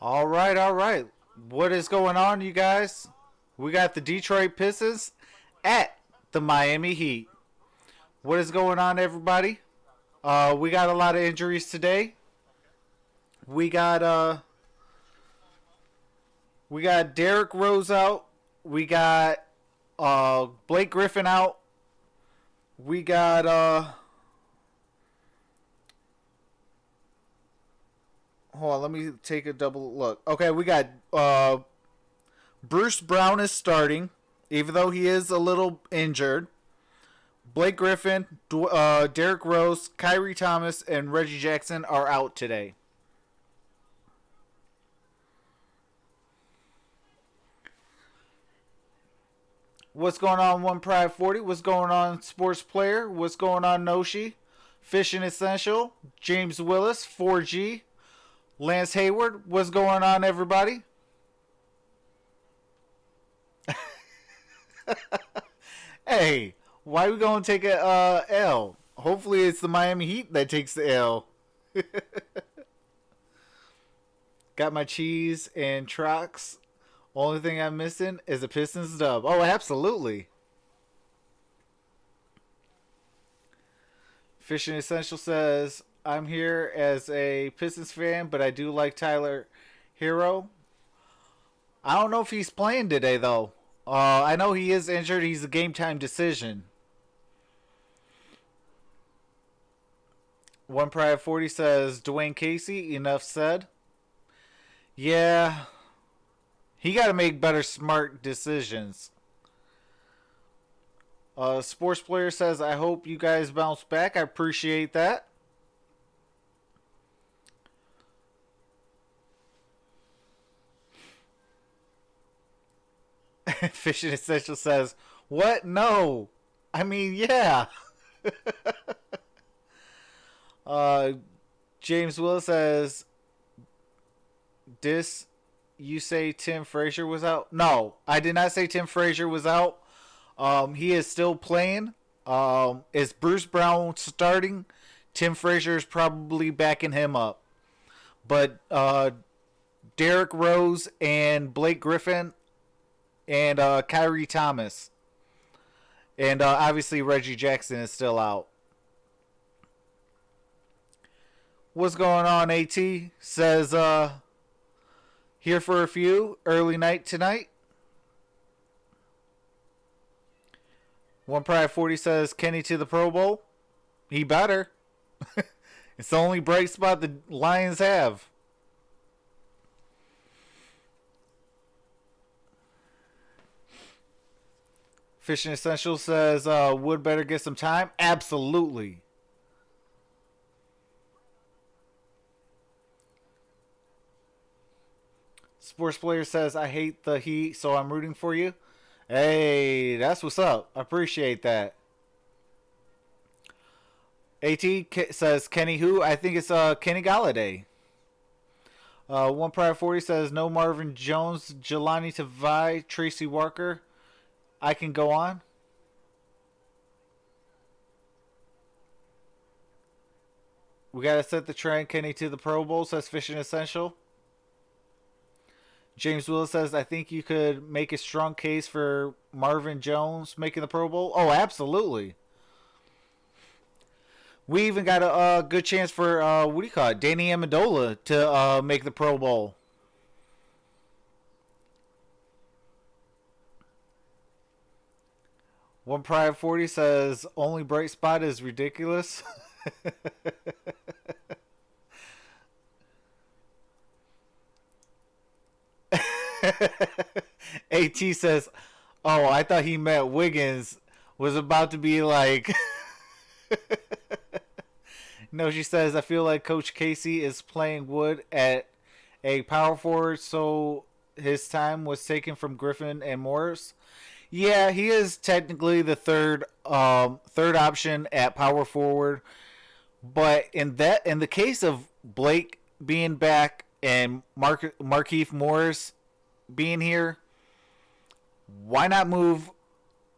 All right, all right. What is going on, you guys? We got the Detroit Pistons at the Miami Heat. What is going on, everybody? We got a lot of injuries today. We got uh we got Derrick Rose out. We got Blake Griffin out. We got hold on, let me take a double look. Okay, we got Bruce Brown is starting, even though he is a little injured. Blake Griffin, Derrick Rose, Kyrie Thomas, and Reggie Jackson are out today. What's going on, One Pride 40? What's going on, Sports Player? What's going on, Noshi? Fishing Essential, James Willis, 4G, Lance Hayward. What's going on, everybody? Hey, why are we going to take a L? Hopefully it's the Miami Heat that takes the L. Got my cheese and Trox. Only thing I'm missing is a Pistons dub. Oh, absolutely. Fishing Essential says, I'm here as a Pistons fan, but I do like Tyler Hero. I don't know if he's playing today, though. I know he is injured. He's a game time decision. One Pride 40 says, Dwayne Casey, enough said. Yeah, he got to make better smart decisions. Sports Player says, I hope you guys bounce back. I appreciate that. Fishing Essential says, what? No. I mean, yeah. James Willis says, you say Tim Frazier was out? No, I did not say Tim Frazier was out. He is still playing. Is Bruce Brown starting? Tim Frazier is probably backing him up. But Derrick Rose and Blake Griffin and Kyrie Thomas. And obviously Reggie Jackson is still out. What's going on, AT? Says, here for a few. Early night tonight. One Pride 40 says, Kenny to the Pro Bowl. He better. It's the only bright spot the Lions have. Fishing Essential says, Wood better get some time. Absolutely. Sports Player says, I hate the Heat, so I'm rooting for you. Hey, that's what's up. I appreciate that. AT says, Kenny who? I think it's Kenny Galladay. One Pride 40 says, no Marvin Jones, Jelani Tavai, Tracy Walker. I can go on. We got to set the trend. Kenny to the Pro Bowl, says Fishing Essential. James Willis says, I think you could make a strong case for Marvin Jones making the Pro Bowl. Oh, absolutely. We even got a good chance for, what do you call it, Danny Amendola to make the Pro Bowl. One Pride 40 says, only bright spot is ridiculous. AT says, oh, I thought he meant Wiggins was about to be like... No, she says, I feel like Coach Casey is playing Wood at a power forward, so his time was taken from Griffin and Morris. Yeah, he is technically the third option at power forward, but in the case of Blake being back and Markieff Morris being here, why not move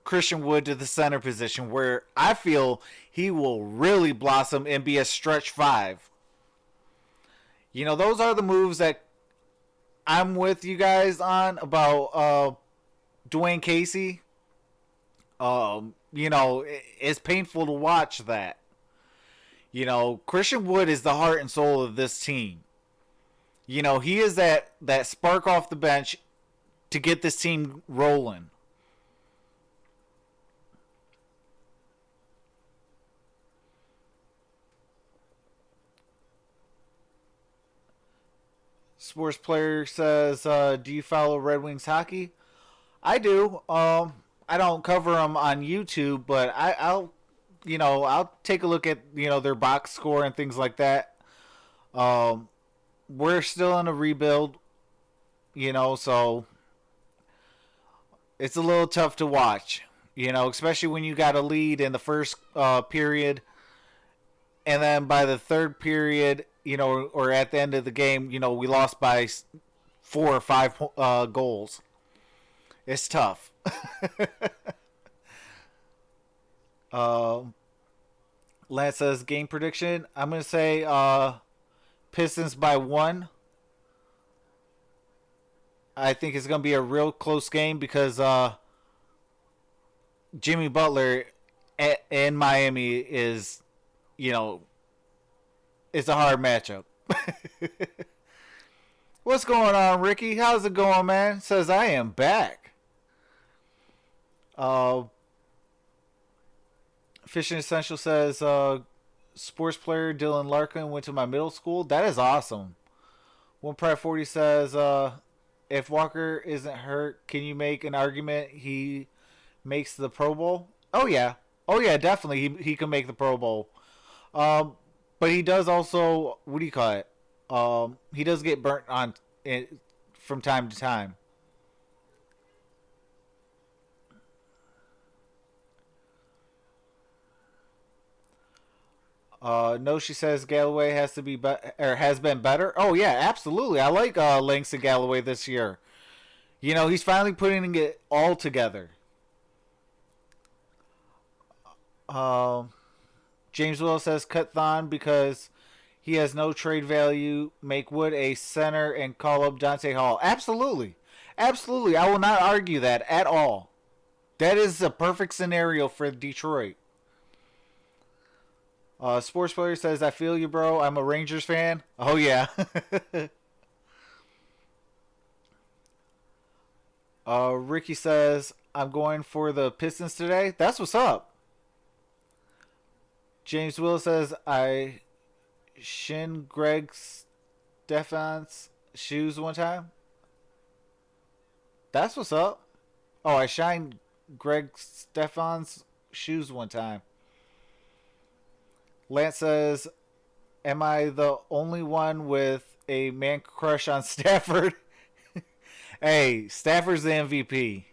Christian Wood to the center position where I feel he will really blossom and be a stretch five? You know, those are the moves that I'm with you guys on about Dwayne Casey. It's painful to watch that. Christian Wood is the heart and soul of this team. He is that spark off the bench to get this team rolling. Sports player says, "Do you follow Red Wings hockey?" I do. I don't cover them on YouTube, but I'll take a look at their box score and things like that. Um, we're still in a rebuild, so it's a little tough to watch. Especially when you got a lead in the first period, and then by the third period, or at the end of the game, we lost by 4 or 5 goals. It's tough. uh, Lance says game prediction. I'm gonna say Pistons by 1. I think it's gonna be a real close game because Jimmy Butler in Miami is, it's a hard matchup. What's going on, Ricky? How's it going, man? Says I am back. Fishing Essential says sports player Dylan Larkin went to my middle school. That is awesome. One Pride 40 says if Walker isn't hurt, can you make an argument he makes the Pro Bowl? Oh yeah, definitely he can make the Pro Bowl. But he does also, what do you call it? He does get burnt on it from time to time. No, she says Galloway has to be, or has been better. Oh yeah, absolutely. I like Langston Galloway this year. He's finally putting it all together. Um, James Will says cut Thon because he has no trade value. Make Wood a center and call up Dante Hall. Absolutely. Absolutely. I will not argue that at all. That is a perfect scenario for Detroit. Sports player says, I feel you, bro. I'm a Rangers fan. Oh, yeah. Ricky says, I'm going for the Pistons today. That's what's up. James Will says, I shin Greg Stefan's shoes one time. That's what's up. Oh, I shined Greg Stefan's shoes one time. Lance says, am I the only one with a man crush on Stafford? Hey, Stafford's the MVP.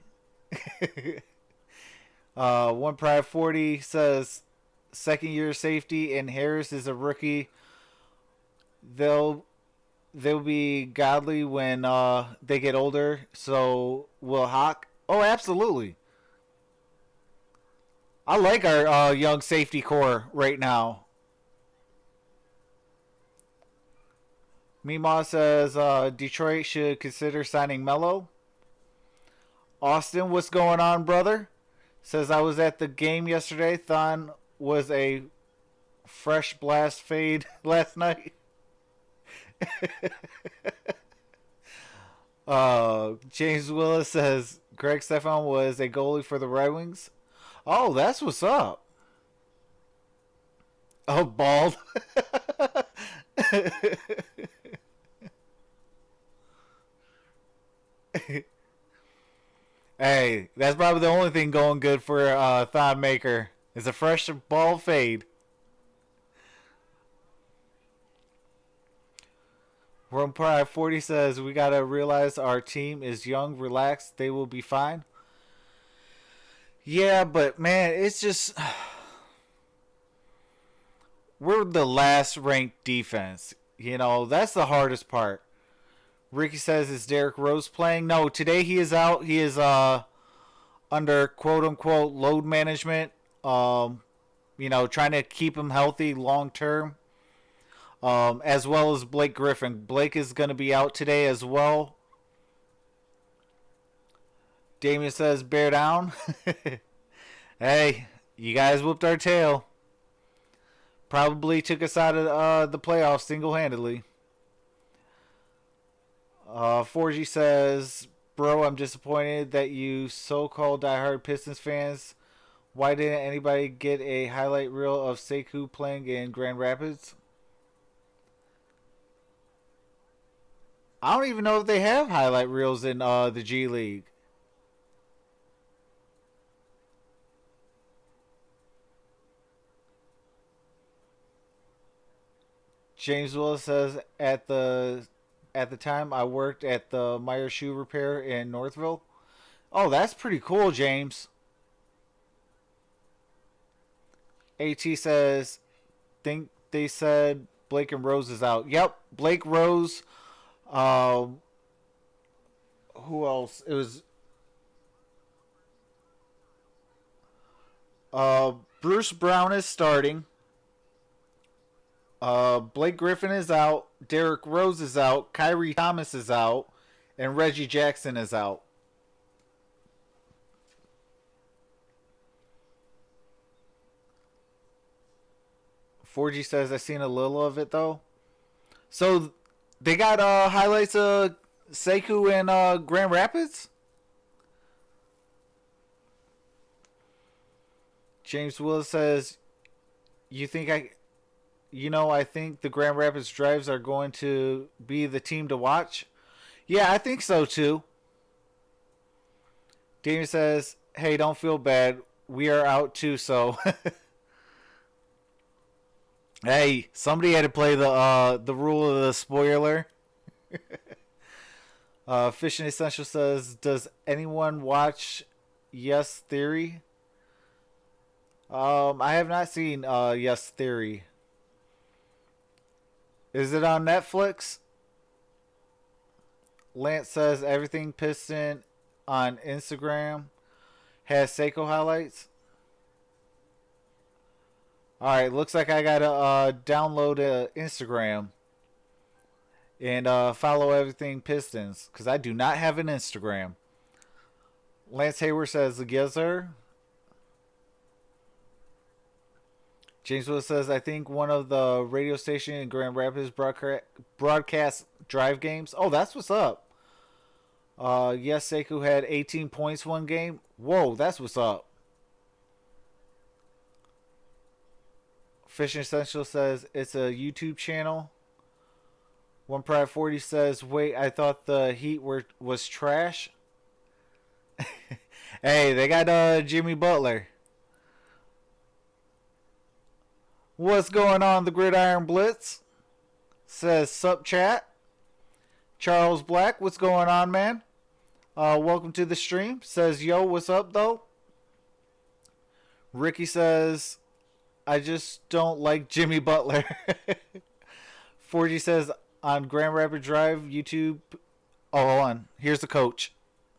One Pride 40 says, second year safety and Harris is a rookie. They'll be godly when they get older. So will Hawk? Oh, absolutely. I like our young safety core right now. Meemaw says Detroit should consider signing Melo. Austin, what's going on, brother? Says I was at the game yesterday. Thon was a fresh blast fade last night. James Willis says Greg Stefan was a goalie for the Red Wings. Oh, that's what's up. Oh, bald. Hey, that's probably the only thing going good for Thon Maker is a fresh ball fade. Rome Pride 40 says we gotta realize our team is young, relaxed, they will be fine. Yeah, but man, it's just we're the last ranked defense. That's the hardest part. Ricky says, is Derrick Rose playing? No, today he is out. He is under quote-unquote load management, trying to keep him healthy long term, as well as Blake Griffin. Blake is going to be out today as well. Damien says, bear down. Hey, you guys whooped our tail. Probably took us out of the playoffs single-handedly. 4G says, bro, I'm disappointed that you so-called diehard Pistons fans. Why didn't anybody get a highlight reel of Sekou playing in Grand Rapids? I don't even know if they have highlight reels in the G League. James Willis says, at the time I worked at the Meyer Shoe Repair in Northville. Oh, that's pretty cool, James. AT says, think they said Blake and Rose is out. Yep, Blake, Rose. Who else? It was Bruce Brown is starting. Blake Griffin is out. Derrick Rose is out. Kyrie Thomas is out. And Reggie Jackson is out. Forgy says, I've seen a little of it, though. So, they got highlights of Sekou and Grand Rapids? James Willis says, I think the Grand Rapids Drives are going to be the team to watch. Yeah, I think so too. Damien says, hey, don't feel bad. We are out too, so. Hey, somebody had to play the rule of the spoiler. Fishing Essential says, does anyone watch Yes Theory? I have not seen Yes Theory. Is it on Netflix? Lance says everything Piston on Instagram has Sekou highlights. Alright, looks like I gotta download Instagram and follow everything Pistons, because I do not have an Instagram. Lance Hayward says, yes, sir. James Willis says, I think one of the radio station in Grand Rapids broadcast drive games. Oh, that's what's up. Yes, Sekou had 18 points one game. Whoa, that's what's up. Fishing Essential says, it's a YouTube channel. One Pride 40 says, wait, I thought the Heat was trash. Hey, they got Jimmy Butler. What's going on, the Gridiron Blitz? Says, sup chat. Charles Black, what's going on, man? Welcome to the stream. Says, yo, what's up, though? Ricky says, I just don't like Jimmy Butler. 4G says, on Grand Rapids Drive, YouTube. Oh, hold on. Here's the coach.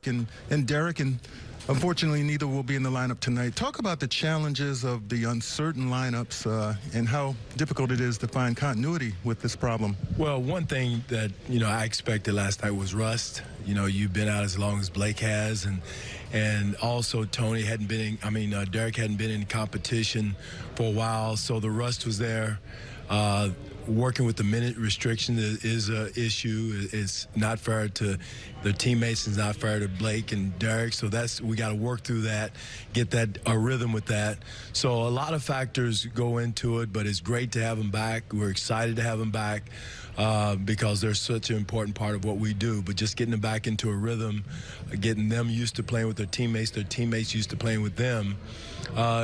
And Derek, and unfortunately, neither will be in the lineup tonight. Talk about the challenges of the uncertain lineups and how difficult it is to find continuity with this problem. Well, one thing that, I expected last night was rust. You've been out as long as Blake has, and also Tony hadn't been in, Derek hadn't been in competition for a while, so the rust was there. Working with the minute restriction is an issue. It's not fair to the teammates. It's not fair to Blake and Derek. So we got to work through that, get a rhythm with that. So a lot of factors go into it, but it's great to have them back. We're excited to have them back because they're such an important part of what we do. But just getting them back into a rhythm, getting them used to playing with their teammates used to playing with them,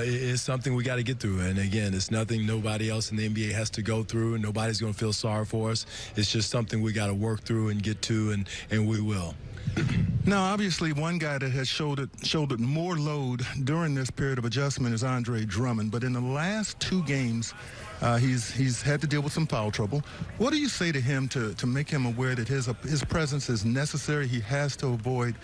is something we got to get through. And again, it's nothing nobody else in the NBA has to go through, and nobody's going to feel sorry for us. It's just something we got to work through and get to, and we will. Now, obviously, one guy that has shouldered more load during this period of adjustment is Andre Drummond. But in the last two games, he's had to deal with some foul trouble. What do you say to him to make him aware that his presence is necessary? He has to avoid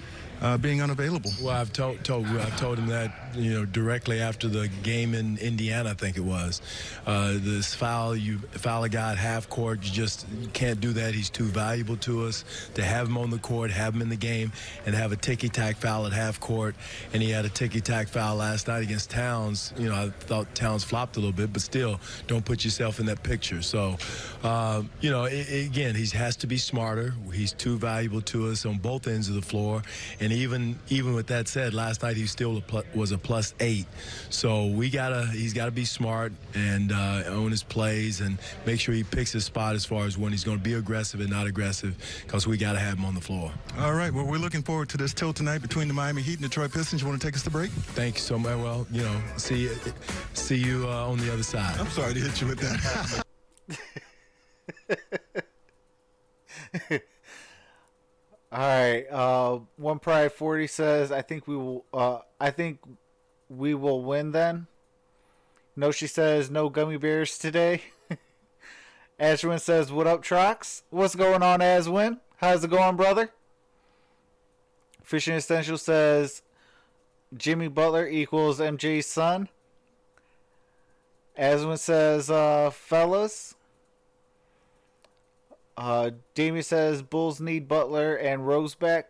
being unavailable. Well, I've told him that, you know, directly after the game in Indiana, I think it was. This foul, you foul a guy at half court, you can't do that. He's too valuable to us to have him on the court, have him in the game, and have a ticky-tack foul at half court. And he had a ticky-tack foul last night against Towns. You know, I thought Towns flopped a little bit, but still, don't put yourself in that picture. So, you know, again, he has to be smarter. He's too valuable to us on both ends of the floor. And even with that said, last night he still was a +8. So he's got to be smart and own his plays and make sure he picks his spot as far as when he's going to be aggressive and not aggressive, because we got to have him on the floor. All right, well, we're looking forward to this tilt tonight between the Miami Heat and Detroit Pistons. You want to take us to break? Thank you so much. Well, you know, see you on the other side. I'm sorry to hit you with that. All right. One Pride 40 says, I think we will win then. No, she says, no gummy bears today. Ashwin says, what up, Trox? What's going on, Aswin? How's it going, brother? Fishing Essential says, Jimmy Butler equals MJ's son. Aswin says, fellas. Damien says, Bulls need Butler and Rose back.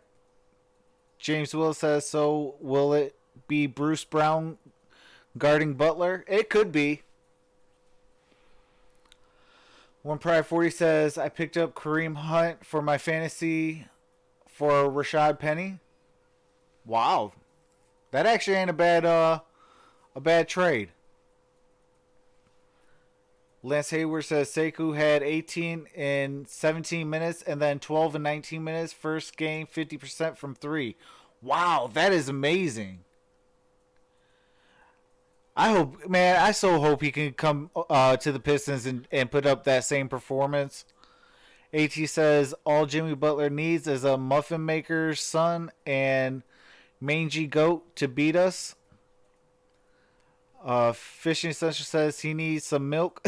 James Will says, so will it be Bruce Brown guarding Butler? It could be. One Pride 40 says, I picked up Kareem Hunt for my fantasy for Rashad Penny. Wow. That actually ain't a bad trade. Lance Hayward says Sekou had 18 in 17 minutes and then 12 in 19 minutes. First game, 50% from 3. Wow, that is amazing. I so hope he can come to the Pistons and put up that same performance. AT says all Jimmy Butler needs is a muffin maker's son and mangy goat to beat us. Fishing Essential says he needs some milk.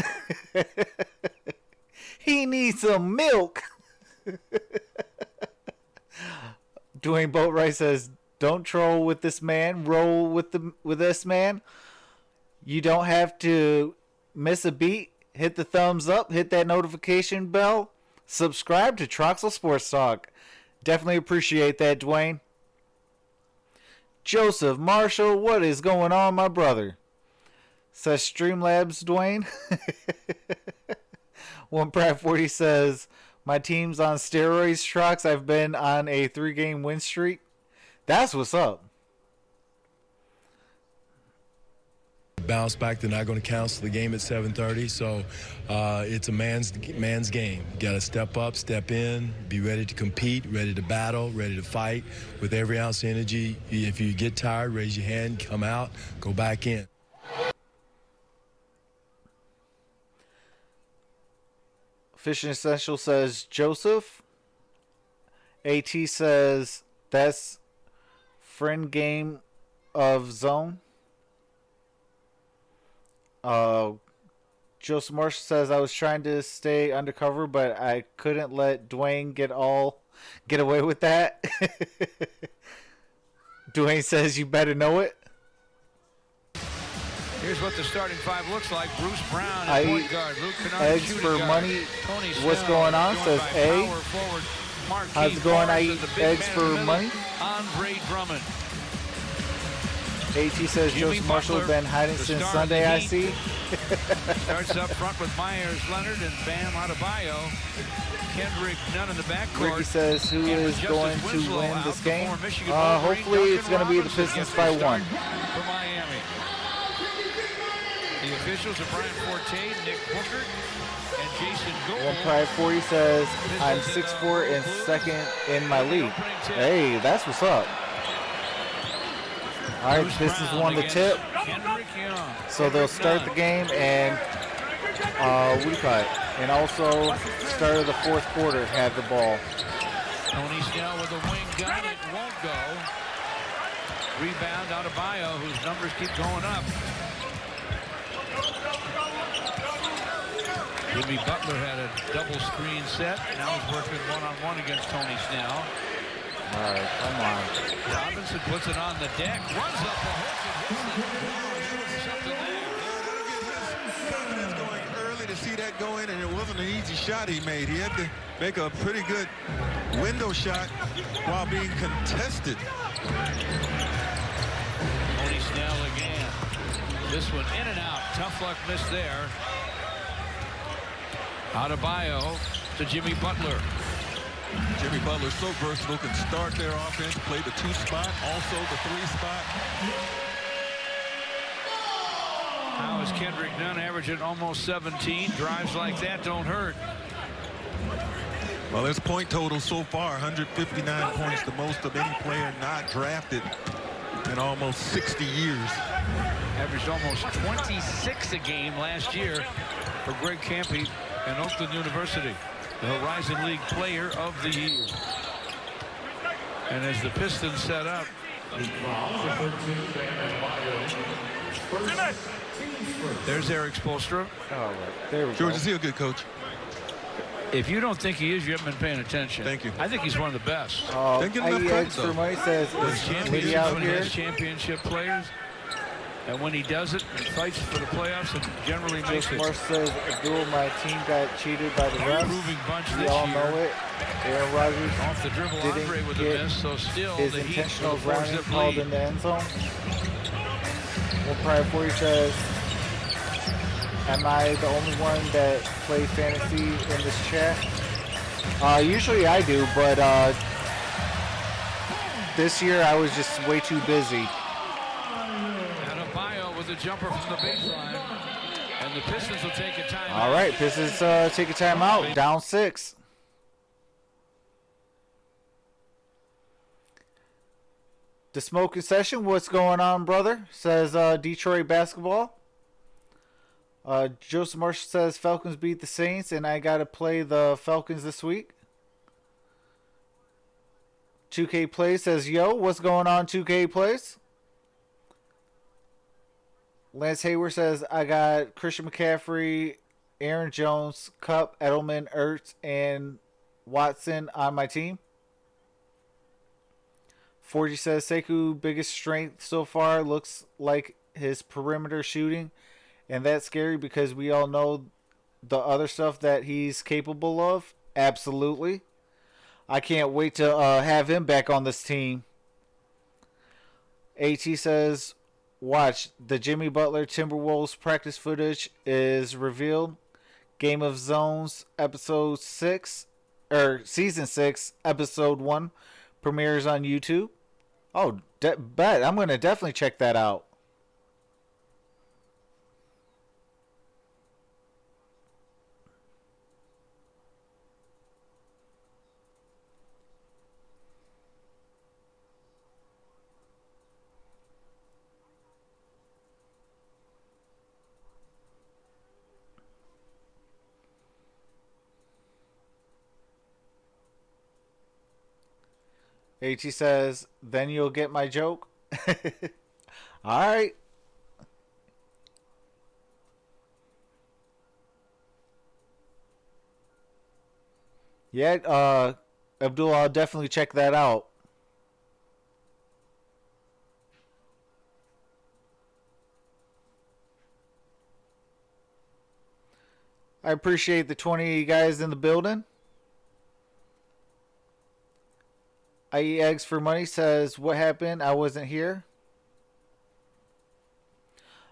He needs some milk. Dwayne Boatwright says, don't troll with this man, roll with this man. You don't have to miss a beat. Hit the thumbs up, hit that notification bell, subscribe to Troxel Sports Talk. Definitely appreciate that, Dwayne. Joseph Marshall, what is going on, my brother? Says Streamlabs, Dwayne. One Pratt 40 says, my team's on steroids, Trox. I've been on a 3-game win streak. That's what's up. Bounce back. They're not going to cancel the game at 7:30, so it's a man's game. You got to step up, step in, be ready to compete, ready to battle, ready to fight with every ounce of energy. If you get tired, raise your hand, come out, go back in. Fishing Essential says Joseph. AT says that's friend game of zone. Joseph Marshall says I was trying to stay undercover, but I couldn't let Dwayne get away with that. Dwayne says you better know it. Here's what the starting 5 looks like. Bruce Brown I at point eat guard. Luke Kennard, eggs for guard. money. Tony What's Snell, going on? joined Says by A. power forward Marquise How's it going? I Morris, eat and the big eggs man for in the middle, money. Andre Drummond. AT says Jimmy Joseph Marshall Butler, been hiding the since star of the Sunday, I Heat. see. Starts up front with Myers Leonard and Bam Adebayo. Kendrick Nunn in the backcourt. Ricky says who is Justice going to Winslow win out this before game? Michigan Wolverine. Hopefully it's Duncan going to be the Robinson Pistons gets by the start 1. for Miami. The officials are Brian Forte, Nick Booker, and Jason Gold. One Pride 40 says I'm 6'4" and second in my league. Hey, that's what's up. All right, Pistons won the tip, so they'll start the game and and also start of the fourth quarter have the ball. Tony Snell with a wing gun, it won't go. Rebound out of Bio, whose numbers keep going up. Jimmy Butler had a double screen set. Now he's working one-on-one against Tony Snell. All right, come on. Robinson puts it on the deck, runs up the hook and hits it. Something there. Confidence going early to see that go in, and it wasn't an easy shot he made. He had to make a pretty good window shot while being contested. Tony Snell again. This one in and out. Tough luck miss there. Adebayo to Jimmy Butler. Jimmy Butler so versatile, can start their offense, play the 2 spot, also the 3 spot. How is Kendrick Nunn averaging almost 17? Drives like that don't hurt. Well, his point total so far, 159 points, the most of any player not drafted in almost 60 years. Averaged almost 26 a game last year for Greg Campy and Oakland University, the Horizon League Player of the Year. And as the Pistons set up, there's Eric Spoelstra. All right, there we George, go. is he a good coach? If you don't think he is, you haven't been paying attention. Thank you. I think he's one of the best. Didn't get enough credit, IEX for though. money says, His is Liddy out championship, here? his championship players. And when he does it, he fights for the playoffs and generally makes Just it. Marsh says, Abdul, my team got cheated by the refs. Improving bunch We this all year. know it. Aaron Rodgers Off the dribble, didn't Andre with a get miss, so still his the Heat intentional with a 4-zip grounding called lead. in the end zone. Well, Pride 40 says, am I the only one that plays fantasy in this chat? Usually I do, but this year I was just way too busy. Adebayo with a jumper from the baseline, and the Pistons will take a timeout. All right, Pistons take a timeout, down 6. The smoking session, what's going on, brother? Says Detroit basketball. Joseph Marshall says Falcons beat the Saints, and I got to play the Falcons this week. 2K Plays says, yo, what's going on, 2K Plays? Lance Hayward says, I got Christian McCaffrey, Aaron Jones, Kupp, Edelman, Ertz, and Watson on my team. 4G says, Sekou biggest strength so far looks like his perimeter shooting. And that's scary because we all know the other stuff that he's capable of. Absolutely. I can't wait to have him back on this team. AT says, watch, the Jimmy Butler Timberwolves practice footage is revealed. Game of Zones episode 6, or season 6, episode 1 premieres on YouTube. Oh, bet. I'm going to definitely check that out. AT says, then you'll get my joke. All right. Yeah, Abdul, I'll definitely check that out. I appreciate the 20 guys in the building. I eat eggs for money says, what happened? I wasn't here.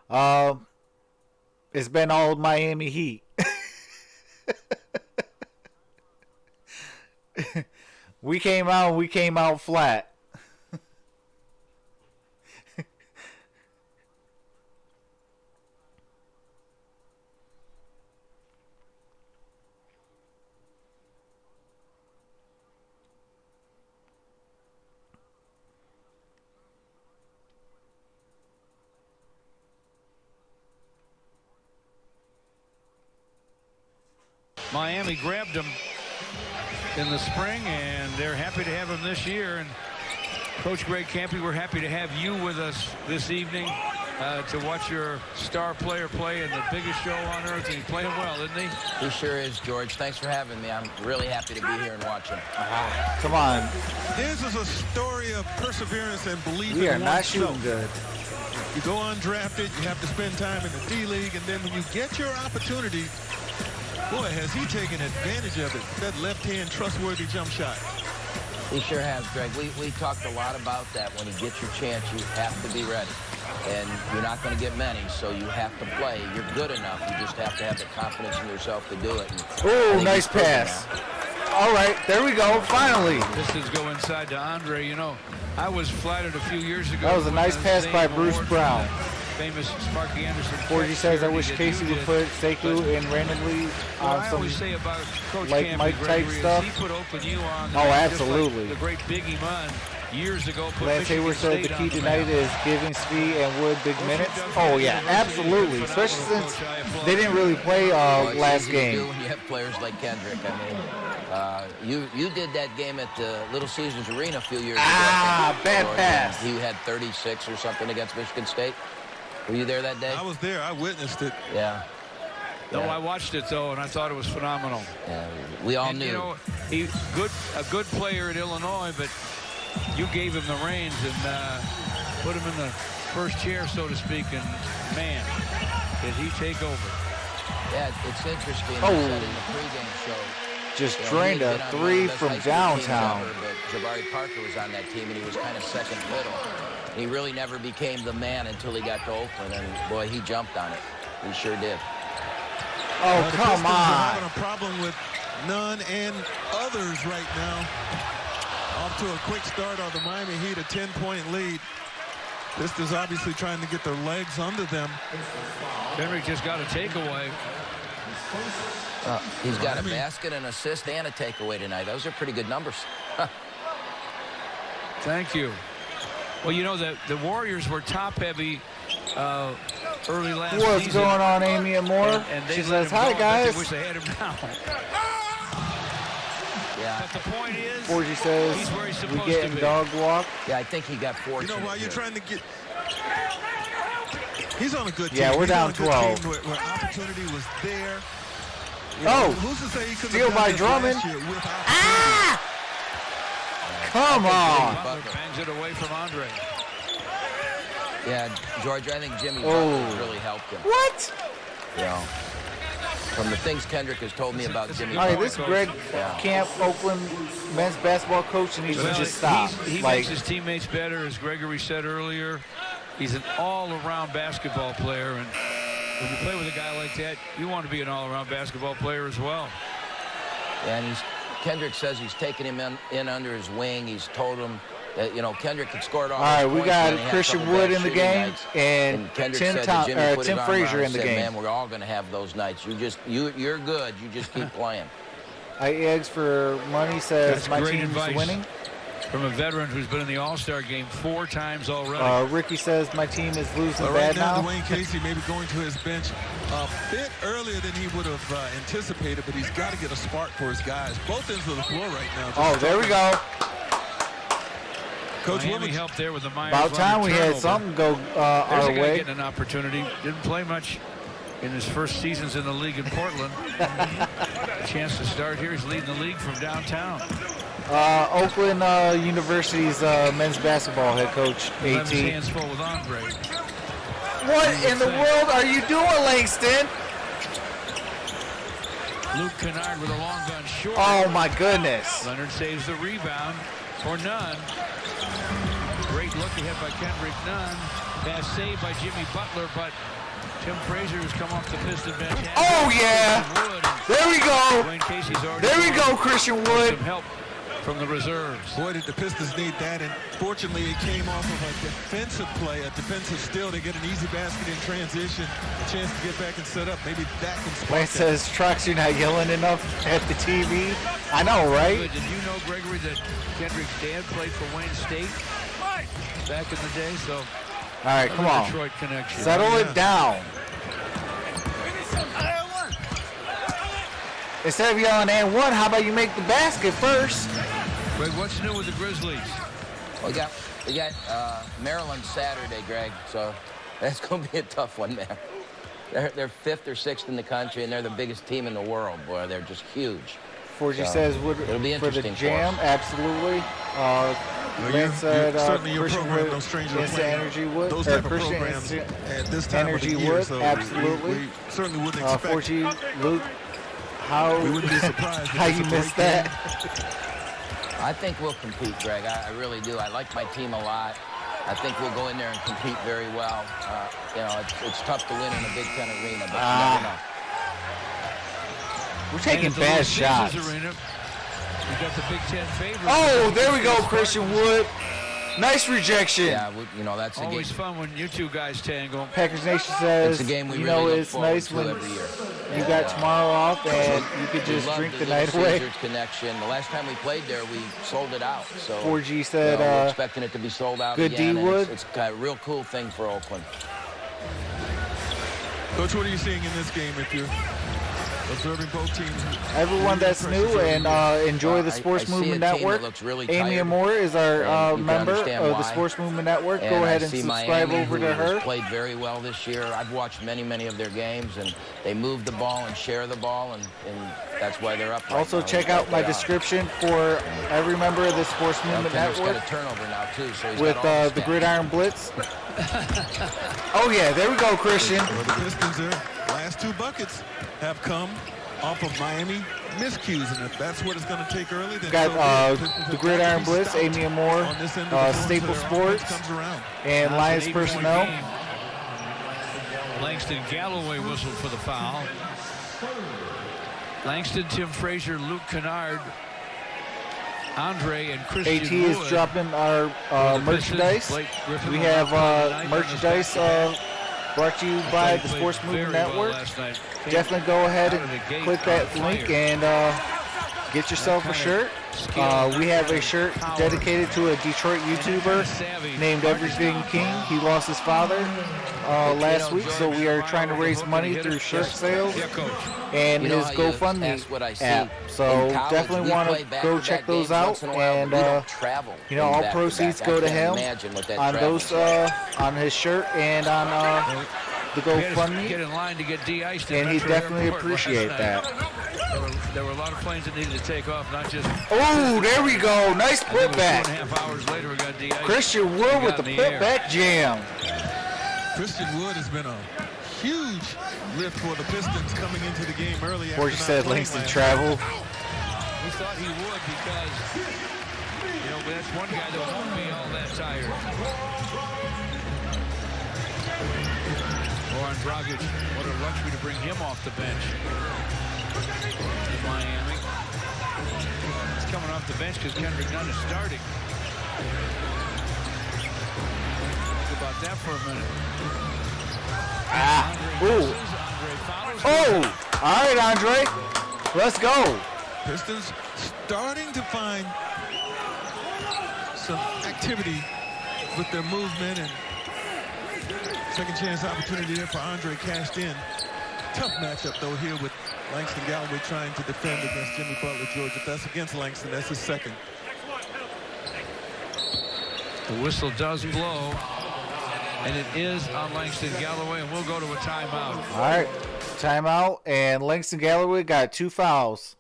It's been all Miami Heat. We came out flat. Miami grabbed him in the spring, and they're happy to have him this year. And Coach Greg Campy, we're happy to have you with us this evening. to watch your star player play in the biggest show on earth, and he's playing well, isn't he? He sure is, George. Thanks for having me. I'm really happy to be here and watch him. Come on. This is a story of perseverance and belief We are in not oneself. shooting good. You go undrafted, you have to spend time in the D-League, and then when you get your opportunity, boy, has he taken advantage of it. That left-hand trustworthy jump shot. He sure has, Greg. We talked a lot about that. When you get your chance, you have to be ready. And you're not going to get many, so you have to play. You're good enough. You just have to have the confidence in yourself to do it. Oh, nice pass. All right, there we go, finally. Pistons go inside to Andre. You know, I was flattered a few years ago. That was a nice pass by Bruce Brown. Famous Sparky Anderson. Forgy says, I wish Casey would put Sekou in randomly on I some always say about Coach like Campy, Mike type Gregory, is stuff. He put Open U on. Oh, just absolutely. Like the great Biggie Munn years ago. Put Lance Michigan Hayward said State the on key the tonight map. is giving Svi and Wood big minutes. Oh, yeah, absolutely. Especially since they didn't really play Well, it's last easy to game. do when you have players like Kendrick. I mean, you did that game at the Little Caesars Arena a few years ago. Bad George, pass. and he had 36 or something against Michigan State. Were you there that day? I was there. I witnessed it. Yeah. No, I watched it though, and I thought it was phenomenal. Yeah, we all And, knew. you know, a good player at Illinois, but you gave him the reins and put him in the first chair, so to speak, and man, did he take over. Yeah, it's interesting. Oh. He said in the pregame show. Just you know, drained he a had been on one of three the best from high school teams downtown. ever, but Jabari Parker was on that team, and he was kind of second fiddle. He really never became the man until he got to Oakland, and boy, he jumped on it. He sure did. Oh, The come Pistons are on. having a problem with none and others right now. Off to a quick start on the Miami Heat, a 10-point lead. Pistons obviously trying to get their legs under them. Henry just got a takeaway. He's got a basket, an assist, and a takeaway tonight. Those are pretty good numbers. Thank you. Well, you know, the Warriors were top-heavy early last season. What's going on, Amy Amor? And they She let says, him hi, go. I bet guys. They wish they had him now. Yeah. But the point is, Forgy says, he's where he's we supposed getting to be. dog walk. Yeah, I think he got You fortunate. know, while you're here. trying to get... He's on a good team. Yeah, we're He's down on a good 12. team where opportunity was there. You Oh, know, who's to say he couldn't steal have done by this Drummond. last year with opportunity? Ah! Come on. Butler bangs it away from Andre. Yeah, George, I think Jimmy Oh. Butler really helped him. What? You know, from the things Kendrick has told me about Jimmy All right, Butler. this Greg Camp, Oakland men's basketball coach, and he should Well, just stop. He Like, makes his teammates better, as Gregory said earlier. He's an all-around basketball player, and when you play with a guy like that, you want to be an all-around basketball player as well. And Kendrick says he's taken him in under his wing. He's told him that, you know, Kendrick had scored all all right, those we points, got and he had Christian couple Wood bad in the shooting game, nights. and Kendrick Tim said that Jimmy put his Tim arm Frazier around in the and said, game. Man, we're all going to have those nights. You're good. You just keep playing. Eggs for money says That's my great team's advice winning. from a veteran who's been in the All-Star game 4 times already. Ricky says my team is losing But right bad now, now. Dwayne Casey maybe going to his bench a bit earlier than he would have anticipated, but he's got to get a spark for his guys. Both ends of the floor right now. Oh, there we go. Coach Miami Woodward, helped there with the Myers About time we had turnover. something go There's our a guy way. getting an opportunity. Didn't play much in his first seasons in the league in Portland. A chance to start here. He's leading the league from downtown. Oakland University's men's basketball head coach, He'll have his AT. hands full with Andre. What in the world are you doing, Langston? Luke Kennard with a long gun short. Oh my goodness. Leonard saves the rebound for Nunn. Great look ahead by Kendrick Nunn. Pass saved by Jimmy Butler, but Tim Frazier has come off the Piston bench. Oh yeah. Wood, and There we go. Dwayne Casey's already There we go, Christian Wood. some help from the reserves. boy, did the Pistons need that, and fortunately it came off of a defensive play, a defensive steal. They get an easy basket in transition, a chance to get back and set up. Maybe that can spark Lance that. says, Trox, you're not yelling enough at the TV. I know, right? Good. Did you know, Gregory, that Kendrick's dad played for Wayne State back in the day? So, All right, come on. Detroit connection. Settle it down. Instead of yelling and one, how about you make the basket first? Greg, what's new with the Grizzlies? We got Maryland Saturday, Greg. So That's going to be a tough one, man. They're 5th or 6th in the country, and they're the biggest team in the world, boy. They're just huge. Forgy So, says, it'll be for the interesting for jam, us. absolutely. Lance said, certainly your Christian program, Wood, no stranger to Instant playing Energy Wood. those Or type of Christian programs Instant at this time Energy of the year. Wood, So absolutely. we certainly wouldn't expect. Forgy, Luke, how, We wouldn't be surprised. how you missed that? I think we'll compete, Greg. I really do. I like my team a lot. I think we'll go in there and compete very well. You know, it's tough to win in a Big Ten arena, but you never know. We're taking bad shots. Arena, we got the Big Ten favorite. Oh, there we go, Christian Wood. Nice rejection. Yeah, you know, that's a game. Always fun when you two guys tangle. Packers Nation says, It's a game we you really know, look it's forward nice to when every year. you got tomorrow off and you could We just love drink the Little night away. Caesars connection. The last time we played there, we sold it out. So 4G said, we're expecting it to be sold out good again. D-Wood. It's a real cool thing for Oakland. Coach, what are you seeing in this game if you're observing both teams? Everyone that's new and enjoy the Sports I see Movement a team Network. that looks really Amy tired, Amor is our and you can member understand of the why. Sports Movement Network. And Go ahead I and see subscribe Miami, over who to her. has played very well this year. I've watched many of their games, and they move the ball and share the ball, and that's why they're up right Also, now. check out my description for every member of the Sports Movement Kendrick's got Network a turnover now, too, so he's with got all the stats. Gridiron Blitz. Oh, yeah, there we go, Christian. Well, the Pistons, their last 2 buckets have come off of Miami miscues, and if that's what it's going to take early, then Got so be it. Pistons the have Gridiron got to be Blitz, stopped Amy Amor, on this end of the floor Staple until their offense Sports, comes around. and Lions That's an 8-point personnel. game. Langston Galloway whistled for the foul. Langston, Tim Frazier, Luke Kennard, Andre, and Christian AT is Wood. dropping our The merchandise. Pistons, Blake Griffin We will have not play tonight on merchandise this brought to you by the Played Sports Movement very well Network. last night. Came Definitely go ahead out of the and gate click that on link fire. and get yourself a shirt. We have a shirt dedicated to a Detroit YouTuber named Everything King. He lost his father last week, so we are trying to raise money through shirt sales Yeah, coach. and You know his how you GoFundMe ask what I see app. So in college, definitely we want play to back-to-back go check those games out. once in a while, And but we don't travel you know, in all back-to-back. proceeds I go to can't him imagine what that on travel's those like. on his shirt and on the We had to GoFundMe. get in line to get de-iced in And he Metro definitely Airport last appreciate night. that. There were a lot of planes that needed to take off, not just. Oh, there we go. Nice I think it was putback. 2.5 hours later, we got de-iced. Christian Wood with the putback jam. Christian Wood has been a huge lift for the Pistons coming into the game early. Before you after not said playing Langston last travel. We thought he would because, you know, that's one guy that won't be all that tired. Goran Dragic, what a luxury to bring him off the bench in Miami. He's coming off the bench because Kendrick Nunn is starting. Think about that for a minute. Ooh. Oh, all right, Andre. Let's go. Pistons starting to find some activity with their movement, and second chance opportunity there for Andre cashed in. Tough matchup though here with Langston Galloway trying to defend against Jimmy Butler, George. If that's against Langston, that's his second. The whistle does blow, and it is on Langston Galloway, and we'll go to a timeout. All right, timeout, and Langston Galloway got 2 fouls.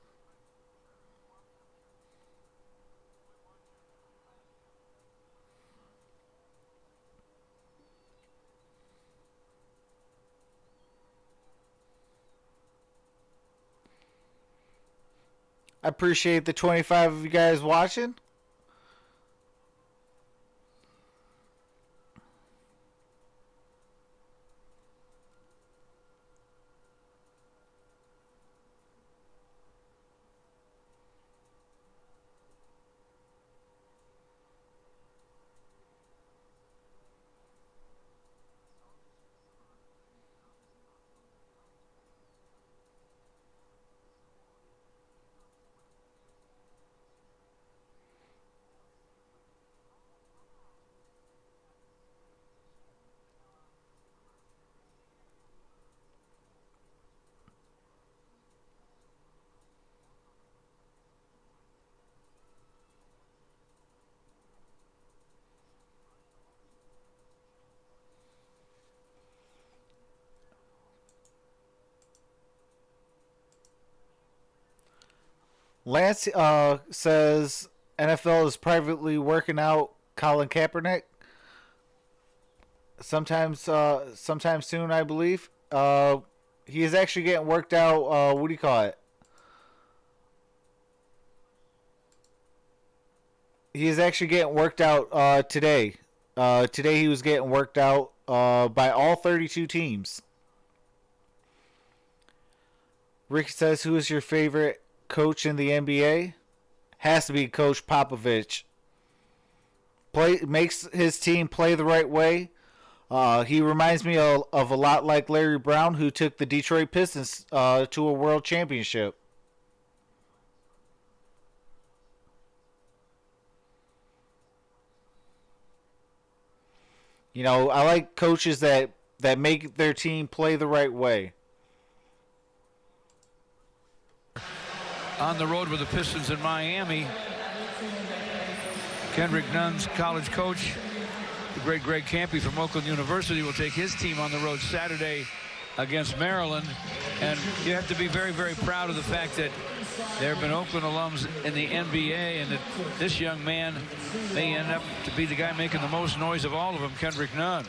I appreciate the 25 of you guys watching. Lance says NFL is privately working out Colin Kaepernick. Sometime soon, I believe. He is actually getting worked out. What do you call it? He is actually getting worked out today. Today he was getting worked out by all 32 teams. Ricky says, who is your favorite coach in the NBA? Has to be Coach Popovich. Makes his team play the right way. He reminds me of a lot like Larry Brown, who took the Detroit Pistons to a world championship. You know, I like coaches that make their team play the right way. On the road with the Pistons in Miami, Kendrick Nunn's college coach, the great Greg Campy from Oakland University, will take his team on the road Saturday against Maryland. And you have to be very, very proud of the fact that there have been Oakland alums in the NBA, and that this young man may end up to be the guy making the most noise of all of them, Kendrick Nunn.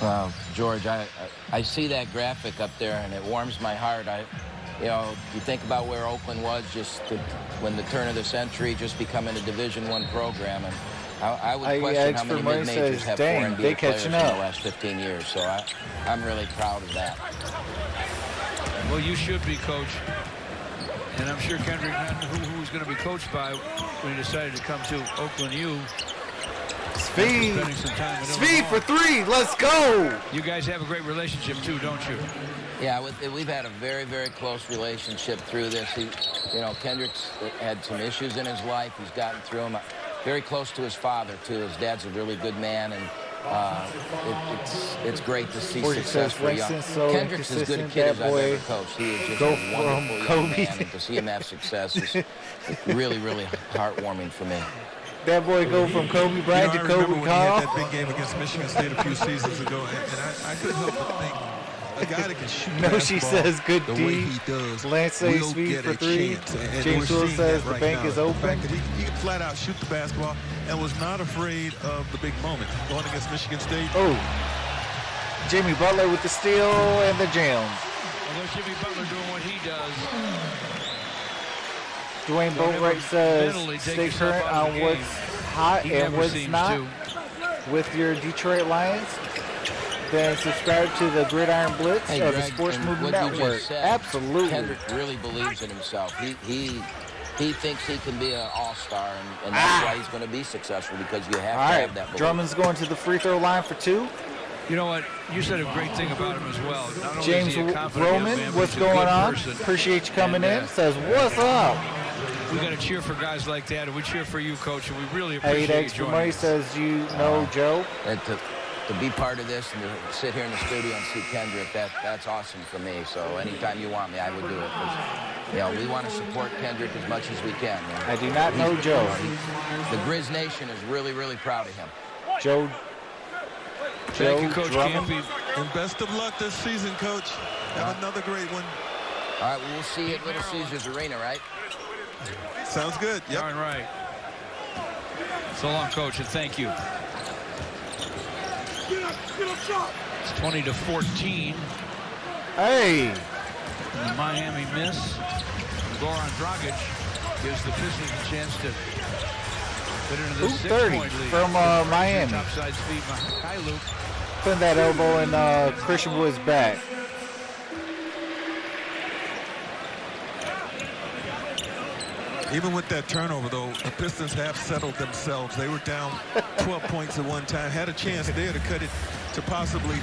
Well, George, I see that graphic up there, and it warms my heart. You know, you think about where Oakland was when the turn of the century, just becoming a Division I program, and I would question how many mid-majors have four NBA players in the last 15 years. So I'm really proud of that. Well, you should be, Coach. And I'm sure Kendrick Nunn, who was going to be coached by when he decided to come to Oakland U. Speed for three. Let's go. You guys have a great relationship too, don't you? Yeah, we've had a very, very close relationship through this. Kendrick's had some issues in his life. He's gotten through them. Very close to his father too. His dad's a really good man, and it's great to see success for young. Kendrick's as good a kid as I've ever coached. He is just a wonderful young man, and to see him have success is really, really heartwarming for me. That boy go from Kobe Bryant to Kobe Carl. He had that big game against Michigan State a few seasons ago, and I couldn't help but think, a guy that can shoot no, she says good the D. way he does, Lance says speed for three. James Will says the bank is open. He can flat out shoot the basketball and was not afraid of the big moment. Going against Michigan State. Oh, Jimmy Butler with the steal and the jam. Well, there's Jimmy Butler doing what he does. Dwayne Boatwright says stay current on what's hot and what's not with your Detroit Lions. Then subscribe to the Gridiron Blitz of the Sports Movement Network. Absolutely. Kendrick really believes in himself. He thinks he can be an all-star, and that's why he's going to be successful, because you have to have that belief. Drummond's going to the free throw line for two. You know what? You said a great thing about him as well. Not only James is he a confident Roman, man, what's he's a going good on? person. Appreciate you coming And, in. Says, what's up? We got to cheer for guys like that, and we cheer for you, Coach, and we really appreciate 8 you extra joining money us. says, you know Joe. And to be part of this and to sit here in the studio and see Kendrick, that's awesome for me. So anytime you want me, I would do it. 'Cause, we want to support Kendrick as much as we can. I do not know Joe. The Grizz Nation is really, really proud of him. Joe Thank you, Coach Drummond. Campy. And best of luck this season, Coach. Have another great one. All right, we'll see you at Little Caesars Arena, right? Sounds good. Yep. Darn right. So long, Coach, and thank you. It's 20-14. Hey. And the Miami miss. Goran Dragic gives the Pistons a chance to fit into the 2:30 6-point lead. from Miami. Topside speed, Mikhailuk. Putting that elbow in Christian Wood's back. Even with that turnover, though, the Pistons have settled themselves. They were down 12 points at one time. Had a chance there to cut it to possibly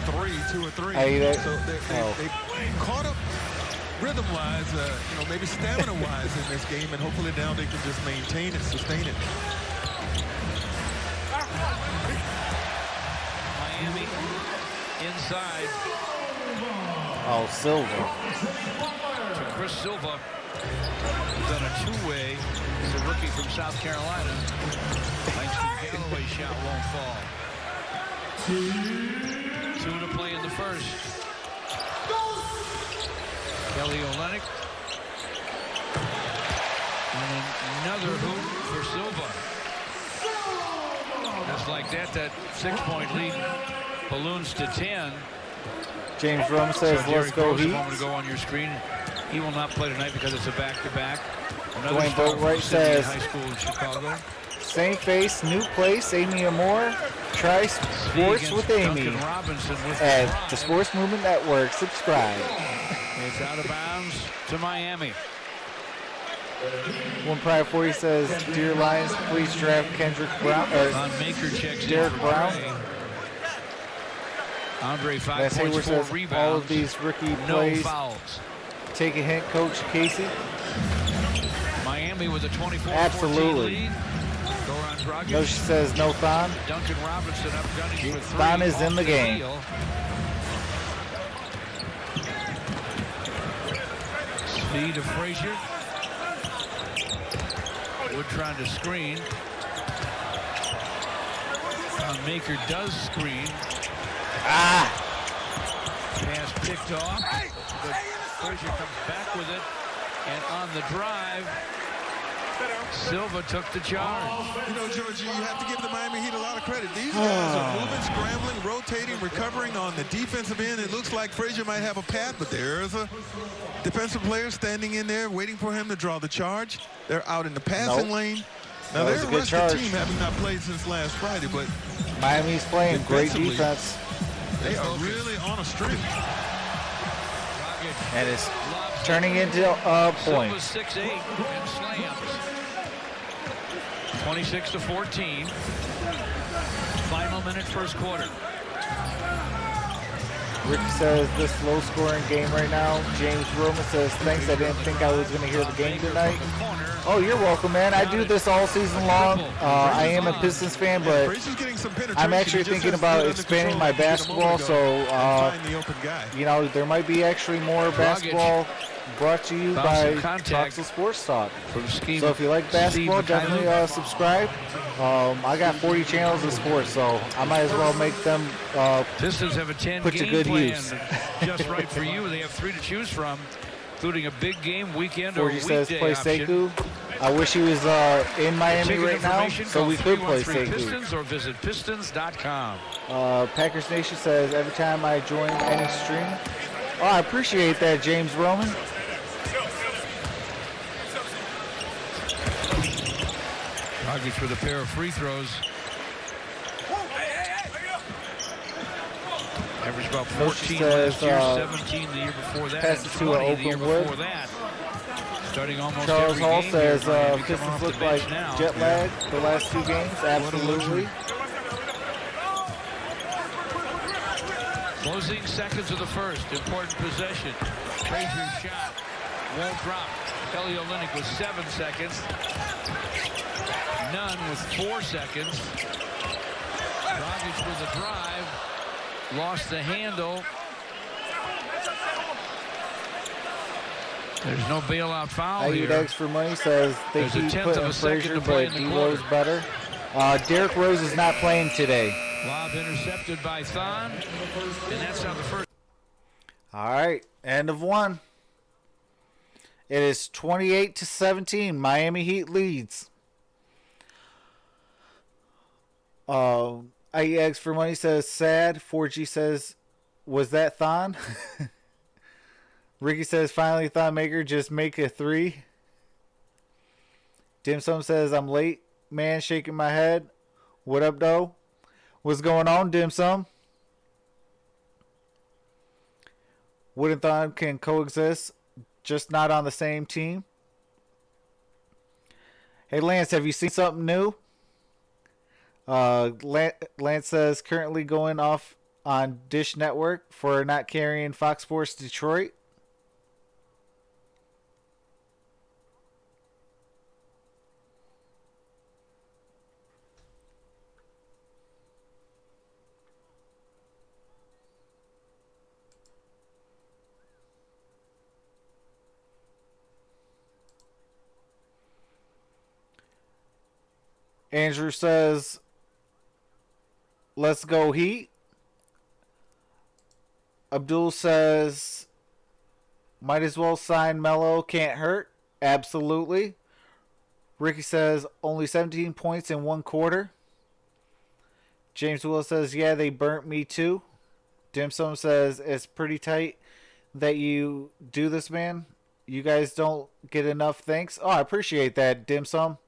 2 or 3. So they caught up rhythm-wise, maybe stamina-wise in this game, and hopefully now they can just maintain it, sustain it. Miami inside Oh, Silva. to Chris Silva. He's on a two-way. He's a rookie from South Carolina. Langston Galloway shot won't fall. 2 to play in the first. Kelly Olynyk. Another hoop for Silva. Just like that 6-point lead balloons to 10. James Rome says, let's go Heat. A moment ago on your screen. He will not play tonight because it's a back-to-back. Dwayne Boatwright says, high school in Chicago. Same face, new place, Amy Amor. Try sports with Amy at the Sports Movement Network. Subscribe. It's out of bounds to Miami. One Pride 40 says, Dear Lions, please draft Kendrick Brown. Maker checks Derek in for Brown. Andre 5 That's points, Hayward 4 says, rebounds. all of these rookie No plays. fouls. Take a hint, Coach Casey. Miami with a 24-14 Absolutely. lead. Goran Dragic. No, she says no Thon. Duncan Robinson up gunning for 3. Thon is in the game. Steal. Speed of Frazier. Wood trying to screen. Maker does screen. Pass picked off. But Frazier comes back with it. And on the drive, Silva took the charge. You know, Georgie, you have to give the Miami Heat a lot of credit. These guys are moving, scrambling, rotating, recovering on the defensive end. It looks like Frazier might have a path, but there's a defensive player standing in there waiting for him to draw the charge. They're out in the passing lane. Now, they're a rusty team, having not played since last Friday, but Miami's playing great defense. They are really on a streak. And it's turning into points. 6-8 and slams. 26-14. Final minute, first quarter. Rick says this low-scoring game right now. James Roman says, thanks, I didn't think I was going to hear the game tonight. Oh, you're welcome, man. I do this all season long. I am a Pistons fan, but I'm actually thinking about expanding my basketball, so, you know, there might be actually more basketball brought to you by Troxel Sports Talk. So if you like basketball, definitely subscribe. I got 40 channels of sports, so I might as well make them Pistons have a 10 put to good use. Just right for you. They have 3 to choose from, including a big game weekend or 40 weekday says play option. Sekou. I wish he was in Miami Ticket right now, information, so call we could play 313 Sekou. Pistons or visit pistons.com. Packers Nation says every time I join any stream. Oh, I appreciate that, James Roman. Dragic with a pair of free throws. Average about 14 says, last year, 17 the year before that, pass and it to 20 the year Open Wood. before that. Starting almost Charles every Hall game says here, Miami coming Pistons off the look bench like now. jet lag the last 2 games. Absolutely. Closing seconds of the first. Important possession. Frazier's shot won't drop. Kelly Olynyk with 7 seconds. Nunn with 4 seconds. Dragic with a drive. Lost the handle. There's no bailout foul I here. eat eggs for money says they There's a keep tenth of putting a second Frazier, to play but in the D-Lo's quarter. better. Derrick Rose is not playing today. Lob intercepted by Thon. And that's how the first. All right, end of 1. It is 28-17. Miami Heat leads. I eat eggs for money says sad. 4G says, was that Thon? Ricky says, finally, Thon Maker, just make a 3. Dim Sum says, I'm late, man, shaking my head. What up, though? What's going on, Dim Sum? Wood and Thon can coexist, just not on the same team. Hey, Lance, have you seen something new? Lance says, currently going off on Dish Network for not carrying Fox Sports Detroit. Andrew says, let's go Heat. Abdul says, might as well sign Melo, can't hurt. Absolutely. Ricky says only 17 points in 1 quarter. James Will says, yeah, they burnt me too. Dim Sum says, it's pretty tight that you do this, man. You guys don't get enough thanks. Oh, I appreciate that, Dim Sum.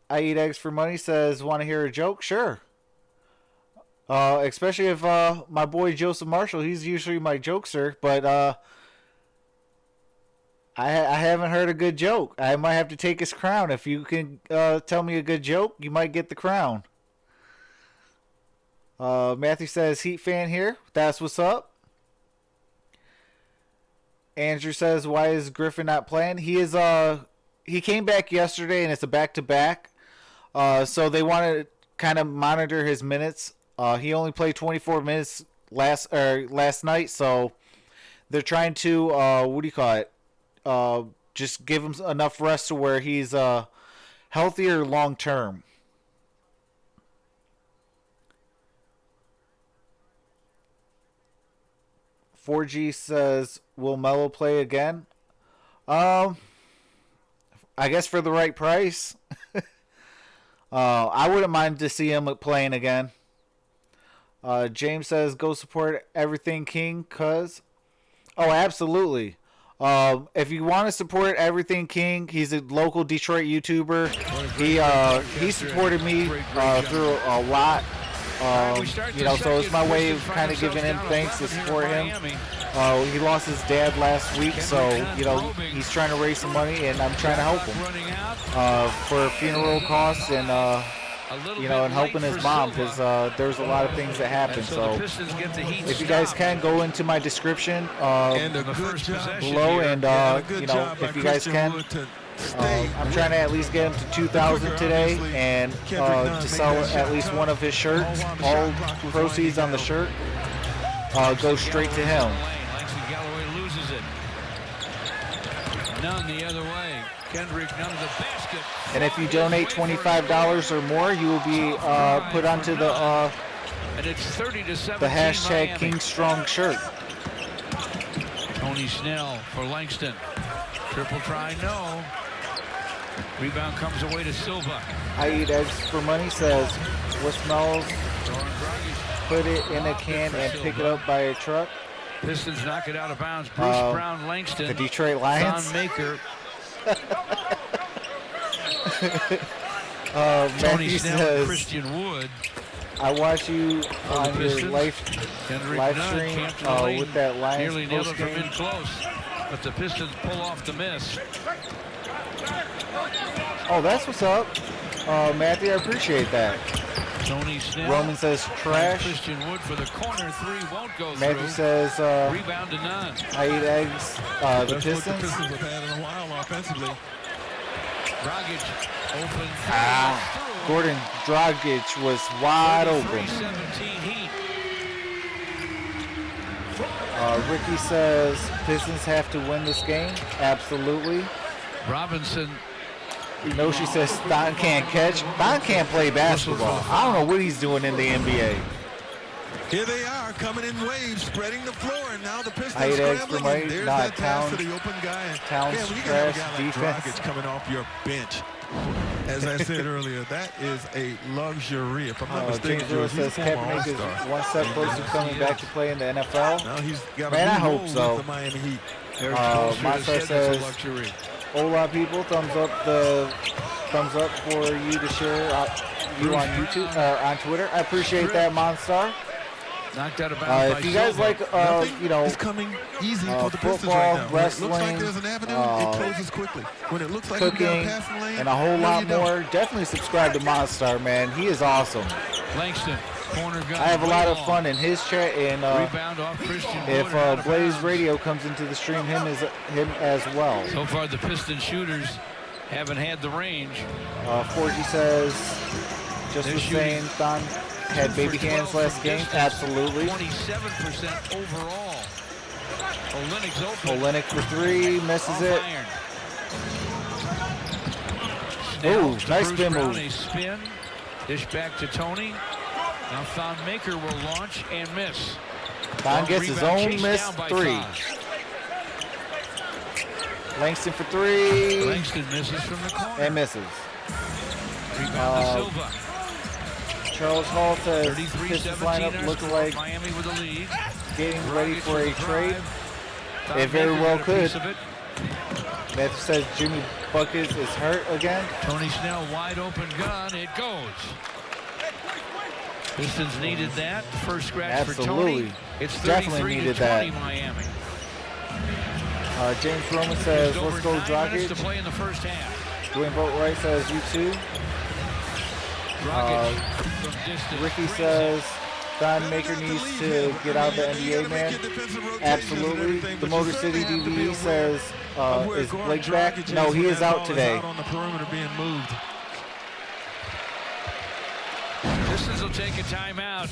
I Eat Eggs for Money says, want to hear a joke? Sure. Especially if my boy Joseph Marshall, he's usually my jokester, but I haven't heard a good joke. I might have to take his crown. If you can tell me a good joke, you might get the crown. Matthew says, Heat fan here. That's what's up. Andrew says, why is Griffin not playing? He came back yesterday, and it's a back-to-back. So they want to kind of monitor his minutes. He only played 24 minutes last night, so they're trying to just give him enough rest to where he's healthier long term. $4G says, will Melo play again? I guess for the right price. I wouldn't mind to see him playing again. James says, go support Everything King, cuz. Oh, absolutely. If you want to support Everything King, he's a local Detroit YouTuber. He supported me through a lot. So it's my way of kind of giving him thanks to support him. He lost his dad last week, so he's trying to raise some money, and I'm trying to help him for funeral costs and and helping his mom, because there's a lot of things that happen. So if you guys can go into my description below, and if you guys can. I'm trying to at least get him to 2,000 today, and to sell at least one of his shirts. All proceeds on the shirt go straight to him. Galloway loses it. None the other way. Kendrick, none of the basket. And if you donate $25 or more, you will be put onto the and it's 30-17 hashtag Miami. King Strong shirt. Tony Snell for Langston. Triple try, no. Rebound comes away to Silva. I Eat Eggs for Money says, what smells? Put it in a can and pick it up by a truck. Pistons knock it out of bounds. Bruce Brown, Langston. The Detroit Lions. Don Maker. Matthew says, Christian Wood. I watch you on your live stream with that Lions nearly nailed it from game. in close, but the Pistons pull off the miss. Oh, that's what's up, Matthew. I appreciate that. Tony Snell. Roman says trash. Christian Wood for the corner three won't go Matthew through. says Rebound to none. I Eat Eggs. The That's Pistons. what the Pistons have had in a while offensively. Dragic open. Gordon Dragic was wide open. 17 Heat. Ricky says Pistons have to win this game. Absolutely. Robinson. No, she says Thon can't catch. Thon can't play basketball. I don't know what he's doing in the NBA. Here they are, coming in waves, spreading the floor, and now the Pistons I Eat Eggs for scrambling. Money. And there's Nah, that pass Towns- to the open guy. Towns When you can have a trash guy like defense. Dragic coming off your bench, as I said earlier, that is a luxury. If I'm not mistaken, James Lewis he's a says former Kaepernick is All-Star. one step closer to coming back to play in the NFL. Now he's got Man, a I new hope role so. with the Miami Heat. Eric Spoelstra Monster said that's says- a luxury. Hola, people! Thumbs up for you to share you on YouTube on Twitter. I appreciate that, Monstar. Knocked out of bounds by If you guys Silva. like, Nothing is coming easy for the Pistons football, right now. When it looks like wrestling, there's an avenue, it closes quickly. When it looks like you got a cooking, passing lane, and a whole no, lot you don't. more, definitely subscribe to Monstar, man. He is awesome. Langston, corner gun. I have a lot of way fun long. in his chat, and Rebound off Christian Wood if and out of Blaze bounds. Radio comes into the stream, him as well. So far, the Piston shooters haven't had the range. 4G says, just They're was shooting saying, Thon had baby for hands 12 last from game. distance, Absolutely. 27% overall. Olynyk's open. Olenek for three, misses Off it. iron. Ooh, Snell to nice Bruce spin Brown, move. a spin. Dish back to Tony. Now Thon Maker will launch and miss. Thon gets his Rebound own chased missed down by three. Thon. Langston for three. Langston misses from the corner. And misses. Rebound to Silva. Charles Hall says 33-17 Pistons lineup looks like Miami with the lead. getting ready for a trade. Thon It very Maker well got a piece could. of it. Matthew says Jimmy Buckets is hurt again. Tony Snell, wide open gun. It goes. Pistons needed that. First scratch for Tony. It's Definitely needed 33-20 that. Miami. James Roman says, Just let's over go 9 minutes Dragic. to play in the first half. Dwayne Boatwright says, you too. Dragic from distance. Ricky says, Don Maker needs to get out of the NBA, man. Absolutely. The Motor City DVE says, is Blake back? No, he is out today. On the perimeter being moved. Pistons will take a timeout.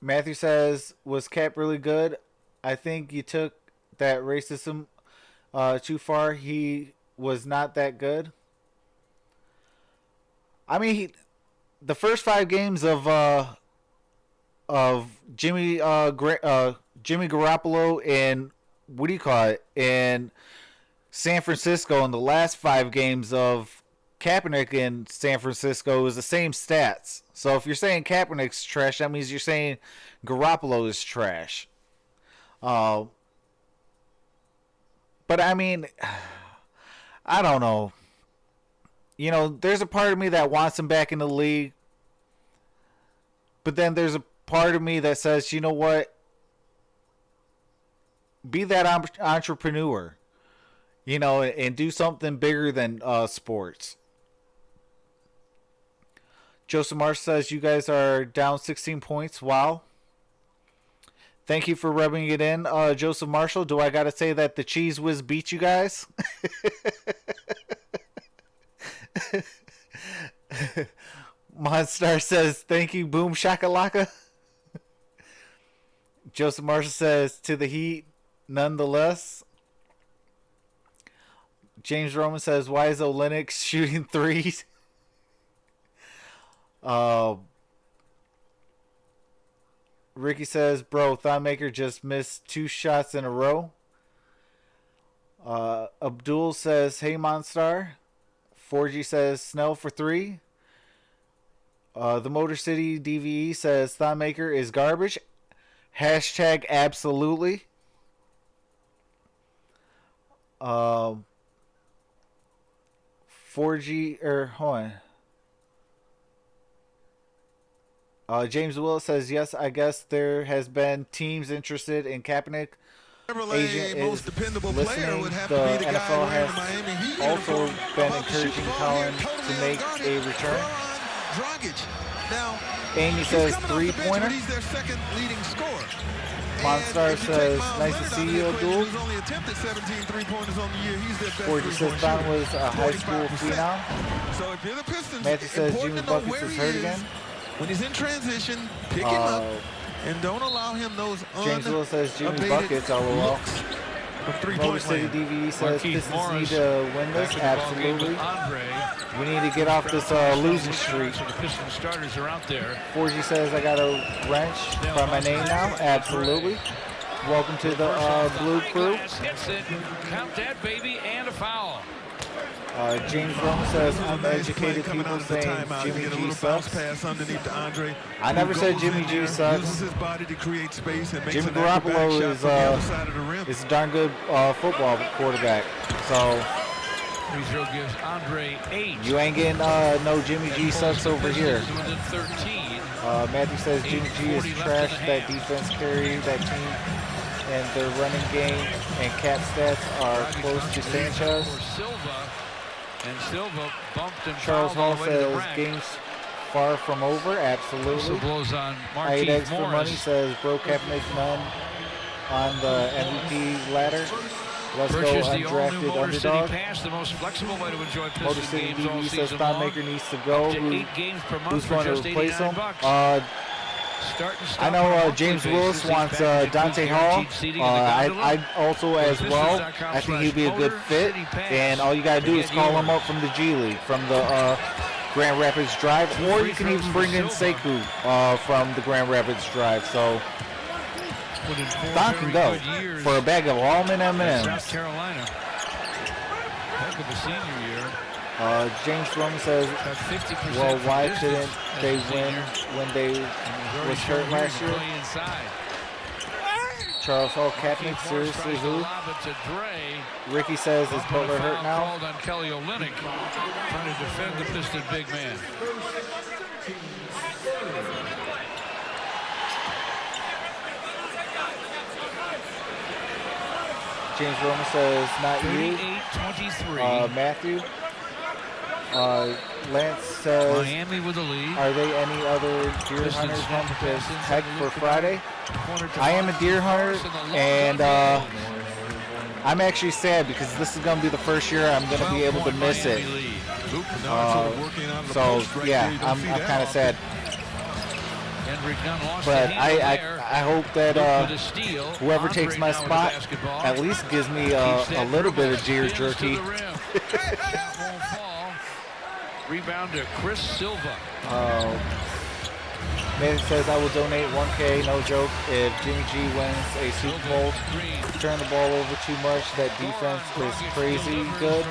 Matthew says, was Cap really good? I think you took that racism too far. He was not that good. I mean, the first 5 games of Jimmy Garoppolo in in San Francisco, and the last 5 games of Kaepernick in San Francisco is the same stats. So if you're saying Kaepernick's trash, that means you're saying Garoppolo is trash. But I mean, I don't know. You know, there's a part of me that wants him back in the league. But then there's a part of me that says, you know what? Be that entrepreneur. You know, and do something bigger than sports. Joseph Marsh says, you guys are down 16 points. Wow. Thank you for rubbing it in, Joseph Marshall. Do I got to say that the Cheese Whiz beat you guys? Monstar says, thank you, Boom Shakalaka. Joseph Marshall says, to the Heat, nonetheless. James Roman says, why is Olenek shooting threes? Ricky says, bro, Thonmaker just missed 2 shots in a row. Abdul says, hey, Monstar. 4G says, Snell for 3. The Motor City DVE says, Thonmaker is garbage. Hashtag absolutely. 4G, hold on. James Willis says, yes, I guess there has been teams interested in Kaepernick. Agent most is dependable listening. player would have The to be the NFL guy wearing has the Miami Heat also uniform. been About to shoot encouraging the ball Colin here, to totally make unguarded. a return. Dragic. Now, Amy he's says, coming off the bench, 3-pointer. but he's their second leading scorer. Monstar says, nice to see you, Abdul. He's only attempted 17 3-pointers on the year. He's their best 4G says, Don was a high school 45%. phenom. So if you're the Pistons, Matthew says, important Jimmy to know Buckets where is he hurt again. When he's in transition, pick him up and don't allow him those James Will says, Jimmy unabated Buckets, LOL. looks from Motor three-point City land. DVE says, Marquise Pistons Morris need to win this. back in the ball game with Absolutely. Andre. We need to get off this losing streak. So the Pistons starters are out there. 4G says, I got a wrench by my name now. Absolutely. Welcome to the Blue Crew. Hits it. Count that, baby, and a foul. James Rome says, uneducated Coming people out of the saying timeout, Jimmy get a G little bounce sucks. pass underneath to Andre. I never Who said goes Jimmy in G there, sucks. uses his body to create space and makes Jimmy an acrobatic Garoppolo shot is from the other side of the rim. a darn good football quarterback. So Free throw gives Andre 8. you ain't getting no Jimmy G sucks over here. Within 13. Matthew says Jimmy G is 8:40 left trash. in the That half. defense carried that team, and their running game and cap stats are close to Sanchez. For Silva, and Silva bumped and Charles fouled all Hall the way to the says rack. game's far from over. Also Absolutely. blows on I ate Marquise eggs for money Morris. says Bro Kaepernick none on the MVP ladder. Let's go Purchase the all-new undrafted Motor City underdog. Pass, the most flexible way to enjoy Motor Pistons City games all DB says season long. Thonmaker needs to go. Up to 8 games per month Who's for going to just replace him? $89. I know James Willis wants Dante Hall. I also as well. I think he'd be a good fit. And all you got to do is call him up from the G League, from the Grand Rapids Drive. Or you can even bring in Sekou from the Grand Rapids Drive. So Don can go for a bag of almond M&Ms. South Carolina. Heck of a senior year. James Roman says, well, why couldn't they win when they was hurt last year? Charles Hall, Kaepernick, seriously, who? Ricky says, is Butler hurt now? Called on Kelly Olynyk, trying to defend the Piston big man. James Roman says, not you. 38-23. Matthew. Lance says, Miami with the lead. Are they any other deer hunters on this heck for Friday? I am a deer hunter, and I'm actually sad because this is going to be the first year I'm going to be able to miss it. So yeah, I'm kind of sad. But I hope that whoever takes my spot at least gives me a little bit of deer jerky. Rebound to Chris Silva. Man says I will donate $1K, no joke, if Jimmy G wins a Super Bowl. Turn the ball over too much. That defense is crazy good.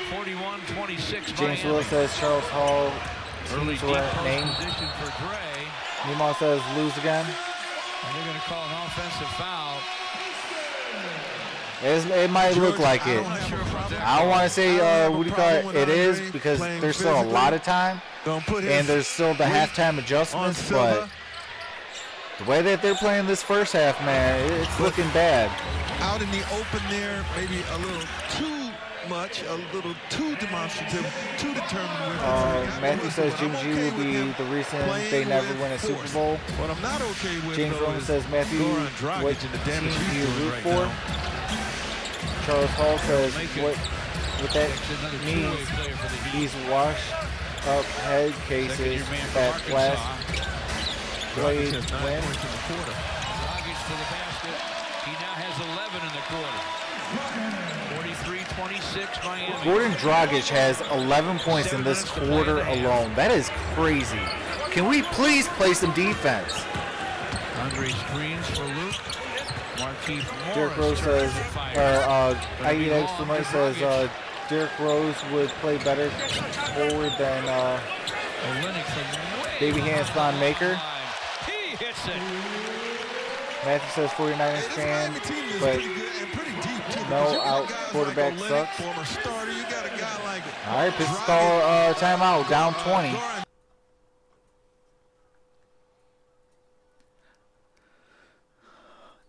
41-26. James Willis says Charles Hall teams were named. Nemo says lose again. And they're going to call an offensive foul. It might look like it. I don't want to say what do you call it? It is because there's still a lot of time, and there's still the halftime adjustments. But the way that they're playing this first half, man, it's looking bad. Out in the open there, maybe a little too much, a little too demonstrative, too determined. Matthew says Jimmy G will be the reason they never win a Super Bowl. What I'm not okay with, James Roman says Matthew, what team do you root for? Charles Hall says what that means he's washed up head cases that last played win. Dragic to the basket. He now has 11 in the quarter. 43-26 Miami. Gordon Dragic has 11 points in this quarter alone. That is crazy. Can we please play some defense? Andre screens for Luke. Derrick Rose says, I eat eggs for money says Derrick Rose would play better forward than Baby Hands Thon Maker. He hits it. Matthew says 49ers fan, but no out quarterback sucks. All right, Pistons call timeout, down 20.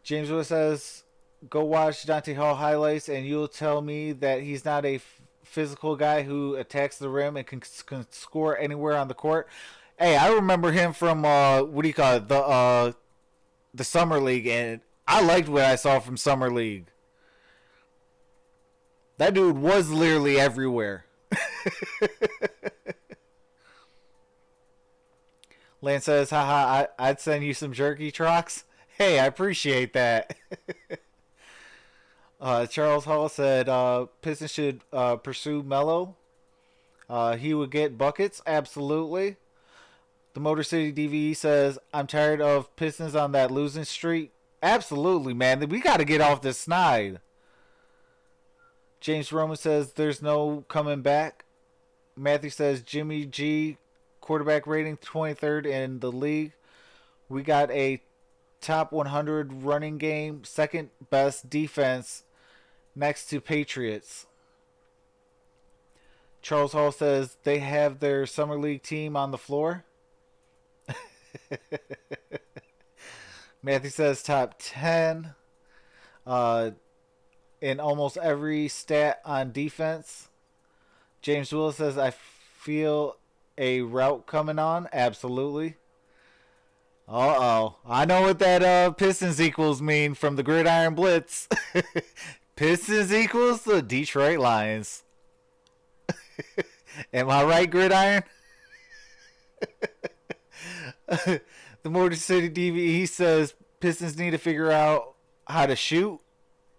James Willis says, go watch Dante Hall highlights and you'll tell me that he's not a physical guy who attacks the rim and can score anywhere on the court. Hey, I remember him from, what do you call it, the Summer League, and I liked what I saw from Summer League. That dude was literally everywhere. Lance says, haha, I'd send you some jerky, Trox. Hey, I appreciate that. Charles Hall said Pistons should pursue Melo. He would get buckets. Absolutely. The Motor City DVE says, I'm tired of Pistons on that losing streak. Absolutely, man. We got to get off this snide. James Roman says there's no coming back. Matthew says Jimmy G, quarterback rating 23rd in the league. We got a top 100 running game, second best defense next to Patriots. Charles Hall says they have their summer league team on the floor. Matthew says top 10 in almost every stat on defense. James Willis says I feel a route coming on. Absolutely. Uh-oh. I know what that Pistons equals mean from the Gridiron Blitz. Pistons equals the Detroit Lions. Am I right, Gridiron? The Motor City DVE says Pistons need to figure out how to shoot.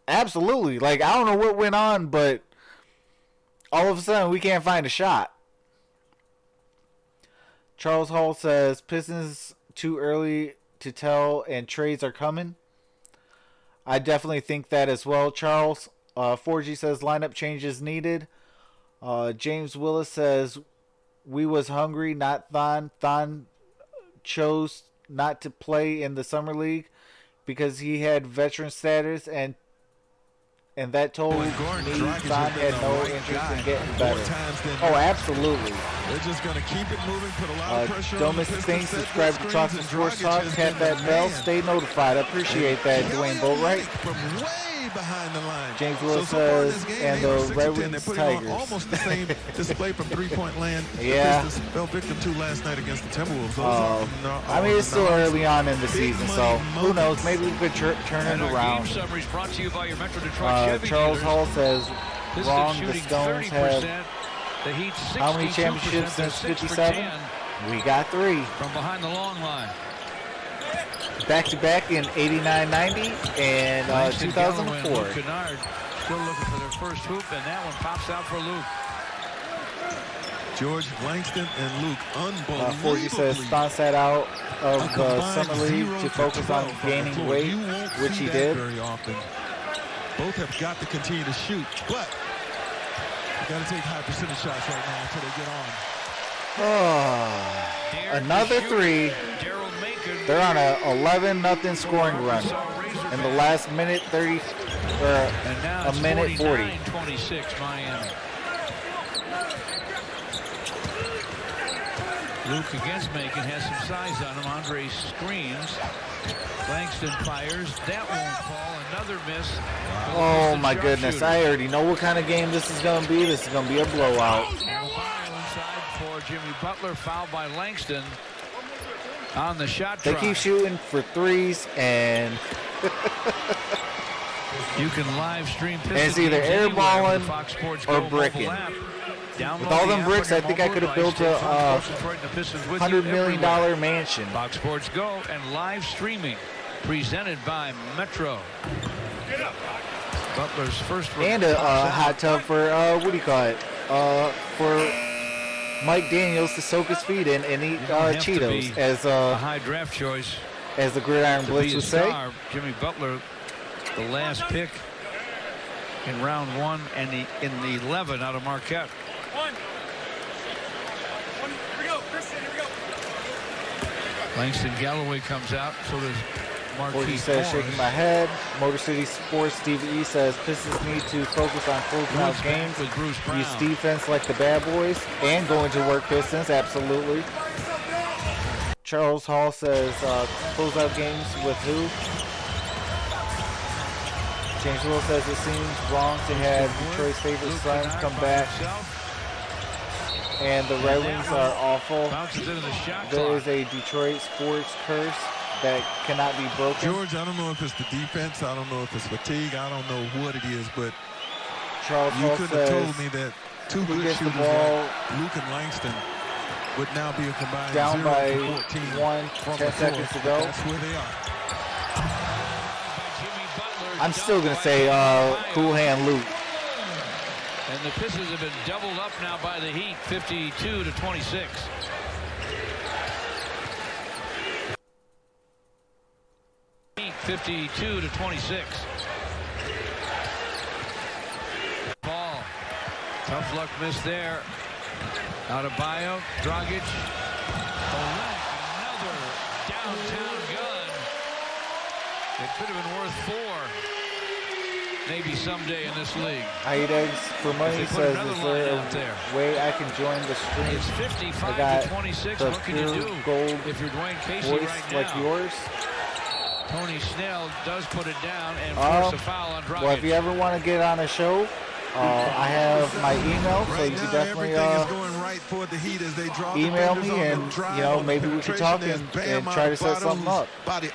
Absolutely. Like, I don't know what went on, but all of a sudden we can't find a shot. Charles Hall says Pistons too early to tell and trades are coming. I definitely think that as well, Charles. 4G says lineup changes needed. James Willis says we was hungry, not Thon. Thon chose not to play in the summer league because he had veteran status, and that told me Thon had no interest in getting better. Oh, absolutely. They're just going to keep it moving, put a lot of pressure don't on the miss a Pistons. thing. Subscribe to Troxel Sports Talk. Tap that bell. Stay notified. I appreciate that, Dwayne Boatwright. From way behind the line. James Willis so far in says, this game, and they are the 6 Red of 10. Wings They're putting on Tigers. almost the same display from three-point land. Yeah. The Pistons fell victim to last night against the Timberwolves. I mean, it's still early on in the season, so who knows? Maybe we could turn it around. Game summaries brought to you by your Metro Detroit Chevy Charles dealers. Hall says, Pistons wrong, the shooting Stones 30%. have The Heat how many 62%. championships They're since 6 for 57? 10 We got 3. from behind the long line. Back-to-back in 89-90 and Langston, Galloway, 2004. and Luke Kennard still looking for their first hoop, and that one pops out for Luke. George, Langston, and Luke, unbelievable. 40 says Stan sat out of the summer league to focus on gaining weight, which he did. Very often. Both have got to continue to shoot, but you got to take high percentage shots right now until they get on. Another 3. They're on a 11-0 scoring run in the last minute 30 or a minute 40. 26 Miami. Luke against Macon has some size on him. Andre screens. Langston fires. That won't fall. Another miss. Oh my goodness! I already know what kind of game this is going to be. This is going to be a blowout. Inside for Jimmy Butler, fouled by Langston on the shot They try. keep shooting for threes, and you can live stream and it's either airballing or bricking. With all them bricks, I think I could have built a $100 million mansion. Fox Sports Go and live streaming presented by Metro. Butler's first And a hot tub for, what do you call it? For Mike Daniels to soak his feet in and eat Cheetos, as a high draft choice, as the Gridiron Blitz would say. Jimmy Butler, the last pick in round 1 and in the 11 out of Marquette. Here we go, Christian, here we go. Langston Galloway comes out, so does Marquis says, shaking my head. Motor City Sports Steve E says Pistons need to focus on closing out games. Use defense like the bad boys and going to work Pistons. Absolutely. Charles Hall says close out games with who? James Will says it seems wrong to have Detroit's favorite sons come back. And the Red Wings are awful. There is a Detroit sports curse that cannot be broken. George, I don't know if it's the defense. I don't know if it's fatigue. I don't know what it is, but Charles you Hall could says have told me that two good shooters like Luke and Langston would now be a combined down 0 by for 14 10 seconds to go. That's where they are. I'm still going to say Cool Hand Luke. And the Pistons have been doubled up now by the Heat, 52-26. Heat 52-26. Ball. Tough luck miss there. Out of Bio, Dragic. Another downtown gun. It could have been worth 4. Maybe someday in this league. I eat eggs for money says, is there a way I can join the stream? It's 55 I got to 26. the What can you do gold if you're Dwayne Casey voice right like now? yours? Tony Snell does put it down and force a foul on Dragic. Well, if you ever want to get on a show, I have my email, so you can definitely email me, and you know, maybe we can talk and try to set something up. Out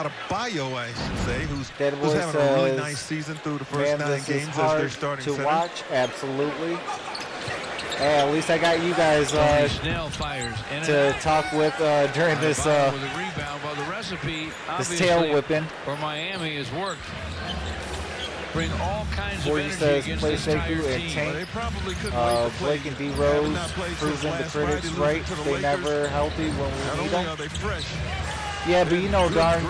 of Bio, I should say, who's having a really nice season through the first 9 games as their starting to center. watch. Absolutely. Hey, at least I got you guys Tony Snell fires in to talk with during this with a rebound. Well, the recipe this tail obviously whipping. for Miami has worked. Bring all kinds of Forty energy says against play this entire Sekou and team. Tank. They probably couldn't wait to play. Blake and D Having Rose not played proving since the last critics Friday, right. losing to the They Lakers. never healthy when Not we need only them. are they fresh, Yeah, but you know darn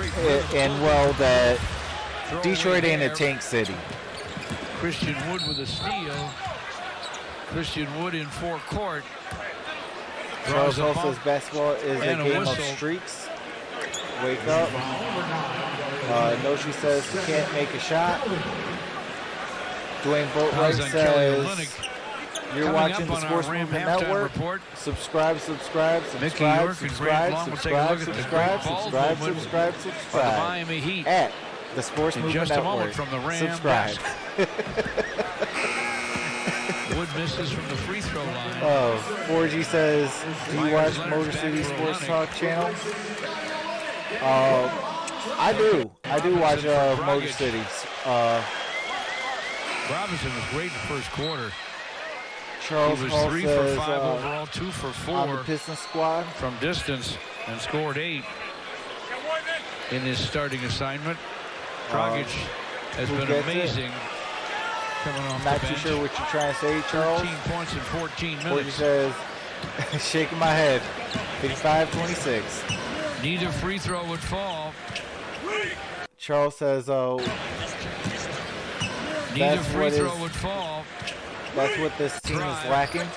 and well that Throw Detroit away ain't a there. tank city. Christian Wood with a steal. Christian Wood in forecourt. Charles Draws a Hall bump says basketball is a and a game of whistle. streaks. Wake up. Noshi says he can't make a shot. Dwayne Boatwright Fouls on Kelly says Olynyk. you're Coming watching up the on our Sports Ram Movement halftime Network. report. Subscribe. Mickey Subscribe. York and Grant Long will take a look at the great ball movement by the Subscribe. Miami Heat. At the Sports In Movement just a Network. moment from the Ram Subscribe. Wood misses from the free throw line. 4G says, do you watch Myers Leonard's Motor back City for Sports Olynyk. Talk channel? I do watch Robinson for Motor Dragic. City. Robinson was great in the first quarter. Charles He was Hall 3 says, for 5 overall, 2 for on the 4 Pistons squad. from distance and scored 8 in his starting assignment. Dragic has who been gets it? amazing coming off Not the too bench. sure what you're trying to say, Charles. 13 points in 14 4G minutes. says, shaking my head. 55-26. Neither free throw would fall. Charles says, Neither That's free what throw is- would fall. that's what this team is Drive. lacking.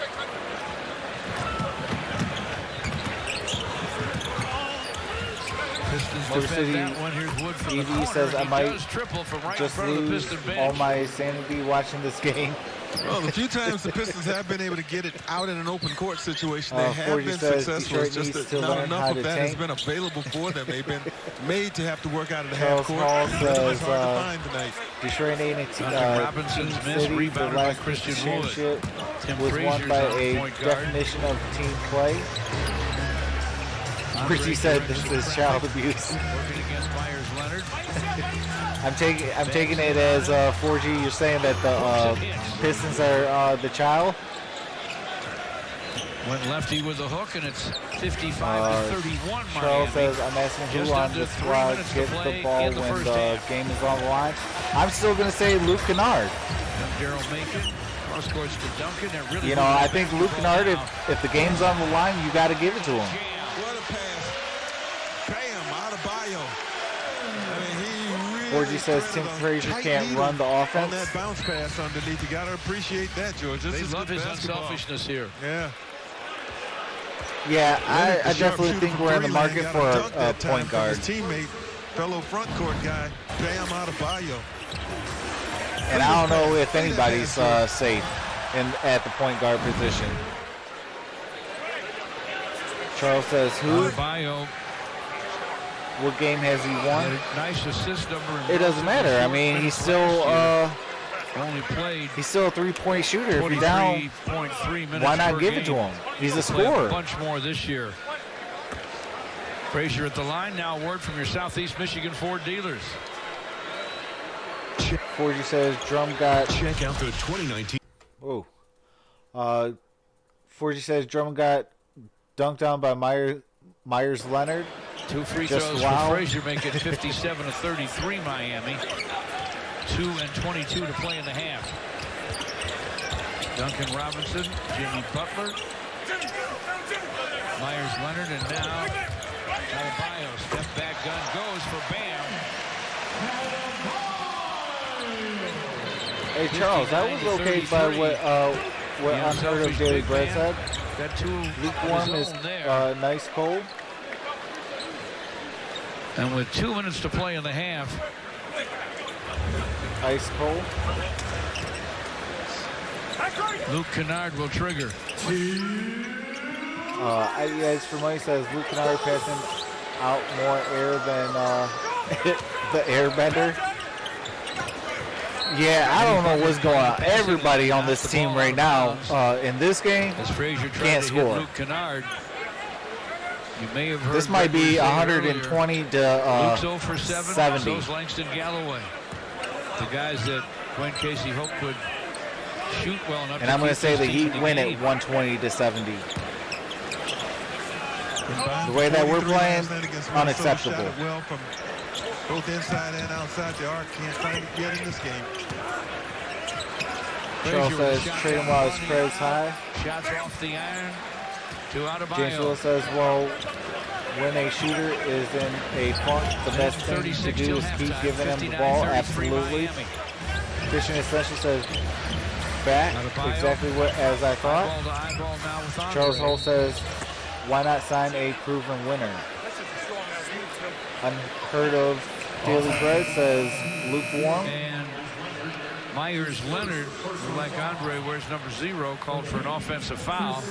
Pistons Motor defend City that one. Here's Wood from the EV corner. says, I He might does triple from right in Just front of the lose Piston bench. all my sanity watching this game. well, the few times the Pistons have been able to get it out in an open court situation, they have 40 been says successful. Detroit It's just needs that to not learn enough how of to that has tank. been available for them. They've been made to have to work out of the Charles half court. Hall It's says, hard to find tonight. Detroit ain't a Duncan Robinson's team miss, city. The rebounded by last Christian championship Tim was won Frazier's by on a point guard. definition of team play. Christy said this is child abuse. Working against Myers Leonard. I'm taking it as 4G. You're saying that the Pistons are the child. Went lefty with the hook, and it's 55-31 Charles Miami. says, I'm asking who Just on under the 3 squad minutes to gets play the ball in the when first the half. game is on the line. I'm still going to say Luke Kennard. Daryl Macon cross courts to Duncan. They're really You know, moving I the think Luke basketball Kennard, now. if the game's on the line, you got to give it to him. What a pass. Bam, out of bio. I mean, he really 4G says threaded Tim a Frazier tight can't needle run the on offense. that bounce pass underneath. You got to appreciate that, George. This They is love good his basketball. unselfishness here. Yeah. Yeah, Leonard, I the definitely sharpshooter think from we're in the three lane, market got for dunk a that time point from guard. His teammate, fellow front court guy, Bam out of bio. And I don't know if anybody's safe at the point guard position. Charles says, who? Bio What game has he had won? a nice assist number. It doesn't matter. I mean, he's still only played a 3-point shooter. If you're down, 23.3 minutes. why not per give it to game. him? He's a Play a scorer. bunch more this year. Frazier at the line. Now word from your Southeast Michigan Ford dealers. 4G says Drum got. Check out the 2019. Oh. 4G says Drum got dunked on by Myers Leonard. 2 free Just throws wow. for Frazier make it 57-33 Miami. 2:22 to play in the half. Duncan Robinson, Jimmy Butler, Myers Leonard, and now Adebayo. Step back gun goes for Bam. Hey Charles, that was okay by what Yeah, unheard of selfish Daily big Bread man. said. Got 2 Lukewarm is there. nice cold. And with 2 minutes to play in the half, Ice cold. Luke Kennard will trigger. As for money says Luke Kennard passing out more air than the airbender. Yeah, I don't know what's going on. Everybody on this team right now in this game As Frazier tried can't to score. hit Luke Kennard. You may have heard This might be Gregory say 120 earlier, to Luke's 0 for 7. 70. So's Langston Galloway. The guys that Dwayne Casey hoped would shoot well enough. And I'm going to say the Heat win it game. 120-70. The way that we're playing, unacceptable. Shot it well from both inside and outside the arc. Can't find it yet in this game. Charles says trade him while his spread's high. Shots off the iron to Adebayo. James Will says, well, when a shooter is in a funk, the best thing to do is keep giving him the ball. Absolutely. Fishing Essential says, back, exactly what as I thought. Charles Hull says, why not sign a proven winner? Unheard of Daily Bread says, lukewarm. And Myers Leonard, who like Andre wears number 0, called for an offensive foul.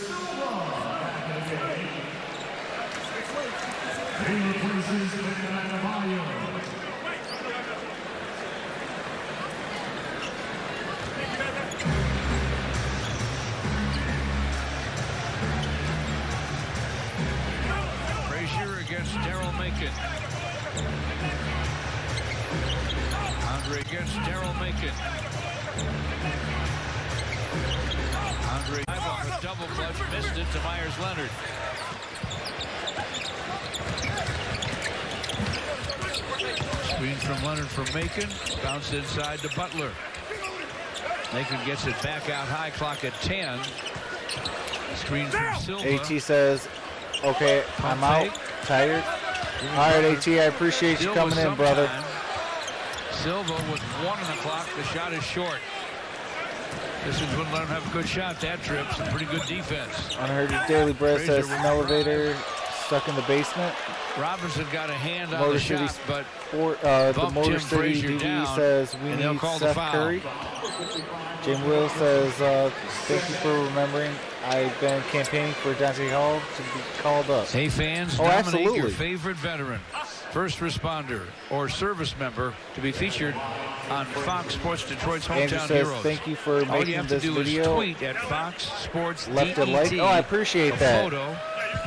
Frazier against Daryl Macon. Andre against Daryl Macon. Andre off a double clutch, missed it to Myers Leonard. Screen from Leonard for Macon. Bounce inside to Butler. Macon gets it back out high, clock at 10. Screen from Silva. AT says, okay, I'm out, tired. All right, AT, I appreciate you coming in, brother. Silva with 1 on the clock. The shot is short. This is when let him have a good shot that trip. Some pretty good defense. Unheard of Daily Bread says an elevator stuck in the basement. Robinson got a hand on Motor the City shot, but the Motor City Frazier DV down, says we and they'll need call the Seth foul. Curry. Jim Will says thank you for remembering. I've been campaigning for Dante Hall to be called up. Hey fans, Oh, nominate absolutely. your favorite veteran, first responder, or service member to be featured on Fox Sports Detroit's Andrew Hometown says Heroes. thank you for All you making have to this do video. is tweet at Fox Sports Left a DET, like. Oh, I appreciate a that. photo,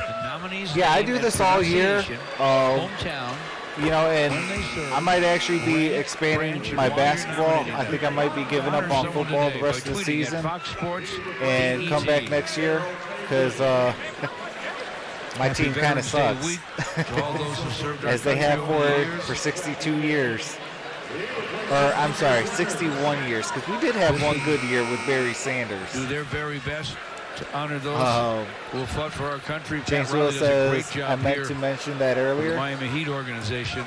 the nominee's Yeah, I name do and this all year. pronunciation, hometown, You know, and when they serve, I might actually be expanding branch, my and why you're basketball. nominated. I think I might be giving up Honor on someone football the today rest by of the tweeting at season Fox Sports and come back DET. next year because my Happy team kind of Veterans Day sucks, week to all those who served our as they have country over the years. for 62 years. Or, I'm sorry, 61 years, because we did have one good year with Barry Sanders. Do their very best to honor those who fought for our country. James Pat Will Riley does a great says, job I meant here to mention that with the earlier. Miami Heat organization.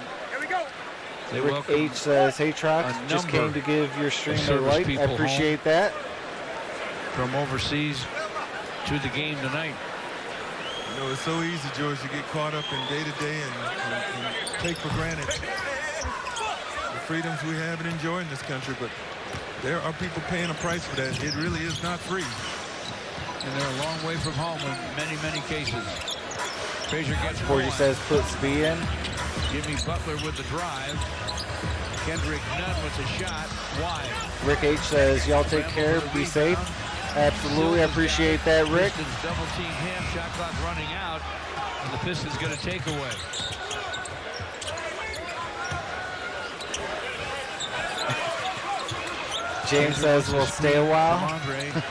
They Rick welcome H says, hey Trox, a just number came to give your stream a service like. I people appreciate that. from overseas to the game tonight. You know, it's so easy, George, to get caught up in day-to-day and take for granted the freedoms we have and enjoy in this country, but there are people paying a price for that. It really is not free. And they're a long way from home in many, many cases. Frazier gets Forgy one. says, put Svi in. Jimmy Butler with the drive. Kendrick Nunn with the shot. Wide. Rick H says, y'all take care, be safe. Absolutely, I appreciate that, Rick. Pistons double team him. Shot clock running out. And the Pistons get a takeaway. James says, we'll stay a while. Andre, a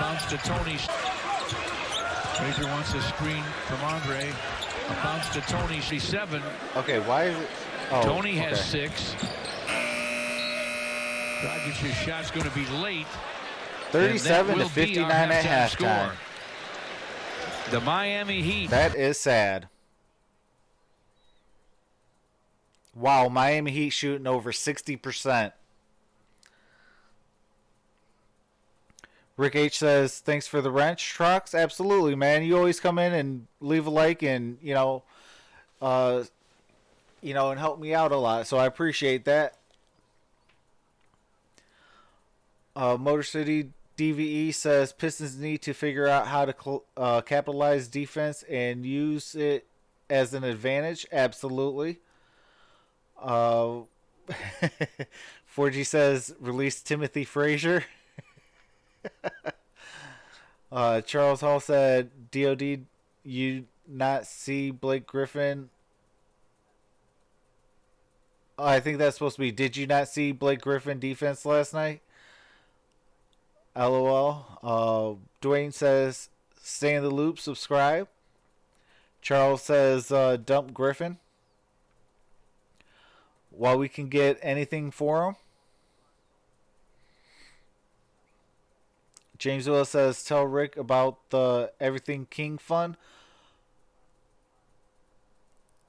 bounce to Tony. Frazier wants a screen from Andre. A bounce to Tony. She's 7. Okay, why is it? Oh, Tony has okay. 6. Dragic's shot's going to be late. 37 to and that will be 59 our at halftime halftime. score. The Miami Heat. That is sad. Wow, Miami Heat shooting over 60%. Rick H says, thanks for the wrench, Trox. Absolutely, man. You always come in and leave a like and, and help me out a lot. So I appreciate that. Motor City DVE says, Pistons need to figure out how to capitalize defense and use it as an advantage. Absolutely. 4G says, release Timothy Frazier. Charles Hall said, DOD, you not see Blake Griffin? Oh, I think that's supposed to be, did you not see Blake Griffin defense last night? LOL. Dwayne says, stay in the loop, subscribe. Charles says, dump Griffin. While we can get anything for him. James Willis says, tell Rick about the Everything King Fund.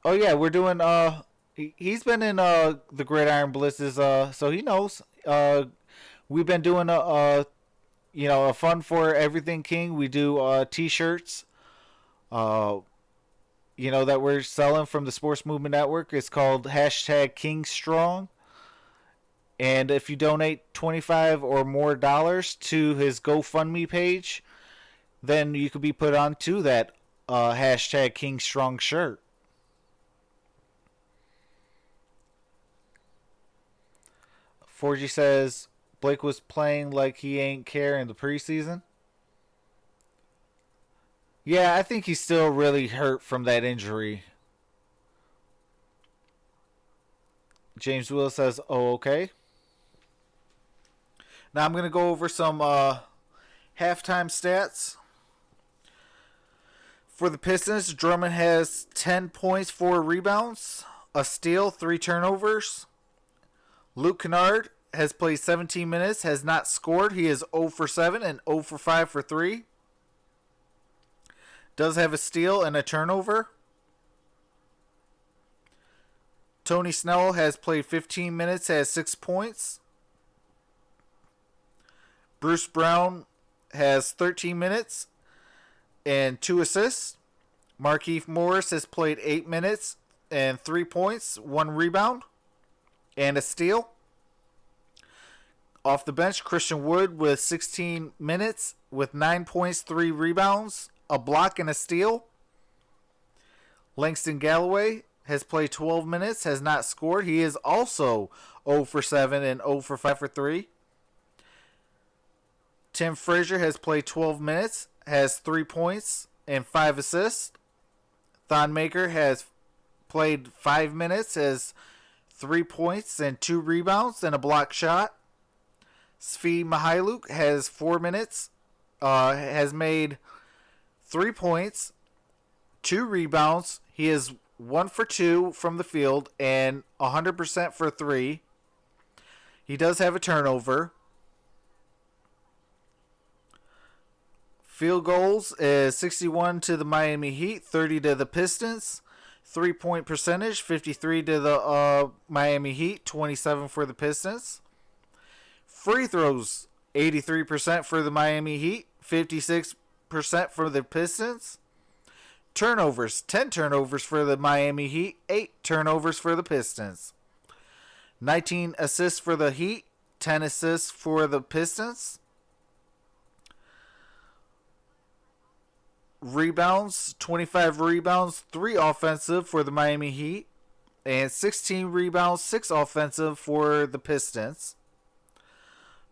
Oh yeah, we're doing he's been in the Gridiron Blitzes, so he knows. We've been doing a fund for Everything King. We do t-shirts that we're selling from the Sports Movement Network. It's called #KingStrong. And if you donate $25 or more to his GoFundMe page, then you could be put onto that #KingStrong shirt. Forgy says Blake was playing like he ain't care in the preseason. Yeah, I think he's still really hurt from that injury. James Will says, oh, okay. Now I'm going to go over some halftime stats. For the Pistons, Drummond has 10 points, 4 rebounds, a steal, 3 turnovers. Luke Kennard has played 17 minutes, has not scored. He is 0 for 7 and 0 for 5 for 3. Does have a steal and a turnover. Tony Snell has played 15 minutes, has 6 points. Bruce Brown has 13 minutes and 2 assists. Markieff Morris has played 8 minutes and 3 points, 1 rebound, and a steal. Off the bench, Christian Wood with 16 minutes with 9 points, 3 rebounds, a block, and a steal. Langston Galloway has played 12 minutes, has not scored. He is also 0 for 7 and 0 for 5 for 3. Tim Frazier has played 12 minutes, has 3 points and 5 assists. Thon Maker has played 5 minutes, has 3 points and 2 rebounds and a block shot. Svi Mihailuk has 4 minutes, has made 3 points, 2 rebounds. He is 1 for 2 from the field and 100% for 3. He does have a turnover. Field goals is 61 to the Miami Heat, 30 to the Pistons. 3-point percentage, 53 to the Miami Heat, 27 for the Pistons. Free throws, 83% for the Miami Heat, 56% for the Pistons. Turnovers, 10 turnovers for the Miami Heat, 8 turnovers for the Pistons. 19 assists for the Heat, 10 assists for the Pistons. Rebounds, 25 rebounds, 3 offensive for the Miami Heat, and 16 rebounds, 6 offensive for the Pistons.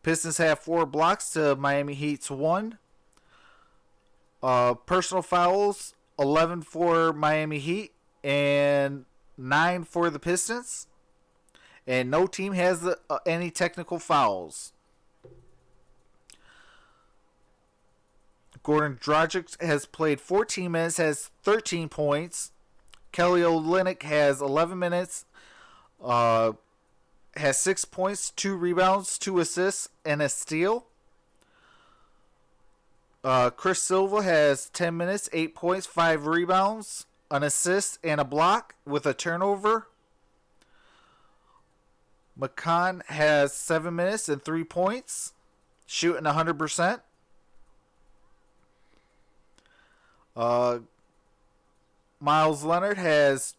Pistons have 4 blocks to Miami Heat's 1. Personal fouls, 11 for Miami Heat and 9 for the Pistons. And no team has any technical fouls. Goran Dragic has played 14 minutes, has 13 points. Kelly Olynyk has 11 minutes, has 6 points, 2 rebounds, 2 assists, and a steal. Chris Silva has 10 minutes, 8 points, 5 rebounds, an assist, and a block with a turnover. McCann has 7 minutes and 3 points, shooting 100%. Miles Leonard has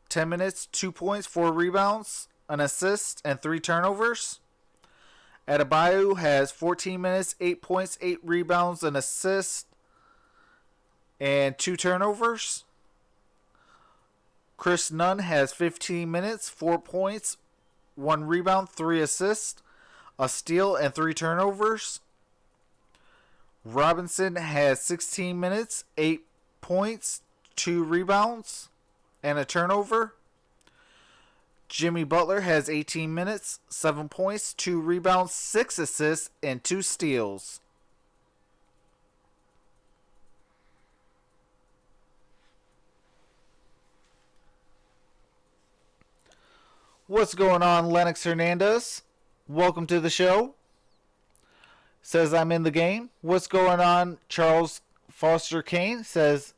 10 minutes, 2 points, 4 rebounds, an assist, and 3 turnovers. Adebayo has 14 minutes, 8 points, 8 rebounds, an assist, and 2 turnovers. Chris Nunn has 15 minutes, 4 points, 1 rebound, 3 assists, a steal, and 3 turnovers. Robinson has 16 minutes, 8 points, 2 rebounds, and a turnover. Jimmy Butler has 18 minutes, 7 points, 2 rebounds, 6 assists, and 2 steals. What's going on, Lennox Hernandez? Welcome to the show. Says I'm in the game. What's going on, Charles Foster Kane? Says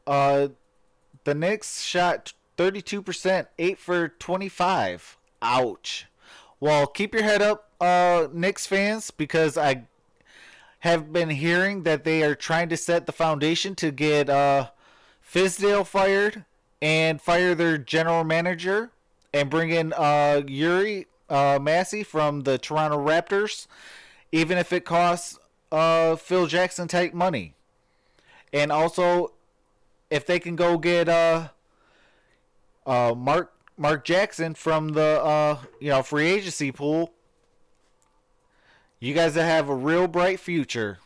the Knicks shot 32%, 8 for 25. Ouch. Well, keep your head up, Knicks fans, because I have been hearing that they are trying to set the foundation to get Fizdale fired and fire their general manager and bring in Yuri Massey from the Toronto Raptors, even if it costs Phil Jackson type money. And also, if they can go get Mark Jackson from the free agency pool, you guys have a real bright future.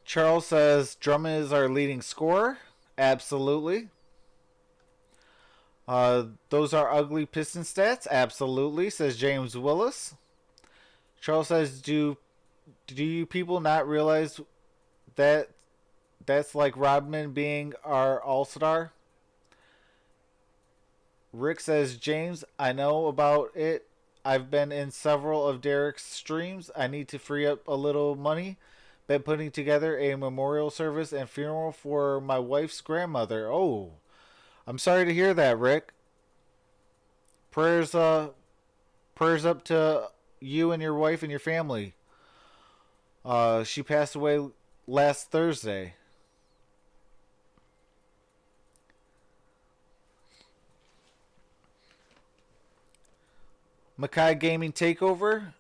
Charles says Drummond is our leading scorer. Absolutely. Those are ugly Piston stats. Absolutely, says James Willis. Charles says, do you people not realize that that's like Rodman being our all-star? Rick says, James, I know about it. I've been in several of Derek's streams. I need to free up a little money. Been putting together a memorial service and funeral for my wife's grandmother. Oh, I'm sorry to hear that, Rick. Prayers up to you and your wife and your family. She passed away last Thursday. Makai Gaming Takeover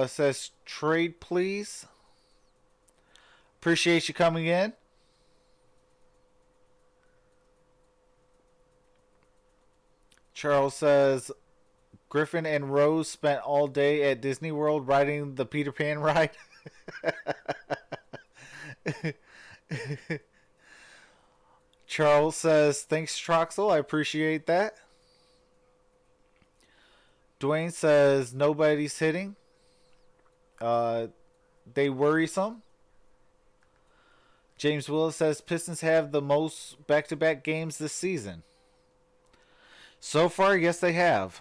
says trade please. Appreciate you coming in. Charles says Griffin and Rose spent all day at Disney World riding the Peter Pan ride. Charles says thanks, Troxel. I appreciate that. Dwayne says nobody's hitting. They worrisome. James Willis says Pistons have the most back-to-back games this season. So far, yes, they have.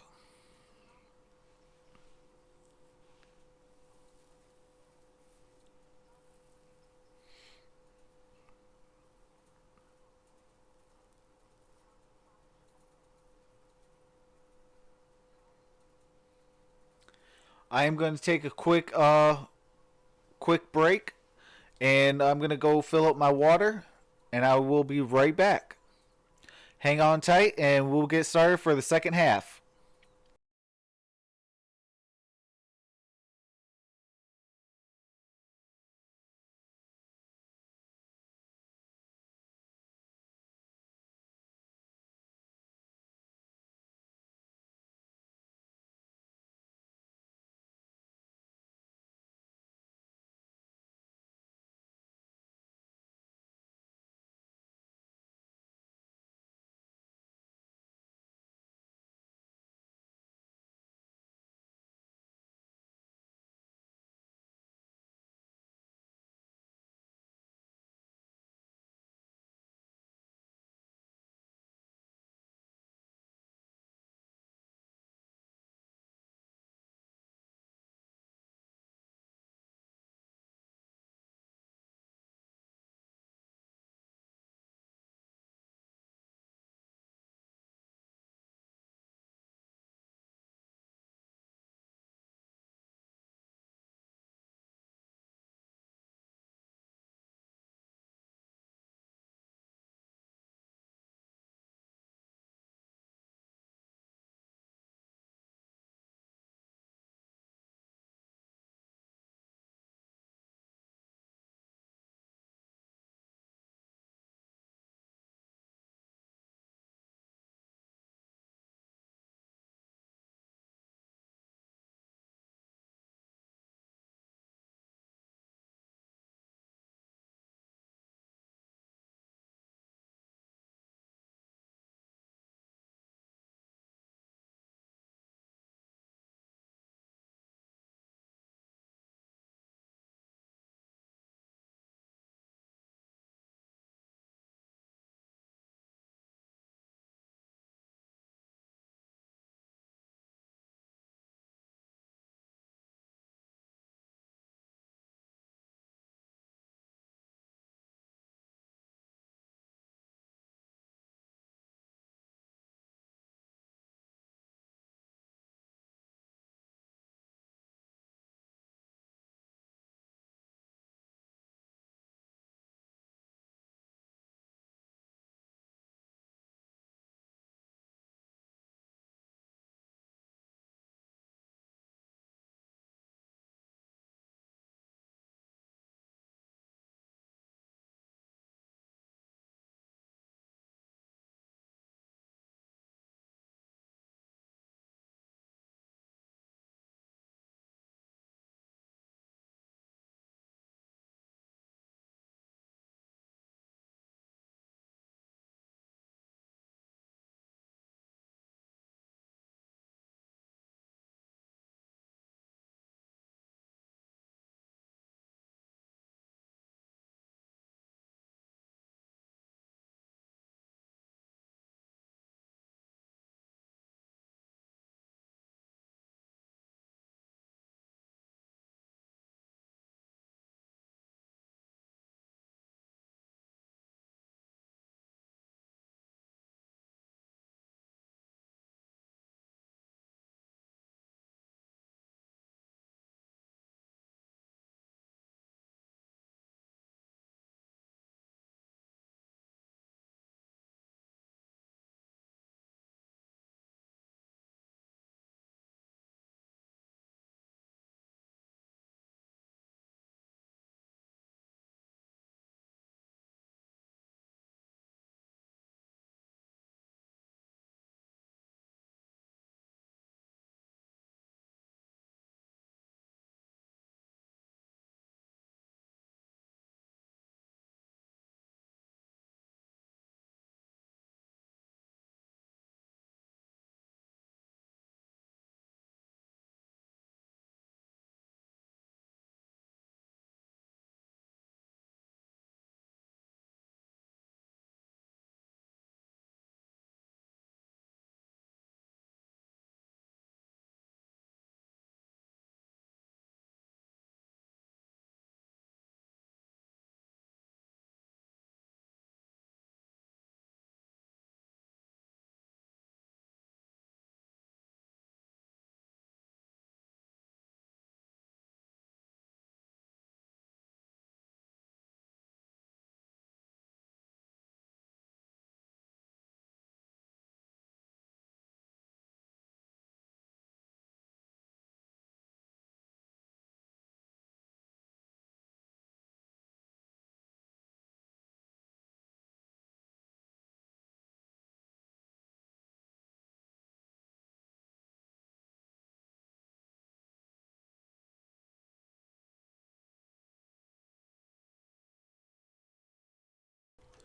I am going to take a quick break, and I'm going to go fill up my water, and I will be right back. Hang on tight, and we'll get started for the second half.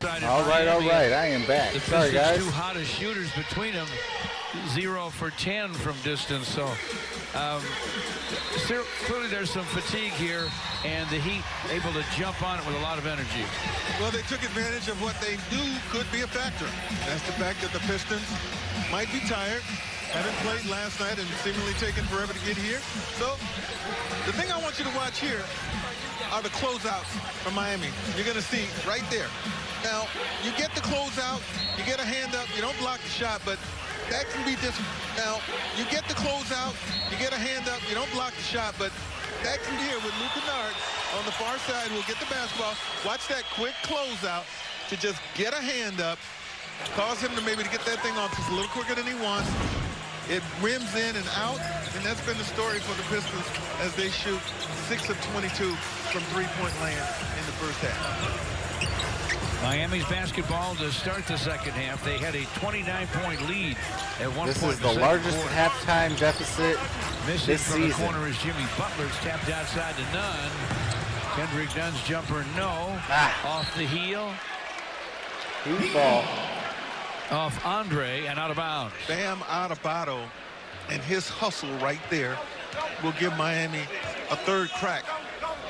All right. I am back. The Sorry, Pistons' guys. two hottest shooters between them, 0 for 10 from distance. So clearly there's some fatigue here, and the Heat able to jump on it with a lot of energy. Well, they took advantage of what they knew could be a factor. That's the fact that the Pistons might be tired, haven't played last night, and seemingly taken forever to get here. So the thing I want you to watch here are the closeouts from Miami. You're going to see right there. Now, you get the closeout, you get a hand up, you don't block the shot, but that can be just. Now, you get the closeout, you get a hand up, you don't block the shot, but that can be here with Luke Kennard on the far side who will get the basketball. Watch that quick closeout to just get a hand up, cause him to maybe to get that thing off just a little quicker than he wants. It rims in and out, and that's been the story for the Pistons as they shoot 6 of 22 from three-point land in the first half. Miami's basketball to start the second half. They had a 29-point lead at one This point. is the largest halftime deficit Missing this from season. the corner is Jimmy Butler. It's tapped outside to Nunn. Kendrick Nunn's jumper, no. Off the heel. Heat ball. Off Andre and out of bounds. Bam Adebayo and his hustle right there will give Miami a third crack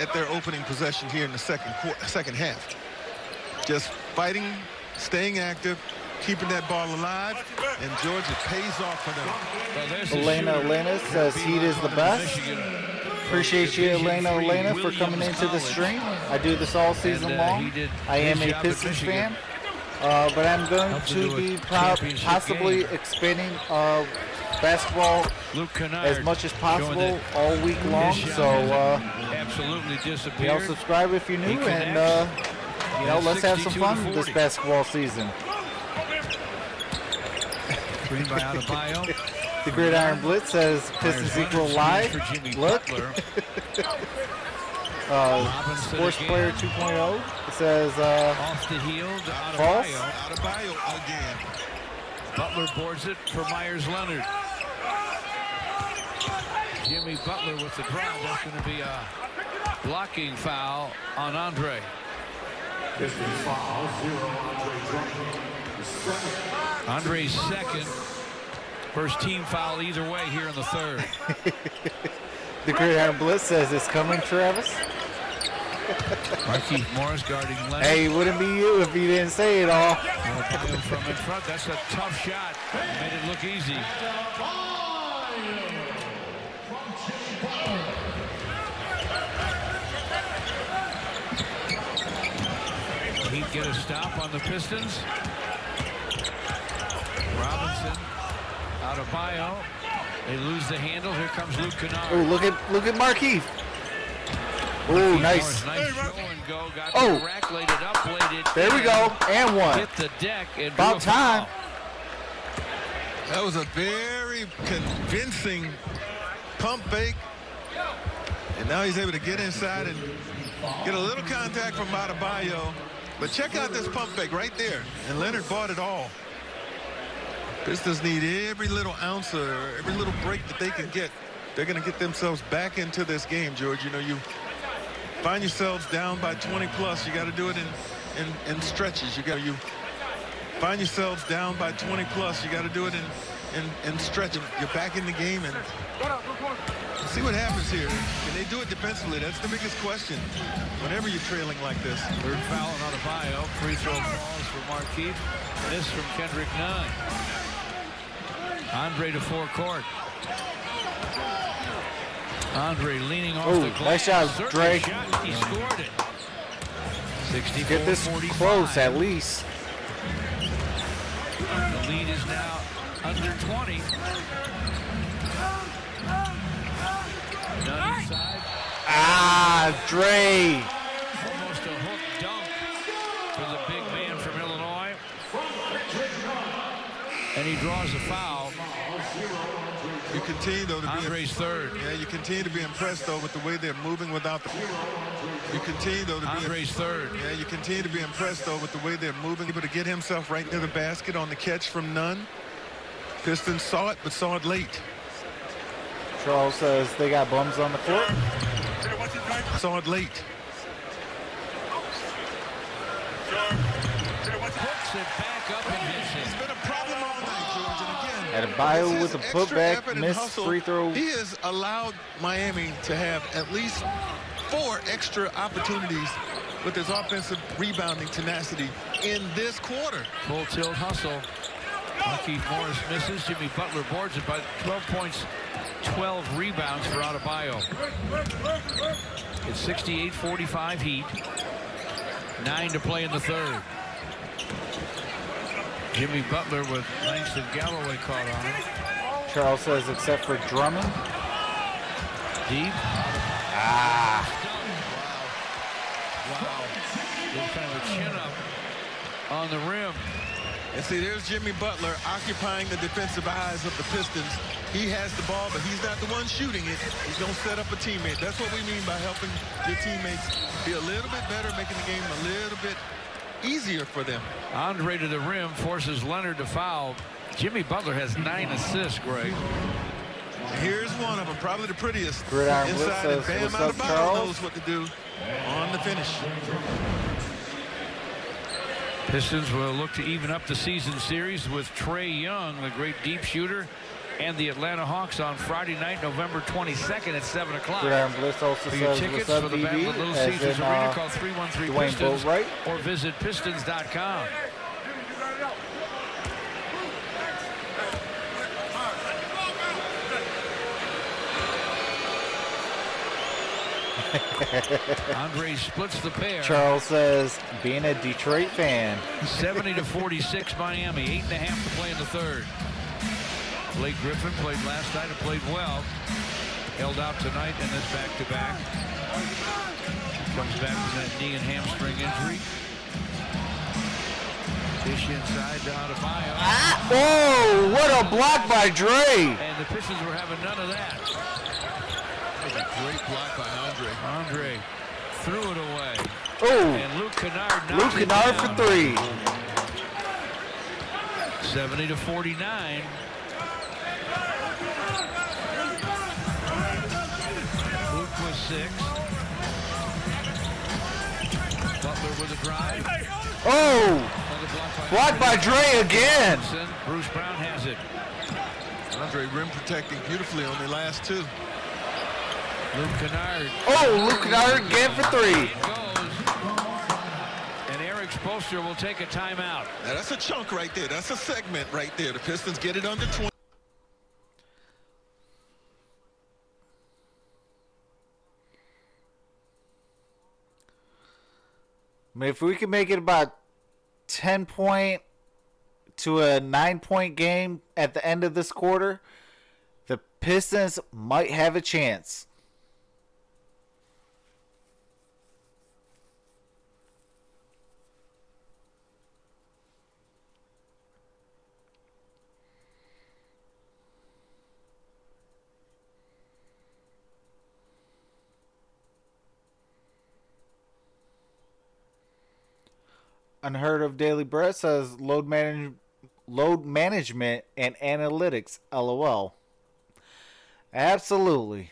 at their opening possession here in the second half. Just fighting, staying active, keeping that ball alive, and Georgia pays off for them. Elena says Heat is the best. Appreciate you, Elena, for coming into the stream. I do this all season long. I am a Pistons fan. But I'm going to be possibly expanding basketball as much as possible all week long. So, absolutely disappeared. Subscribe if you're new, and let's have some fun this basketball season. Screen by Adebayo. The Gridiron Blitz says Pistons equal live. Look. Sports Player 2.0 says off the heel to false. Adebayo again. Butler boards it for Myers-Leonard. Jimmy Butler with the drive. That's going to be a blocking foul on Andre. Andre's second. First team foul either way here in the third. The Gridiron Blitz says it's coming, Travis. Marquise Morris guarding Leonard. Hey, it wouldn't be you if you didn't say it all. From in front, that's a tough shot. Made it look easy. Heat get a stop on the Pistons. Robinson, Adebayo. They lose the handle. Here comes Luke Kennard. Oh, look at Marquise. Oh, nice. Nice show and go. Got the rack, laid it up, laid it. There we go. And one. Hit the deck. And about time. That was a very convincing pump fake. And now he's able to get inside and get a little contact from Adebayo. But check out this pump fake right there. And Leonard bought it all. Pistons need every little ounce or every little break that they can get. They're going to get themselves back into this game, George. You find yourselves down by 20 plus. You got to do it in stretches. You find yourselves down by 20 plus. You got to do it in stretches. You're back in the game and see what happens here. Can they do it defensively? That's the biggest question whenever you're trailing like this. Third foul on Adebayo. Free throw balls for Marquise. This from Kendrick Nunn. Andre to forecourt. Andre leaning off the glass. Nice shot, Drake. He scored it. 64-45. Get this close at least. The lead is now under 20. Nunn inside. Dre. Almost a hook dunk for the big man from Illinois. And he draws a foul. You continue, though, to be Andre's third. Yeah, you continue to be impressed, though, with the way they're moving without the. You continue, though, to be Andre's third. Yeah, you continue to be impressed, though, with the way they're moving, able to get himself right near the basket on the catch from Nunn. Pistons saw it, but saw it late. Charles says they got bums on the court. Saw it late. hooks it back up and hits It's it. been a problem all night, George. And again, Adebayo this with is a extra putback, effort and missed hustle. free throw. He has allowed Miami to have at least 4 extra opportunities with his offensive rebounding tenacity in this quarter. Full tilt hustle. Marquise Morris misses. Jimmy Butler boards it by 12 points, 12 rebounds for Adebayo. It's 68-45 Heat. 9 to play in the third. Jimmy Butler with Langston Galloway caught on him. Charles says except for Drummond. Deep. Ah. Wow. There's kind of a chin up on the rim. And see, there's Jimmy Butler occupying the defensive eyes of the Pistons. He has the ball, but he's not the one shooting it. He's going to set up a teammate. That's what we mean by helping your teammates be a little bit better, making the game a little bit easier for them. Andre to the rim, forces Leonard to foul. Jimmy Butler has 9 assists, Greg. Here's one of them, probably the prettiest. Gridiron Inside, Blitz and says, Bam "What's up, Adebayo Charles?" knows what to do on the finish. Pistons will look to even up the season series with Trae Young, the great deep shooter, and the Atlanta Hawks on Friday night, November 22nd at 7 o'clock. Gridiron Blitz also For your says, tickets what's for up, the Battle of DB? Little As Caesars in, Arena, call 313 Dwayne Pistons Boatwright. or visit Pistons.com. Andre splits the pair. Charles says, being a Detroit fan. 70-46 Miami. 8.5 to play in the third. Blake Griffin played last night and played well. Held out tonight in this back-to-back. Comes back from that knee and hamstring injury. Dish inside to Adebayo. Ah! Oh, what a block by Dre. And the Pistons were having none of that. That was a great block by Andre. Andre threw it away. Oh, And Luke Kennard Luke knocked it Kennard down. for 3. 70-49. Luke with 6. Butler with a drive. Oh, Another blocked by Dre again. Thompson. Bruce Brown has it. Andre rim protecting beautifully on the last 2. Luke Kennard. Oh, Luke Kennard again for 3. It goes. And Eric Spoelstra will take a timeout. Now that's a chunk right there. That's a segment right there. The Pistons get it under 20. I mean, if we can make it about 10-point to a 9-point game at the end of this quarter, the Pistons might have a chance. Unheard of Daily Bread says load management and analytics. LOL. Absolutely.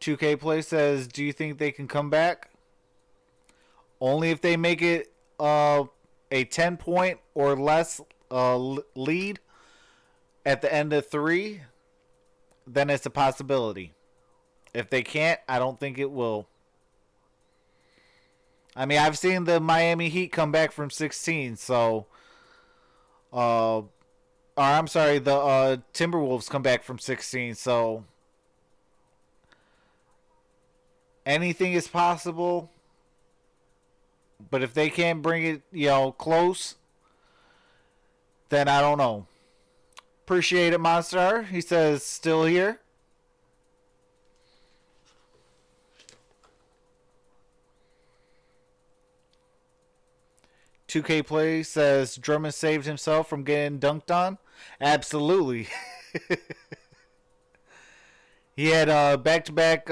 $2K Play says, do you think they can come back? Only if they make it a 10-point or less lead at the end of 3, then it's a possibility. If they can't, I don't think it will. I mean, I've seen the Miami Heat come back from 16, so... or I'm sorry, the Timberwolves come back from 16, so... Anything is possible. But if they can't bring it, close, then I don't know. Appreciate it, Monster. He says, still here. $2K Play says Drummond saved himself from getting dunked on. Absolutely. He had back-to-back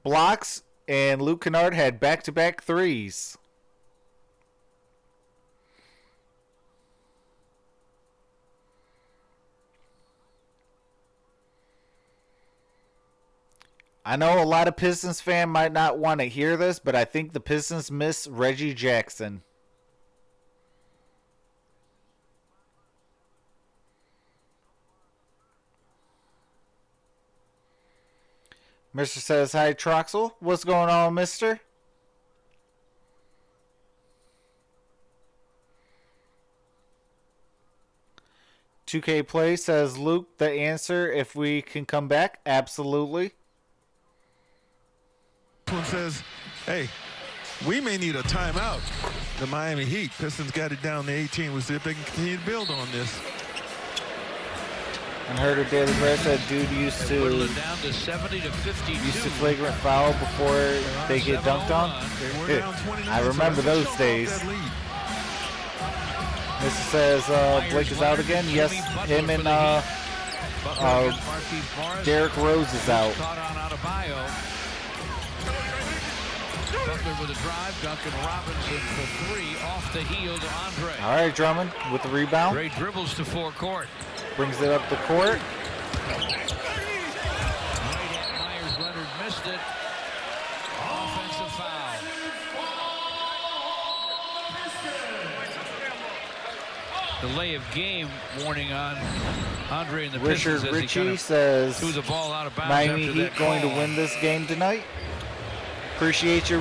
blocks, and Luke Kennard had back-to-back threes. I know a lot of Pistons fan might not want to hear this, but I think the Pistons miss Reggie Jackson. Mr. says, hi, Troxel. What's going on, mister? $2K Play says, Luke, the answer, if we can come back, absolutely. One says, hey, we may need a timeout. The Miami Heat. Pistons got it down to 18. We'll see if they can continue to build on this. And Herder Daily Bread said, dude used to down to 70 to 52. Used to flagrant foul before they get dunked on. I remember those days. Mr. says Blake is out again. Yes, him and Derrick Rose is out. Butler with a drive. Duncan Robinson for three off the heel to Andre. All right, Drummond with the rebound. Gray dribbles to forecourt. Brings it up the court. Myers Leonard missed it. Offensive foul. Delay of game warning on Andre and the Pistons. Richard Ritchie says threw the ball out of bounds. Miami Heat going to win this game tonight. Appreciate you,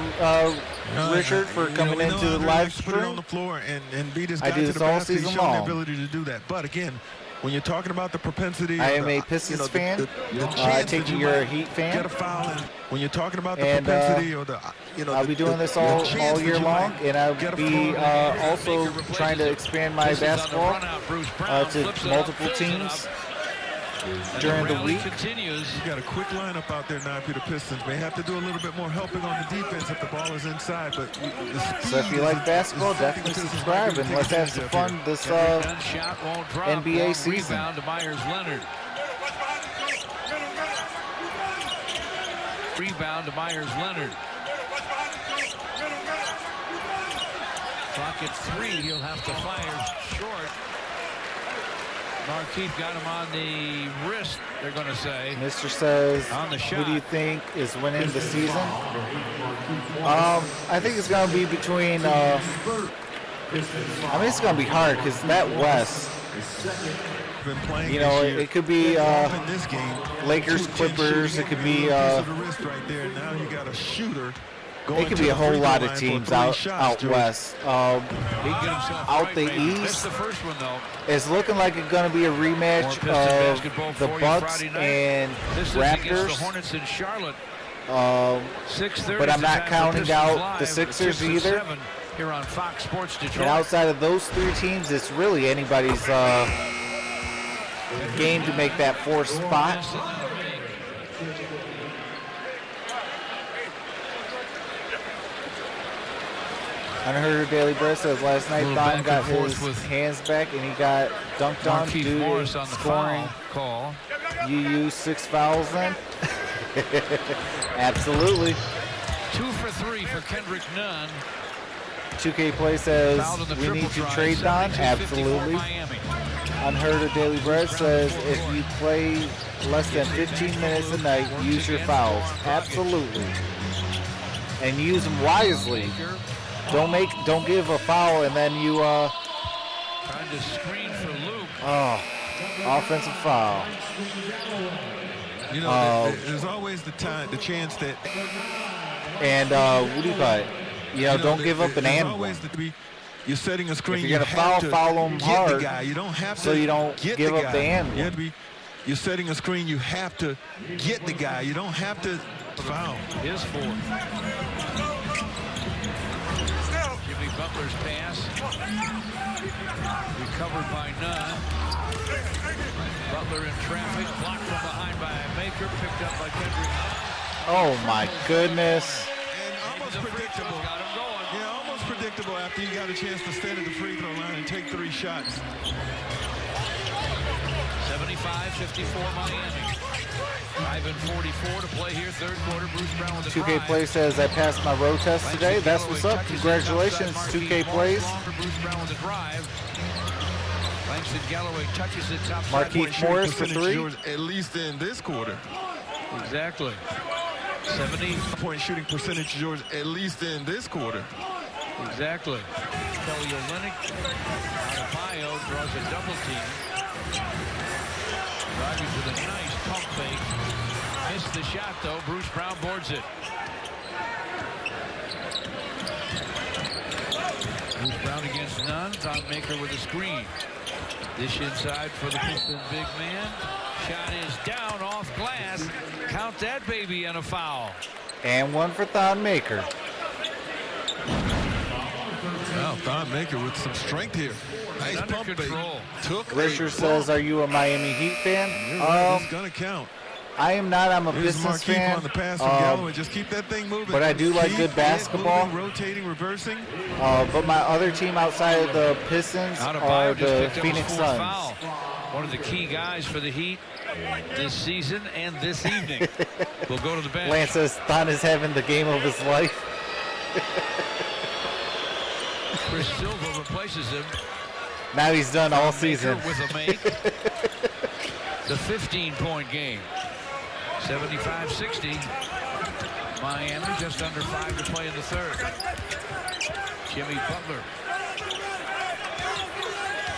Richard, for coming into the live stream. Put it on the floor and beat his guy I do to this the all basket. He's season shown the long. ability to do that. But again, when you're talking about the propensity, I am a Pistons fan. I take it you're a Heat fan. Get a foul, and when you're talking about the And, propensity or the, I'll be doing this all year long, and I'll be also trying to expand my basketball to multiple teams during the week. Continues. You got a quick lineup out there now for the Pistons. May have to do a little bit more helping on the defense if the ball is inside. But so if you like basketball, definitely subscribe and let's have some fun this NBA season. Rebound to Myers Leonard. Rebound to Myers Leonard. Clock at 3. He'll have to fire short. Markeith got him on the wrist, they're going to say. Mr. says, on the shot. Who do you think is winning the season? I think it's going to be between, I mean, it's going to be hard because that West, you know, it could be Lakers, Clippers, it could be, it could be a whole lot of teams out west. Out the east, it's looking like it's going to be a rematch of the Bucks and Raptors. The Hornets in Charlotte. But I'm not counting out the Sixers either. Here on Fox Sports Detroit. And outside of those three teams, it's really anybody's game to make that fourth spot. Unheard Daily Bread says last night Don got his hands back and he got dunked on due to scoring. Call. You used 6 fouls then? Absolutely. 2 for 3 for Kendrick Nunn. 2K Play says we need to trade Don. Absolutely. Unheard Daily Bread says if you play less than 15 minutes a night, use your fouls. Absolutely. And use them wisely. Don't give a foul and then you trying to screen for Luke. Oh, offensive foul. You know, there's always the chance that. And what do you call it? You know, don't give up an and. You're setting a screen. If you're gonna foul them hard. The guy. You don't have to. So you don't give up the and. You're setting a screen. You have to get the guy. You don't have to foul. His 4. Butler's pass. Recovered by Nunn. Butler in traffic. Blocked from behind by a Maker. Picked up by Kendrick. Oh my goodness. And almost predictable. Got him going. Yeah, almost predictable after you got a chance to stand at the free throw line and take 3 shots. 75-54 Miami. 5:44 to play here, third quarter. Bruce Brown with the 2K Play says I passed my road test today. That's what's up. Congratulations, 2K Plays. Bruce Brown with the drive. Langston Galloway touches it top. Markeith Morris for 3. At least in this quarter. Exactly. 70. Point shooting percentage, George, at least in this quarter. Exactly. Kelly Olynyk out of Bio draws a double team. Driving with a nice pump fake. Missed the shot though. Bruce Brown boards it. Bruce Brown against none. Thon Maker with a screen. Dish inside for the Pistons big man. Shot is down off glass. Count that baby and a foul. And one for Thon Maker. Wow, Thon Maker with some strength here. Nice Under pump control. fake. Took Richard a says, "Are you a Miami Heat fan?" it's gonna count. I am not. I'm a Here's Pistons Markieff fan. on the pass from Galloway. Just keep that thing moving. But I do like good basketball. Moving, rotating, reversing. But my other team outside of the Pistons Out of are Bio just the picked up his Phoenix fourth Suns. foul. One of the key guys for the Heat this season and this evening. We'll go to the bench. Lance says Thon is having the game of his life. Chris Silva replaces him. Now he's done all Maker season. with a make. The 15-point game. 75-60. Miami just under 5 to play in the third. Jimmy Butler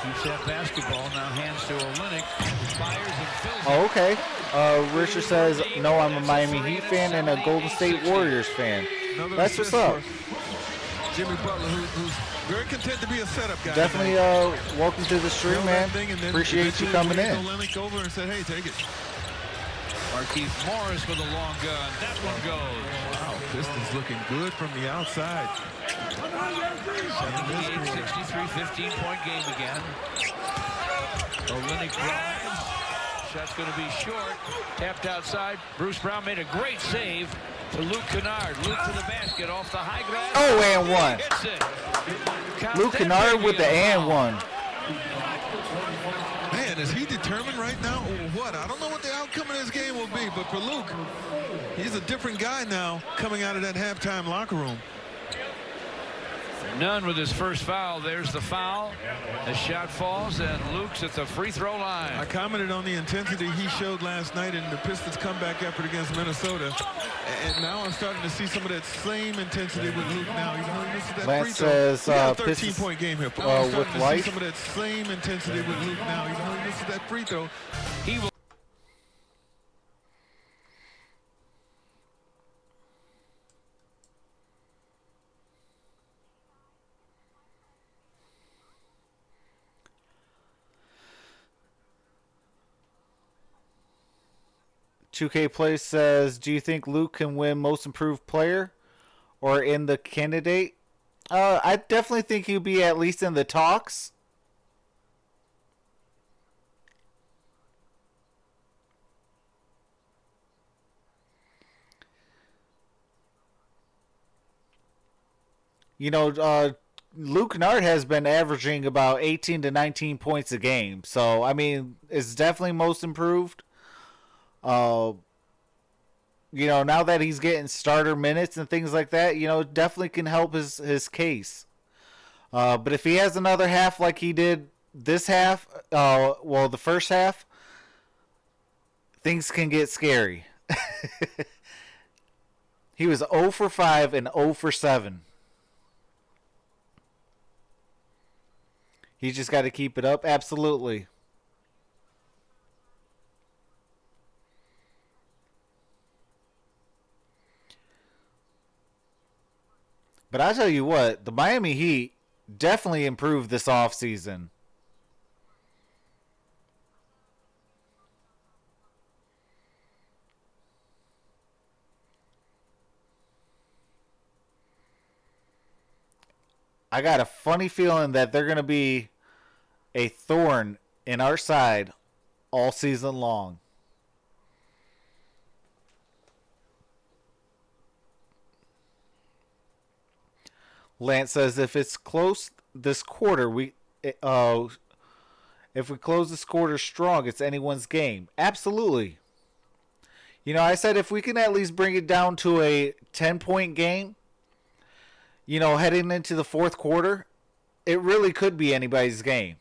keeps that basketball. Now hands to Olynyk. Fires and fills it. Oh, okay. Richard says, "No, I'm a Miami Heat fan and a Golden State Warriors fan." Another That's what's assist up. for Jimmy Butler, who's very content to be a setup guy. Definitely welcome to the stream, Held man. that thing and then Appreciate you eventually coming in. waved Olynyk over and said, "Hey, take it." Markieff Morris with a long gun. That one goes. Wow, Pistons looking good from the outside. 78-63, 15-point game again. Olynyk drives. Shot's going to be short. Tapped outside. Bruce Brown made a great save to Luke Kennard. Luke to the basket off the high glass. Oh, and one. Hits it. Count Luke that Kennard baby with the and a and foul. one. Man, is he determined right now or what? I don't know what the outcome of this game will be, but for Luke, he's a different guy now coming out of that halftime locker room. None with his first foul. There's the foul. The shot falls, and Luke's at the free throw line. I commented on the intensity he showed last night in the Pistons' comeback effort against Minnesota, and now I'm starting to see some of that same intensity with Luke now. Even though he misses that Lance free throw. says, We got a Pistons, 13-point game here. Now I'm starting with to see life. some of that same intensity with Luke now. Even though he misses that free throw. He will. "2K Play says, "Do you think Luke can win Most Improved Player or in the candidate?" I definitely think he'll be at least in the talks. You know, Luke Kennard has been averaging about 18 to 19 points a game. So, I mean, it's definitely most improved. You know, now that he's getting starter minutes and things like that, you know, it definitely can help his case. But if he has another half like he did this half, well, the first half, things can get scary. He was 0 for 5 and 0 for 7. He just got to keep it up. Absolutely. But I tell you what, the Miami Heat definitely improved this offseason. I got a funny feeling that they're going to be a thorn in our side all season long. Lance says if it's close this quarter, if we close this quarter strong, it's anyone's game. Absolutely. You know, I said if we can at least bring it down to a 10-point game, you know, heading into the fourth quarter, it really could be anybody's game.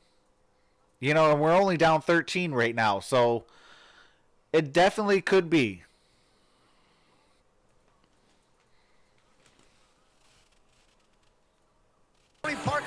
You know, and we're only down 13 right now, so it definitely could be.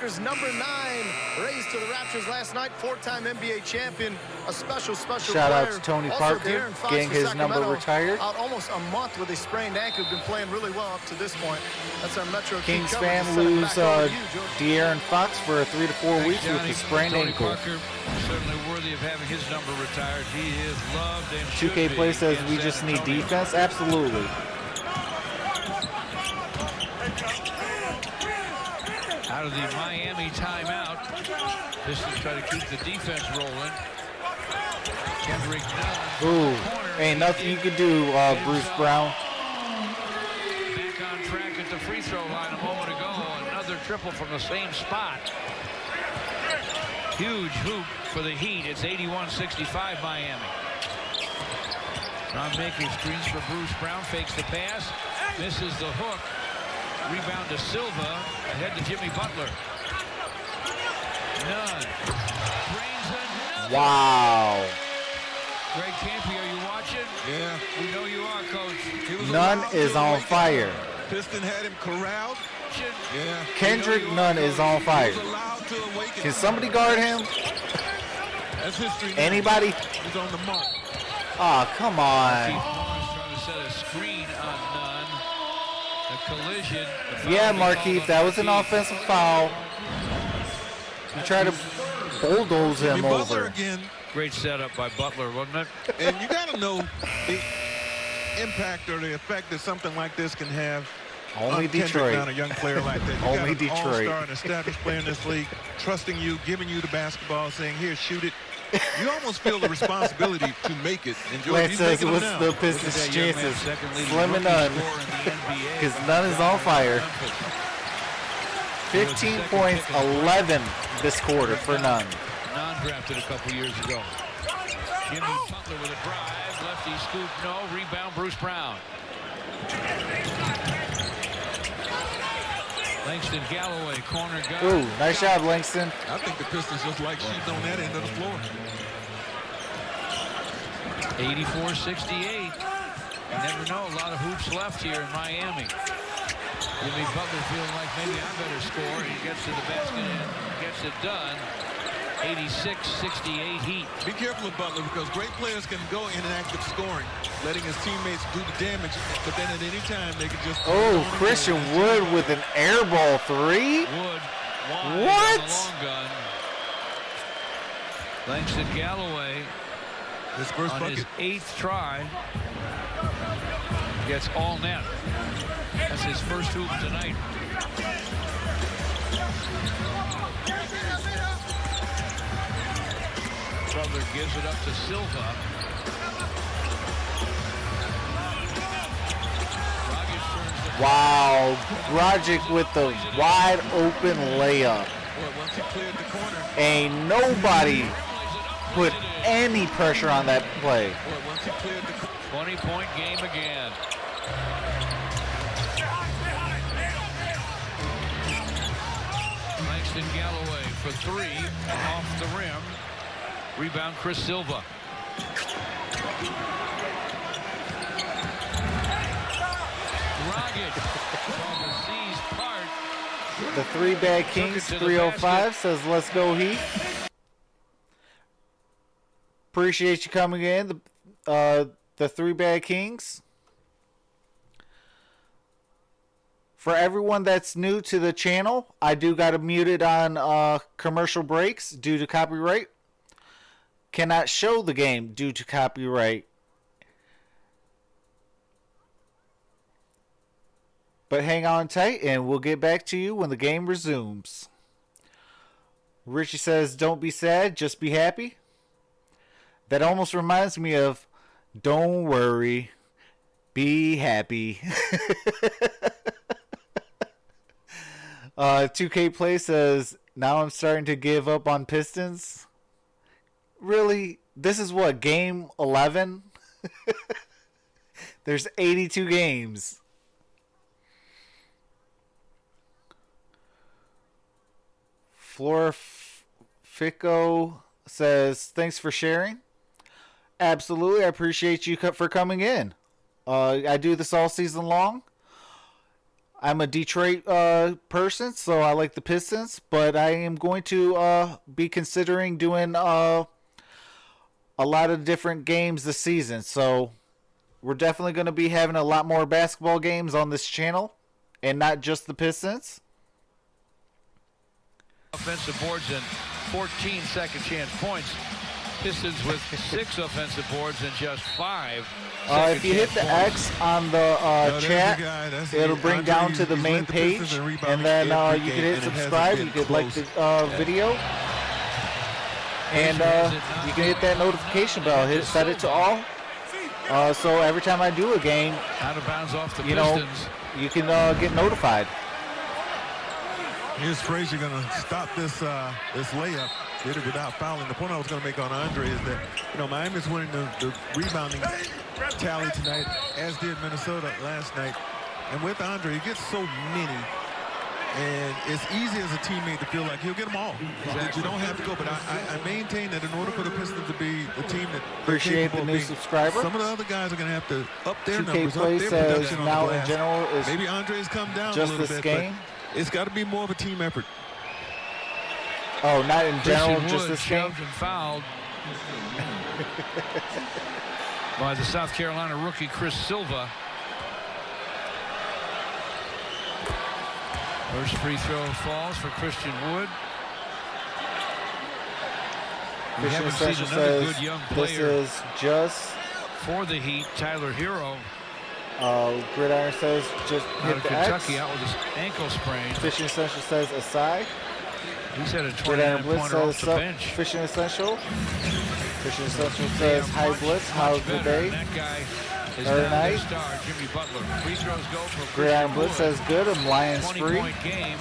Raptors number 9 raised to the Raptors last night. 4-time NBA champion. A special Shout player. out to Tony Also, Parker De'Aaron Fox getting for his Sacramento, number retired. Out almost a month with a sprained ankle. Been playing really well up to this point. That's our Metro Kings Team fan coverage. lose Send it back over to you, George. De'Aaron Fox for 3 to 4 weeks with Johnny. a sprained Tony ankle. Parker, certainly worthy of having his number retired. He is loved and should 2K be Play says in we San just need Antonio. defense. Absolutely. Out of the Miami timeout. Pistons try to keep the defense rolling. Kendrick Nunn. Ooh, ain't nothing you can do, Bruce Brown. Back on track at the free throw line a moment ago. Another triple from the same spot. Huge hoop for the Heat. It's 81-65 Miami. Ron Baker screens for Bruce Brown. Fakes the pass. Misses the hook. Rebound to Silva. Ahead to Jimmy Butler. Nunn. Drains another. Wow. Greg Campy, are you watching? Yeah. We know you are, Coach. He was Nunn allowed is to on awaken. fire. Piston had him corralled. Yeah. Kendrick Nunn is on He fire. was allowed to awaken. Can somebody guard him? That's history. now. Anybody? He's on the mark. Oh, come on. Keith Morris trying to set a screen on Nunn. A collision. The foul Yeah, will be called Markeith, on that was an Markeith. offensive foul. You try to bulldoze Jimmy him Butler over. again. Great setup by Butler, wasn't it? And you got to know the impact or the effect that something like this can have. Only on Kendrick Detroit. Nunn, a young player like that. You Only got an Detroit. all-star, an established player in this league, trusting you, giving you the basketball, saying, here, shoot it. You almost feel the responsibility to make it. And George, Lance he's says, making them what's now. the Look at Pistons' that young man's chances? second leading Slim and rookie none. scorer in the NBA. Because Nunn is on fire. 15 points, 11 this quarter for Nunn. Non-drafted a couple years ago. Jimmy Butler with a drive. Lefty scoop, no. Rebound, Bruce Brown. Langston Galloway, corner gun. Ooh, nice job, Langston. I think the Pistons just like sheets on that end of the floor. 84-68. You never know. A lot of hoops left here in Miami. Jimmy Butler feeling like maybe I better score. He gets to the basket and gets it done. 86-68 Heat. Be careful with Butler because great players can go in and active scoring, letting his teammates do the damage, but then at any time they can just... Oh, Christian Wood with an air ball three? Wood wide What? on the long gun. Langston Galloway His first on bucket. his 8th try gets all net. That's his first hoop tonight. Butler gives it up to Silva. Dragic turns the Wow, Dragic with the wide open layup. Boy, once he cleared the corner, Ain't nobody put any pressure on that play. boy, once he cleared the corner. 20-point game again. Langston Galloway for 3 off the rim. Rebound Chris Silva. Dragic. Sees part. The 3 Bad Kings 305 says, let's go Heat. Appreciate you coming in. The 3 Bad Kings. For everyone that's new to the channel, I do got to mute it on commercial breaks due to copyright. Cannot show the game due to copyright. But hang on tight and we'll get back to you when the game resumes. Richie says, don't be sad, just be happy. That almost reminds me of, don't worry, be happy. 2K Play says, now I'm starting to give up on Pistons. Really? This is what, game 11? There's 82 games. Florifico says, thanks for sharing. Absolutely, I appreciate you for coming in. I do this all season long. I'm a Detroit person, so I like the Pistons, but I am going to be considering doing a lot of different games this season. So we're definitely going to be having a lot more basketball games on this channel, and not just the Pistons. Offensive boards and 14 second chance points. Pistons with 6 offensive boards and just 5. If you hit the X on the chat, it'll bring down to the main page, and then you can hit subscribe, you could like the video, and you can hit that notification bell, set it to all, so every time I do a game, out of bounds off the Pistons, you can get notified. Here's Frazier going to stop this layup. Did it without fouling. The point I was going to make on Andre is that, Miami's winning the rebounding tally tonight, as did Minnesota last night. And with Andre, he gets so many. And it's easy as a teammate to feel like he'll get them all. That you don't have to go. But I maintain that in order for the Pistons to be the team that... Appreciate the new subscriber. Some of the other guys are going to have to up their 2K numbers, Play up their says production on now the glass. in general is maybe Andre's come down just a little this bit, game. But it's got to be more of a team effort. Oh, not in general, Christian just Wood this game? shoved and fouled by the South Carolina rookie Chris Silva. First free throw falls for Christian Wood. We haven't seen another good young player this is just for the Heat, Tyler Hero. Gridiron says just Out hit of the Kentucky X. out with his ankle sprain. Fishing Essential says aside. He's had a Gridiron 29 Blitz pointer off says the sup. bench. Fishing Essential. Fishing Essential says hi Blitz. How's the day? That guy is Or now night. their star, Jimmy Butler. Free throws go for Gridiron Christian Blitz Wood. says good. I'm Lions free. 20-point game.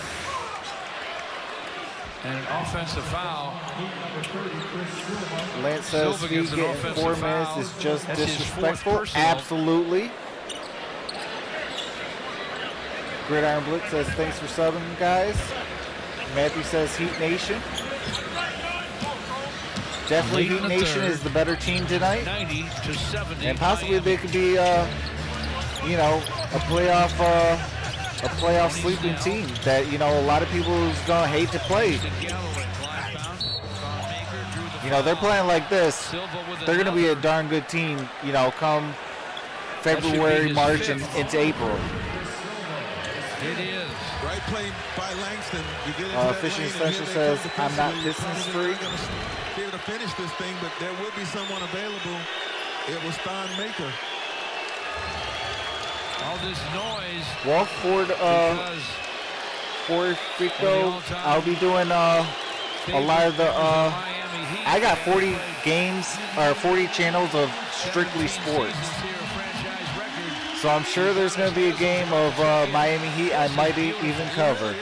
And an offensive foul. Lance says Silva he gets an getting offensive 4 foul. minutes is just That's his 4th disrespectful. personal. Absolutely. Gridiron Blitz says thanks for subbing, guys. Matthew says Heat Nation. Definitely Late in Heat the Nation third. is the better team tonight. 90-70. And possibly Miami. they could be, a playoff sleeping team that, a lot of people is going to hate to play. They're playing like this. They're going to be a darn good team, come February, March, and into April. It is. Right play by Langston. You get into that Fishing lane, and Essential here they says, come, I'm the not Pistons. Pistons They're free. going to be able to finish this thing, but there will be someone available. It was Thon Maker. All this noise. Walk forward, because for Frico, I'll be doing a lot of the, Miami Heat I got 40 games, or 40 channels of strictly sports. So I'm sure there's going to be a game of Miami Heat I might even cover.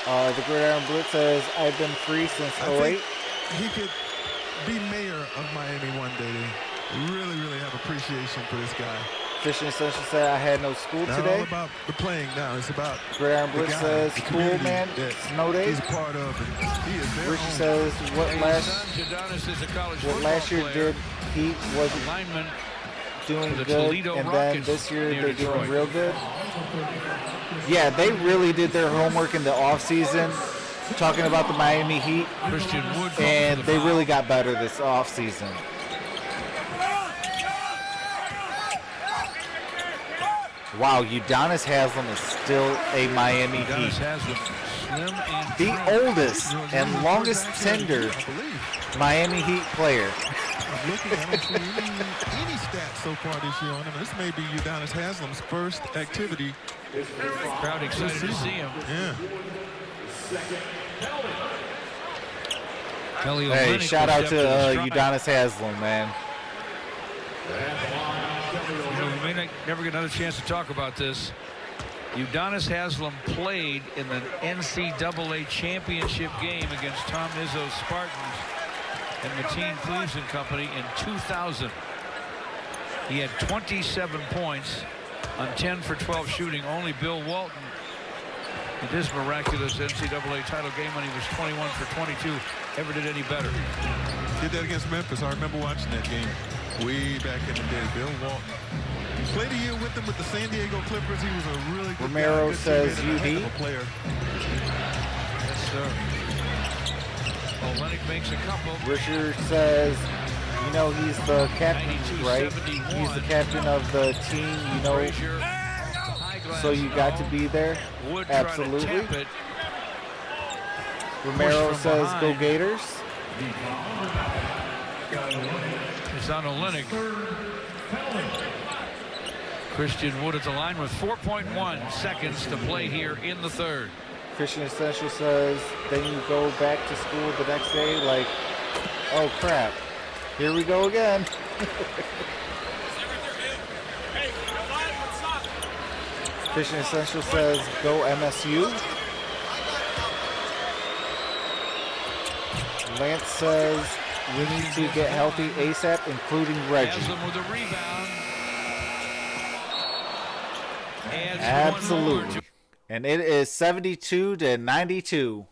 The Gridiron Blitz says, I've been free since 08. He could be mayor of Miami one day. Really, really have appreciation for this guy. Fishing Essential said, I had no school Not today. all about the playing now. It's about Gridiron the Blitz guy, says, the cool, community man. that Snow day. he's part of. And he is their Richie own. says, what last year did he wasn't lineman doing for the good, Toledo and then Rockets this year near they're Detroit. doing real good. Yeah, they really did their homework in the offseason, talking about the Miami Heat, Christian Wood and for the they foul. really got better this offseason. Wow, Udonis Haslem is still a Miami Udonis Heat. Haslem, slim and The trim. oldest and longest tenured I believe. Miami Heat player. I'm looking, I don't see any stats so far this year on him. This may be Udonis Haslem's first activity. Crowd excited to see him. Yeah. Kelly Hey, Olynyk shout will out step to the strike. Udonis Haslem, man. We may never get another chance to talk about this. Udonis Haslem played in the NCAA championship game against Tom Izzo's Spartans and Mateen Cleaves and Company in 2000. He had 27 points on 10 for 12 shooting. Only Bill Walton in his miraculous NCAA title game when he was 21 for 22 ever did any better. Did that against Memphis. I remember watching that game. Way back in the day, Bill Walton played a year with them with the San Diego Clippers. He was a really good Romero guy, good says teammate, and a heck UD. of a player. Yes, sir. Olenek makes a couple. Richard says, you know, he's the captain, right? 92-71. He's the captain of the team, you know, Frazier, high glass, so you got to no. be there. Wood trying to Absolutely. tap it. Romero from says, go behind. Gators. It's on Olenek. Christian Wood at the line with 4.1 seconds to play here in the third. Christian Essential says, then you go back to school the next day like, oh crap, here we go again. Christian Essential says, go MSU. Lance says, we need to get healthy ASAP, including Reggie. Haslam with a rebound. Adds one Absolutely. more. And it is 72-92.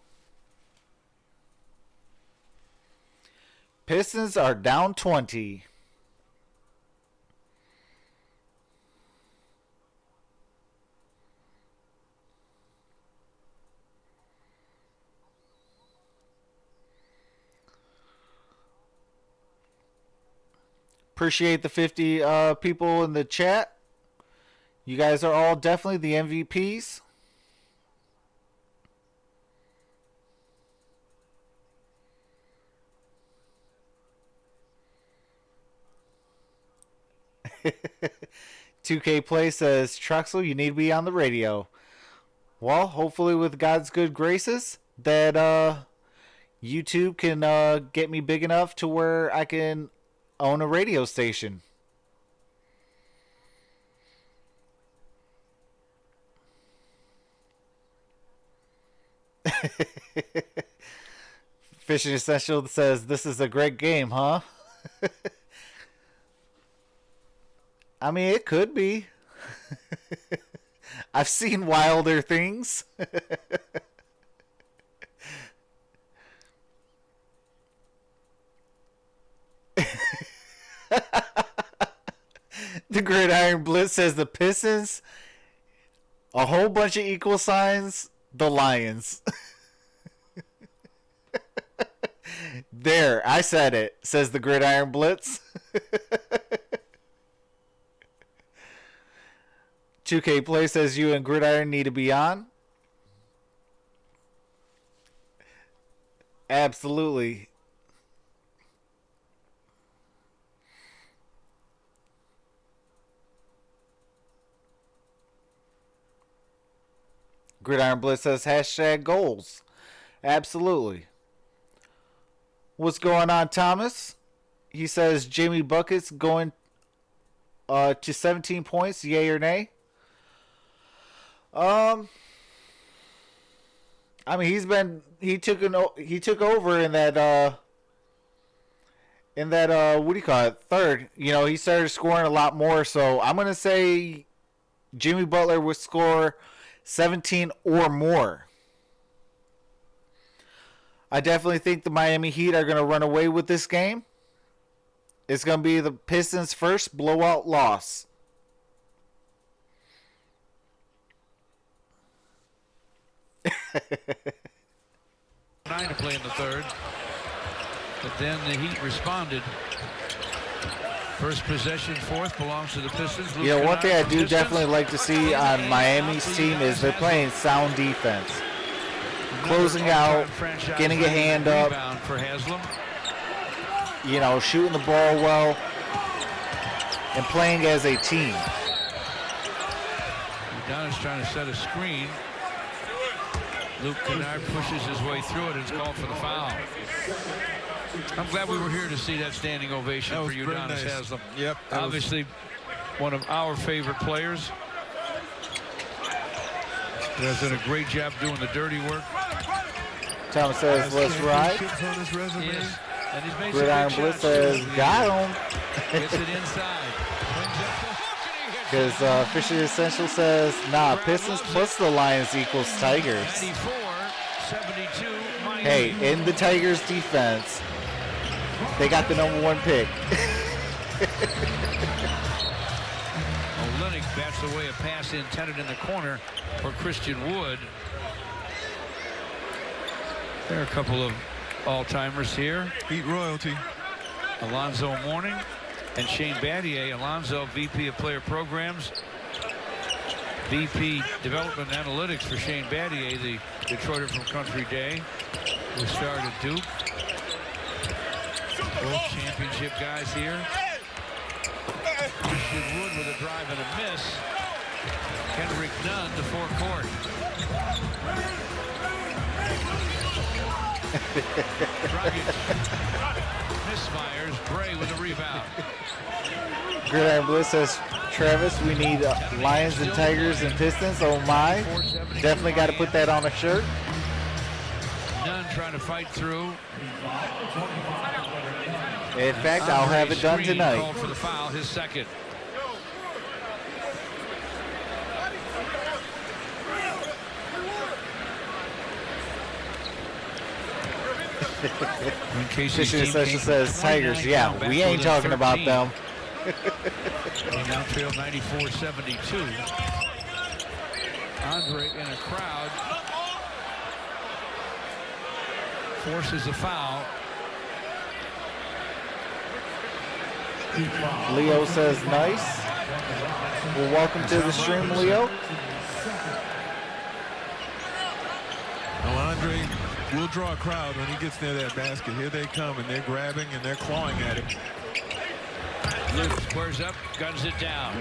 Pistons are down 20. Appreciate the 50 people in the chat. You guys are all definitely the MVPs. $2K Play says, Troxel, you need to be on the radio. Well, hopefully with God's good graces that YouTube can get me big enough to where I can own a radio station. Fishing Essential says, this is a great game, huh? I mean, it could be. I've seen wilder things. The Gridiron Blitz says the Pistons, a whole bunch of equal signs, the Lions. There, I said it, says the Gridiron Blitz. 2K Play says you and Gridiron need to be on. Absolutely. Gridiron Blitz says hashtag goals. Absolutely. What's going on, Thomas? He says Jimmy Buckets going to 17 points, yay or nay? I mean, he took over in that what do you call it, third. You know, he started scoring a lot more, so I'm going to say Jimmy Butler would score 17 or more. I definitely think the Miami Heat are going to run away with this game. It's going to be the Pistons' first blowout loss. Nine to play in the third. But then the Heat responded. First possession, fourth, belongs to the Pistons. Yeah, one thing I do definitely like to see on Miami's team is they're playing sound defense. Closing out, getting a hand up, for Haslam. you know, shooting the ball well, and playing as a team. Dion is trying to set a screen. Luke Kennard pushes his way through it and is called for the foul. I'm glad we were here to see that standing ovation for Udonis nice. Haslam. Yep. Obviously, one of our favorite players. He has done a great job doing the dirty work. Thomas says, let's ride. On his resume. Yes. And he's made Gridiron some big Blitz shots. says, got him. Gets it inside. Brings up the hook and he hits Because it. Fisher Essential says, nah, Pistons plus the Lions equals Tigers. 94-72. Miami. Hey, in the Tigers defense, they got the #1 pick. Olynyk bats away a pass intended in the corner for Christian Wood. There are a couple of all-timers here. Eat royalty. Alonzo Mourning and Shane Battier. Alonzo, VP of Player Programs. VP Development Analytics for Shane Battier, the Detroiter from Country Day, who started at Duke. Both championship guys here. Christian Wood with a drive and a miss. Kendrick Nunn to forecourt. Dragic misfires. Gray with a rebound. Gridiron Blitz says, Travis, we need Lions and Tigers and Pistons. Oh my. Definitely got to put that on a shirt. Nunn trying to fight through. In fact, I'll have it done tonight. Called for the foul, his second. Dwayne Casey's team Session says Tigers. Yeah, we ain't talking about them. Came down trail 94-72. Andre in a crowd forces a foul. Leo says nice. Well, welcome to the stream, Leo. Well, Andre will draw a crowd when he gets near that basket. Here they come, and they're grabbing and they're clawing at him. Luke squares up, guns it down.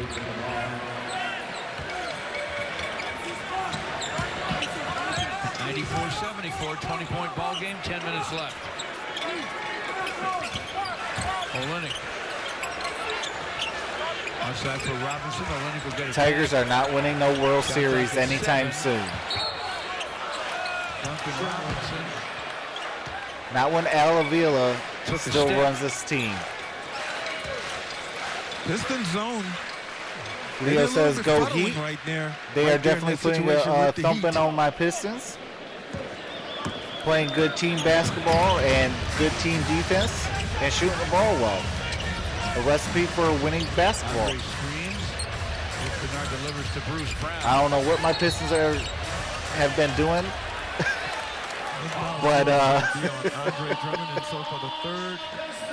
(94-74), 20-point ball game, 10 minutes left. Olynyk. Outside for Robinson. Olynyk will get it. Tigers are not winning no World Series anytime soon. Duncan Robinson. Not when Al Avila still runs this team. Piston zone. Leo says go Heat. Right there. They right are definitely putting a thumping on my Pistons. Playing good team basketball and good team defense and shooting the ball well. A recipe for winning basketball. Delivers to Bruce Brown. I don't know what my Pistons have been doing. But Andre Drummond, and so for the third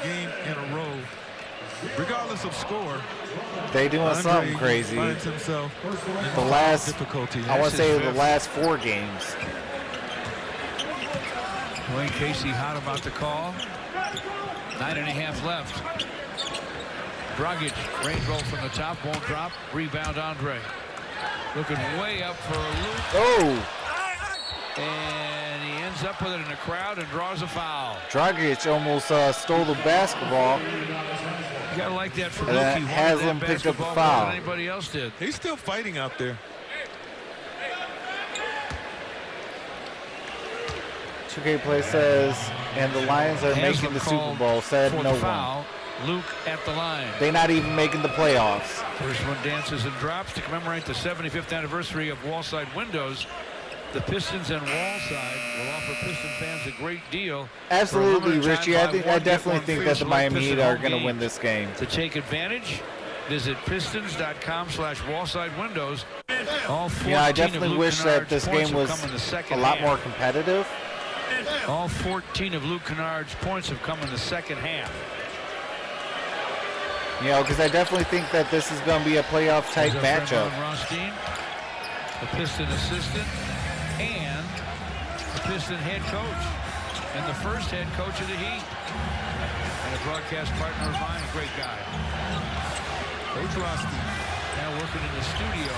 game in a row, regardless of score, they doing Andre something crazy. Finds himself in the last difficulty. I want to say the last 4 games. Dwayne Casey hot about the call. 9.5 left. Dragic, rainbow from the top, won't drop. Rebound Andre. Looking way up for a loop. Oh! And he ends up with it in the crowd and draws a foul. Dragic almost stole the basketball. You gotta like that for Luke. And Haslam picked up the foul. Than anybody else did. He's still fighting out there. 2K Play says, and the Lions are making the Super Bowl. Said no one. Luke at the line. They're not even making the playoffs. First one dances and drops to commemorate the 75th anniversary of Wallside Windows. The Pistons and Wallside will offer Piston fans a great deal. Absolutely, Richie. I definitely think that the Miami Heat are going to win this game. To take advantage, visit pistons.com/Wallside Windows. All 14 I definitely wish that this game was a lot more competitive. All 14 of Luke Kennard's points have come in the second half. Because I definitely think that this is going to be a playoff-type matchup. Rothstein, the Piston assistant, and the Piston head coach, and the first head coach of the Heat, and a broadcast partner of mine, a great guy. Coach Rothstein, now working in the studio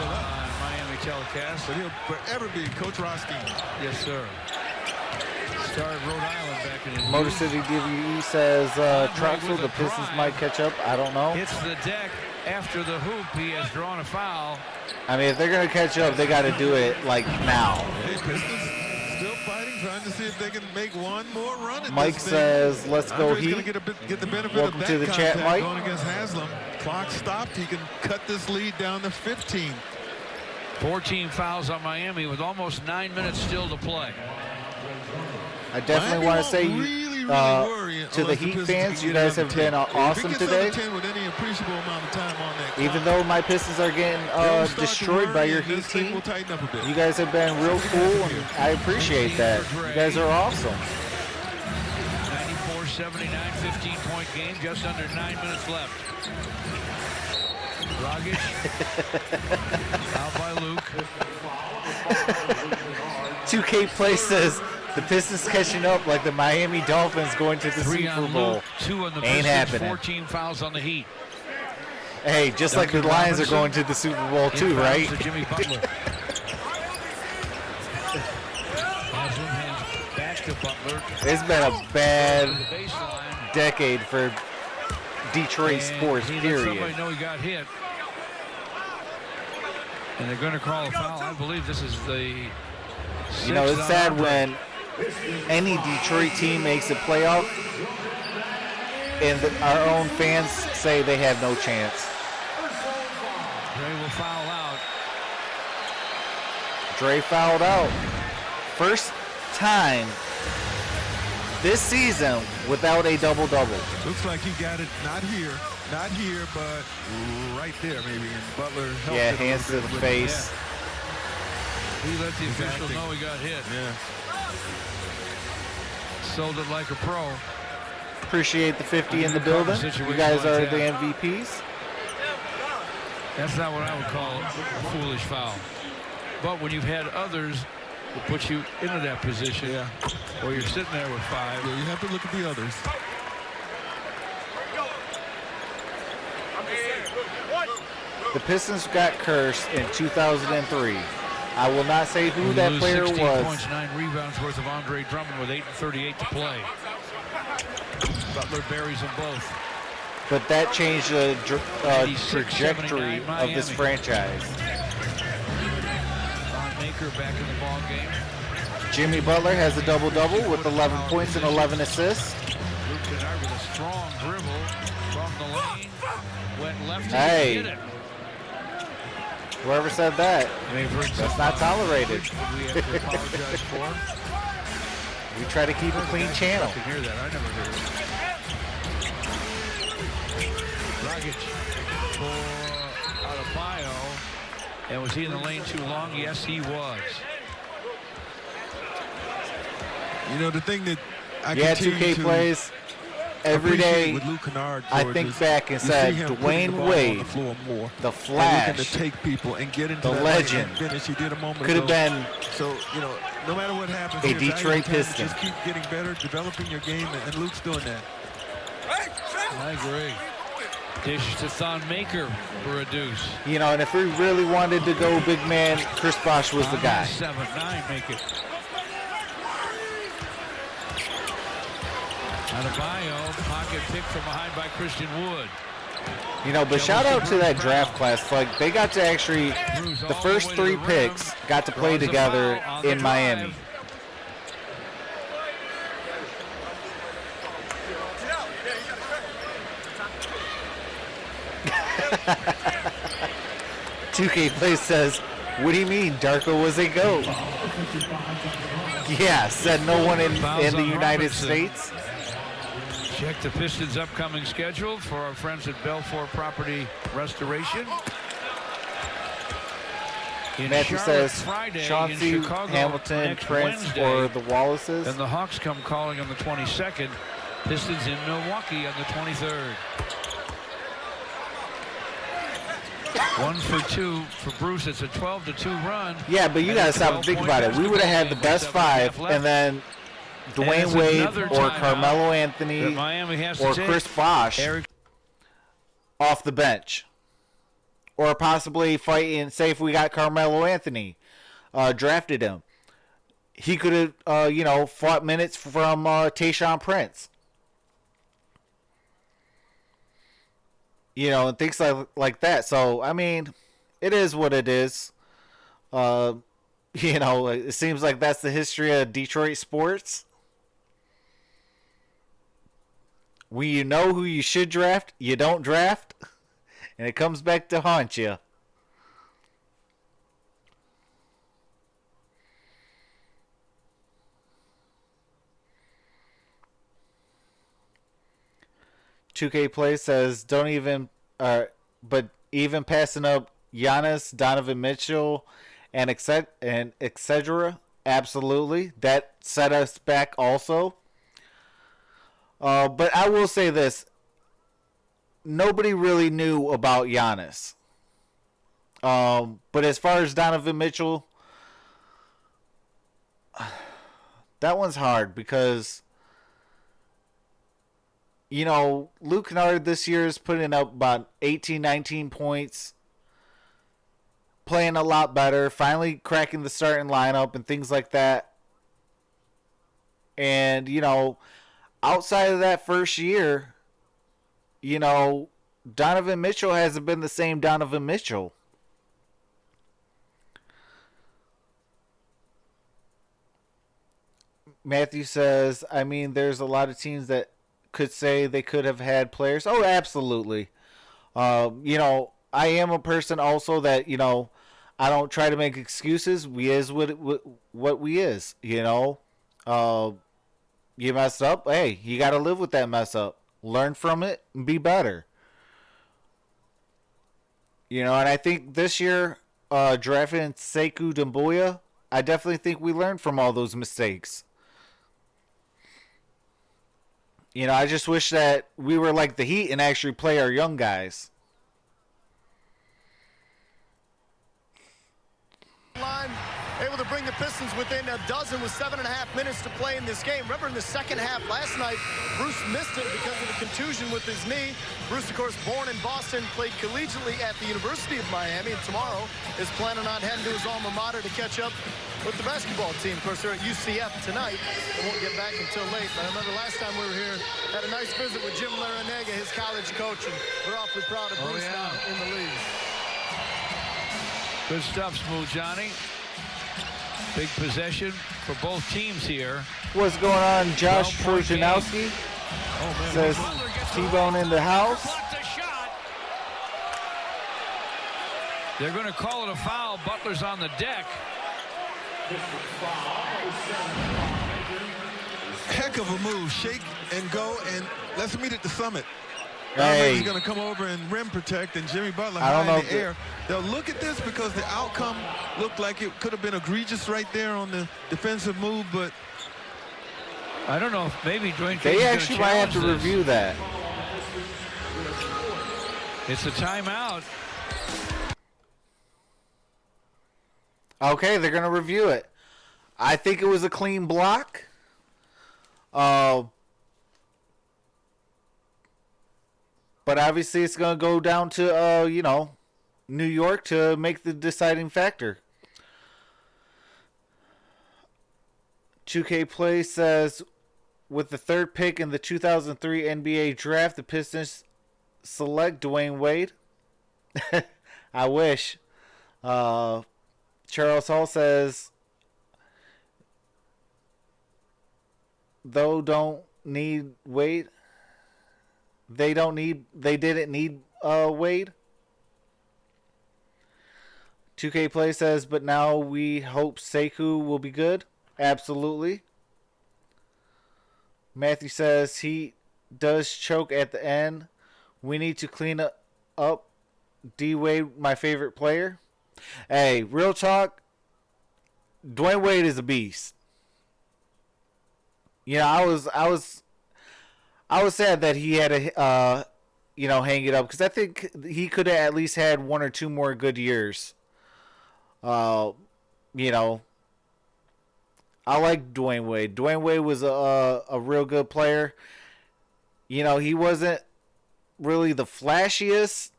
on Miami telecast. But he'll forever be Coach Rothstein. Yes, sir. Started Rhode Island back in his Motor youth. City DVE says Troxel, the Pistons might catch up. I don't know. Hits the deck after the hoop. He has drawn a foul. I mean, if they're going to catch up, they got to do it like now. Hey, Pistons still fighting, trying to see if they can make one more run at Mike this thing. says, let's go Andre's Heat. gonna get the benefit Welcome of that to the chat, contact Mike. going against Haslam. Clock stopped. He can cut this lead down to 15. 14 fouls on Miami with almost 9 minutes still to play. I definitely want to say really to the Heat fans, you guys have been awesome today. Even though my Pistons are getting destroyed by your Heat team, you guys have been real cool, and I appreciate that. You guys are awesome. 94-79, 15-point game, just under 9 minutes left. Dragic, out by Luke. 2K Play says the Pistons catching up like the Miami Dolphins going to the Super Bowl. Luke, 2 on the Ain't Pistons, happening. 14 fouls on the Heat. Hey, just like the Lions are going to the Super Bowl too, right? To Jimmy Butler. Haslam hands back to Butler. It's been a bad decade for Detroit sports, He let period. somebody know he got hit. And they're going to call a foul. I believe this is the You know, it's sad when any Detroit team makes a playoff and our own fans say they have no chance. Dre will foul out. Dre fouled out. First time this season without a double-double. Looks like he got it not here, but right there maybe. And Butler helped Yeah, it a hands to little the bit. face. He let the official know he got hit. Yeah. Sold it like a pro. Appreciate the 50 in the building. You guys are the MVPs. That's not what I would call a foolish foul. But when you've had others who put you into that position, or you're sitting there with 5. Yeah, you have to look at the others. The Pistons got cursed in 2003. I will not say who that lose player 16 was. points, 9 rebounds worth of Andre Drummond with 8:38 to play. Butler buries them both. But that changed the 96, trajectory 79 of this Miami. franchise. Von Maker back in the ball game. Jimmy Butler has a double-double with 11 points and 11 assists. Luke Kennard with a strong dribble from the lane. Went left Hey. to get it. Whoever said that, They've heard that's some not tolerated. we have to apologize for. We try to keep a clean channel. I can hear that. I never heard it. Dragic for Adebayo. And was he in the lane too long? Yes, he was. You know, the thing that I Yeah, continue 2K to plays every appreciate day. with Luke Kennard, I George, think is back and you said, see him putting the Dwayne ball on Wade, the floor more, the and Flash, looking to take people and get into the that legend, lane and finish. He did a moment could have ago. been So, you know, no matter what happens, a here's the Detroit time to Piston. just keep getting better, developing your game, and Luke's doing that. I agree. Dish to Thon Maker for a deuce. You know, and if we really wanted to go big man, Chris Bosh was the guy. 7-9 make it. Adebayo, pocket pick from behind by Christian Wood. You know, but shout out to that draft class. Like, they got to actually, the first 3 picks got to play together in Miami. 2K Play says, what do you mean Darko was a GOAT? Yeah, said no one in the United States. Check the Pistons' upcoming schedule for our friends at Belfour Property Restoration. In Matthew Charlotte says Friday, in Chauncey, Chicago Hamilton, next Prince, Wednesday. or the Wallaces. And the Hawks come calling on the 22nd. Pistons in Milwaukee on the 23rd. 1 for 2 for Bruce. It's a 12-2 run. Yeah, but you And got to a stop and think about it. We would have had the best 5, and then Dwayne it's Wade another or timeout Carmelo that Anthony Miami has to or take. Chris Bosh Eric off the bench. Or possibly fighting, say if we got Carmelo Anthony, drafted him. He could have, fought minutes from Tayshaun Prince. And things like that. So, I mean, it is what it is. It seems like that's the history of Detroit sports. When you know who you should draft, you don't draft. And it comes back to haunt you. 2K Play says, don't even, but even passing up Giannis, Donovan Mitchell, and etc. Absolutely. That set us back also. But I will say this. Nobody really knew about Giannis. But as far as Donovan Mitchell, that one's hard because, you know, Luke Kennard this year is putting up about 18, 19 points, playing a lot better, finally cracking the starting lineup and things like that. And, you know, outside of that first year, you know, Donovan Mitchell hasn't been the same Donovan Mitchell. Matthew says, I mean, there's a lot of teams that could say they could have had players. Oh, absolutely. You know, I am a person also that, you know, I don't try to make excuses. We is what we is, you know. You messed up. Hey, you got to live with that mess up. Learn from it and be better. You know, and I think this year, drafting Sekou Doumbouya, I definitely think we learned from all those mistakes. You know, I just wish that we were like the Heat and actually play our young guys. Line able to bring the Pistons within a dozen with 7.5 minutes to play in this game. Remember in the second half last night, Bruce missed it because of the contusion with his knee. Bruce, of course, born in Boston, played collegiately at the University of Miami, and tomorrow is planning on heading to his alma mater to catch up with the basketball team. Of course, they're at UCF tonight. They won't get back until late. But I remember last time we were here, had a nice visit with Jim Larrañaga, his college coach, and we're awfully proud of Bruce now in the league. Good stuff, Smooth Johnny. Big possession for both teams here. What's going on, Josh Trojanoski? Says T-Bone in the house. They're going to call it a foul. Butler's on the deck. Heck of a move. Shake and go, and let's meet at the summit. Hey. He's going to come over and rim protect, and Jimmy Butler I don't high know in the air. They'll look at this because the outcome looked like it could have been egregious right there on the defensive move, but I don't know if maybe Dwayne Casey They actually might have to review that. It's a timeout. Okay, they're going to review it. I think it was a clean block. But obviously it's going to go down to, you know, New York to make the deciding factor. 2K Play says, with the third pick in the 2003 NBA draft, the Pistons select Dwayne Wade. I wish. Charles Hall says, though don't need Wade. They didn't need Wade. 2K Play says, but now we hope Sekou will be good. Absolutely. Matthew says he does choke at the end. We need to clean up D Wade, my favorite player. Hey, real talk. Dwayne Wade is a beast. You know, I was sad that he had to, you know, hang it up because I think he could have at least had one or two more good years. You know, I like Dwayne Wade. Dwayne Wade was a real good player. You know, he wasn't really the flashiest,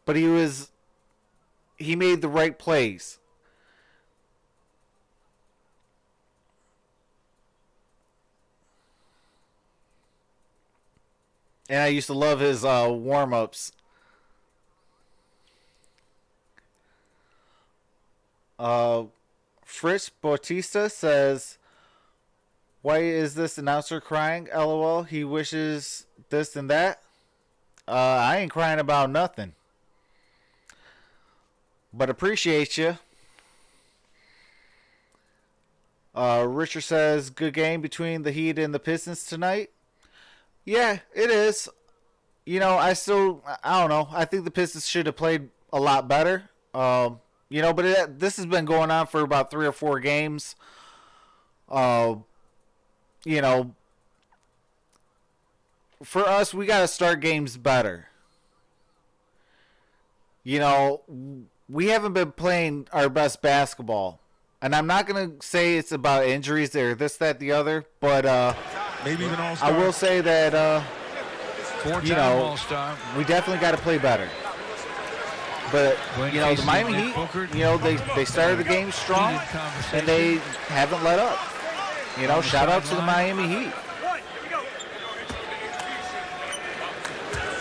but he made the right plays. And I used to love his warm-ups. Fritz Bautista says, why is this announcer crying? LOL, he wishes this and that. I ain't crying about nothing. But appreciate you. Richard says, good game between the Heat and the Pistons tonight. Yeah, it is. I don't know. I think the Pistons should have played a lot better. But this has been going on for about 3 or 4 games. For us, we got to start games better. We haven't been playing our best basketball. And I'm not going to say it's about injuries or this, that, the other, but maybe even All-Star. I will say that, All-Star. we definitely got to play better. But, the Miami Heat, they started the game strong, and they haven't let up. Shout out to the Miami Heat.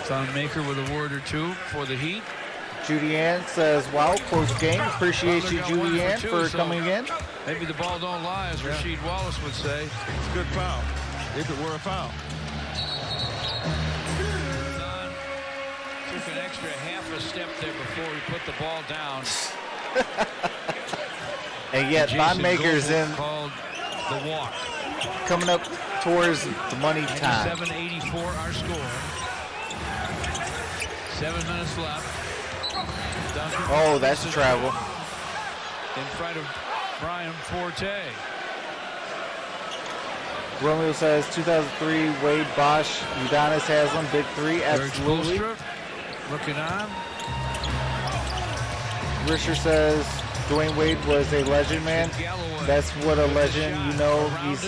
Thon Maker with a word or two for the Heat. Judy Ann says, wow, close game. Appreciate you, Judy Ann, for coming in. Maybe the ball don't lie, as Rasheed Wallace would say. It's a good foul, if it were a foul. Thon took an extra half a step there before he put the ball down. And yet, Thon Maker's in. Called the walk. Coming up towards the money time. 7:84 our score. 7 minutes left. Oh, that's a travel. In front of Brian Forte. Romeo says 2003 Wade, Bosch, Udonis Haslam, big 3, absolutely. Looking on. Risher says Dwayne Wade was a legend, man. That's what a legend, he's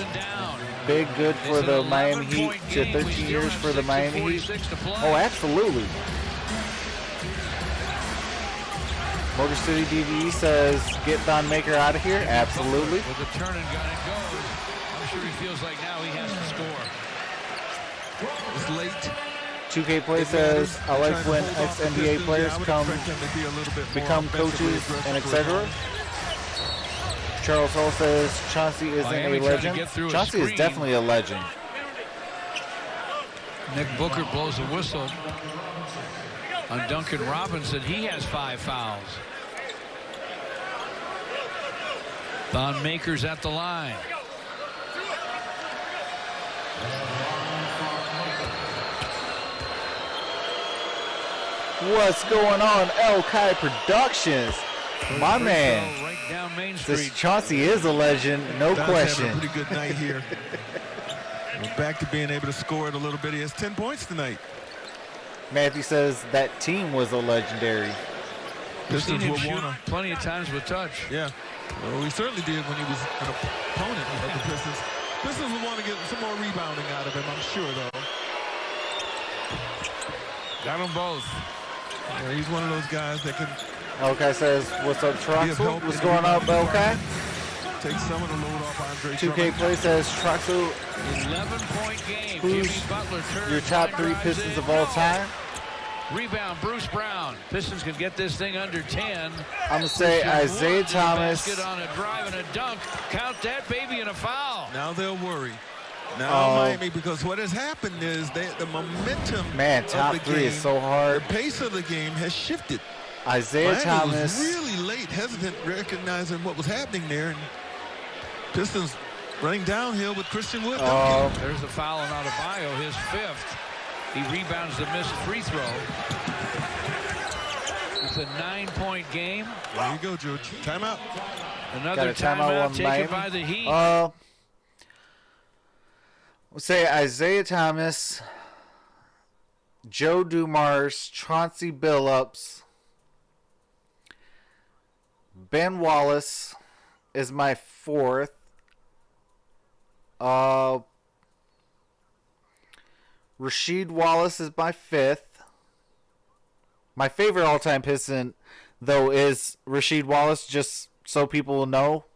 big, good for the Miami Heat. To 13 years for the Miami Heat. Oh, absolutely. Motor City DVE says, get Thon Maker out of here. Absolutely. With the turn and gun it goes. I'm sure he feels like now he has to score. It's late. 2K Play says, I like when ex-NBA players become coaches and etc. Charles Hall says, Chauncey isn't a legend. Chauncey is definitely a legend. Nick Booker blows a whistle on Duncan Robinson. He has 5 fouls. Thon Maker's at the line. What's going on, El Kai Productions? My man. Right down Main Street. Chauncey is a legend, no question. Having a pretty good night here. We're back to being able to score it a little bit. He has 10 points tonight. Matthew says that team was a legendary. We've seen him shoot plenty of times with touch. Yeah. Well, we certainly did when he was an opponent of the Pistons. Pistons will want to get some more rebounding out of him, I'm sure, though. Got them both. Yeah, he's one of those guys that can... Elkai says, what's up, Troxel? What's going on, Elkai? Take some of the load off Andre 2K Play says, Troxel, 11-point game. who's Jimmy Butler turns, your top 3 Pistons of all time? Rebound, Bruce Brown. Pistons can get this thing under 10. I'm going to say Isaiah Thomas. Basket on a drive and a dunk. Count that, baby, and a foul. Now they'll worry. Now Miami, because what has happened is the momentum top of the 3 game, is so hard. The pace of the game has shifted. Isaiah Miami Thomas was really late, hesitant, recognizing what was happening there. And Pistons running downhill with Christian Wood. There's the foul on Adebayo, his 5th. He rebounds the missed free throw. It's a 9-point game. There you go, George. Timeout. Another timeout taken by the Heat. We'll say Isaiah Thomas, Joe Dumars, Chauncey Billups, Ben Wallace is my 4th. Rasheed Wallace is my 5th. My favorite all-time Piston, though, is Rasheed Wallace, just so people will know.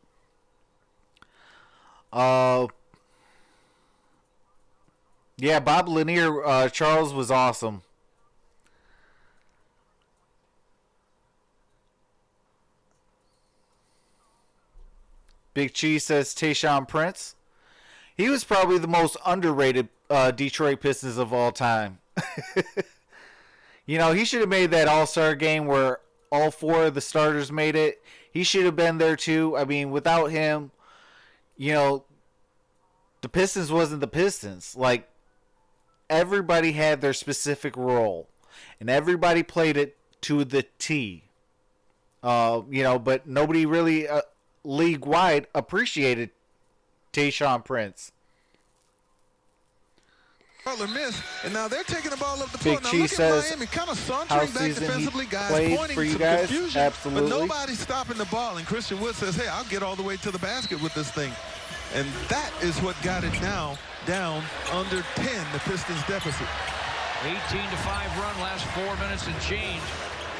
Yeah, Bob Lanier, Charles was awesome. Big Cheese says Tayshaun Prince. He was probably the most underrated Detroit Pistons of all time. He should have made that all-star game where all 4 of the starters made it. He should have been there too. I mean, without him, the Pistons wasn't the Pistons. Like, everybody had their specific role, and everybody played it to the T. But nobody really league-wide appreciated Tayshaun Prince. Butler missed, and now they're taking the ball up the Big floor. Now Chief look says, at Miami kind of sauntering back defensively, guys, played pointing for you some guys. confusion, Absolutely. but nobody's stopping the ball. And Christian Wood says, hey, I'll get all the way to the basket with this thing. And that is what got it now down under 10, the Pistons deficit. 18-5 run, last 4 minutes and change.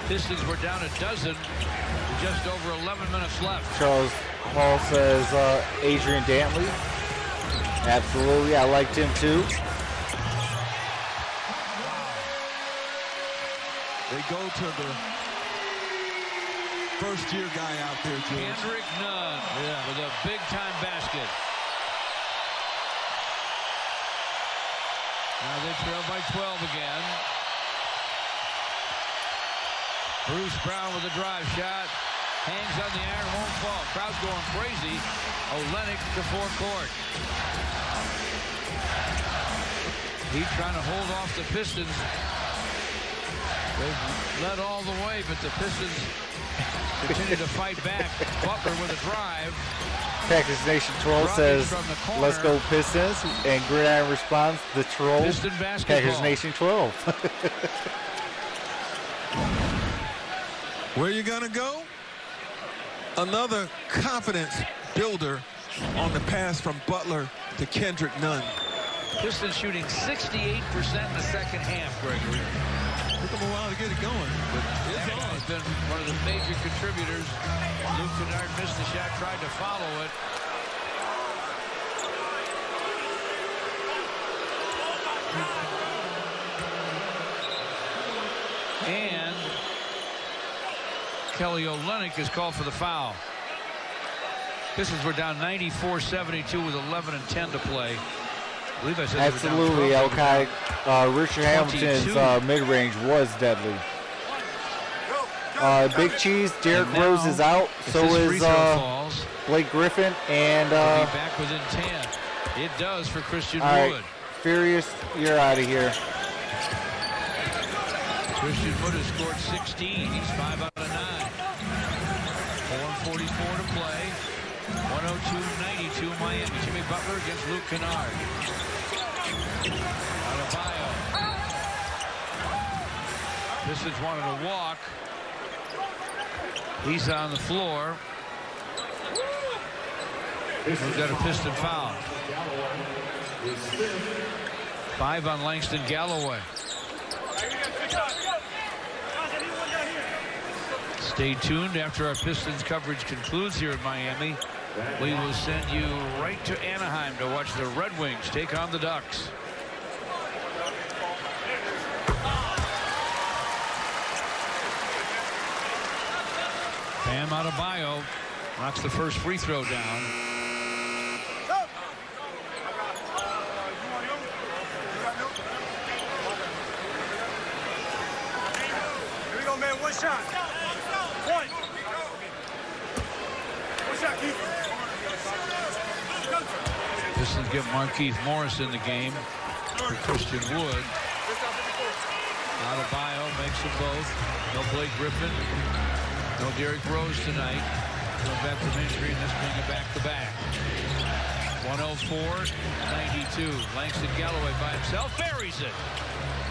Pistons were down a dozen with just over 11 minutes left. Charles Hall says Adrian Dantley. Absolutely, I liked him too. They go to the first-year guy out there, George. Kendrick Nunn with a big-time basket. Now they trail by 12 again. Bruce Brown with a drive shot. Hangs on the iron, won't fall. Crowd's going crazy. Olynyk to forecourt. He's trying to hold off the Pistons. They've led all the way, but the Pistons continue to fight back. Butler with a drive. Packers Nation Troll says, let's go Pistons. And Gridiron responds, the Troll. Piston basketball. Packers Nation 12. Where you gonna go? Another confidence builder on the pass from Butler to Kendrick Nunn. Pistons shooting 68% in the second half, Gregory. Took them a while to get it going, but it's on. He's been one of the major contributors. Luke Kennard missed the shot, tried to follow it. And Kelly Olynyk is called for the foul. Pistons were down 94-72 with 11 and 10 to play. I believe I said absolutely, Elkai. Richard Hamilton's mid-range was deadly. Big Cheese, Derrick Rose is out. So is Blake Griffin. And be back within 10. It does for Christian Wood. Right. Furious, you're out of here. Christian Wood has scored 16. He's 5 out of 9. 4:44 to play. 102-92 Miami. Jimmy Butler against Luke Kennard. Adebayo. Pistons wanted to walk. He's on the floor. We've got a Piston foul. 5 on Langston Galloway. Stay tuned after our Pistons coverage concludes here in Miami. We will send you right to Anaheim to watch the Red Wings take on the Ducks. Bam Adebayo knocks the first free throw down. Here we go, man. One shot. One. One shot, Keith. Pistons get Markieff Morris in the game for Christian Wood. Adebayo makes them both. No Blake Griffin. No Derrick Rose tonight. Going back from injury, and this being a back-to-back. 104-92. Langston Galloway by himself buries it.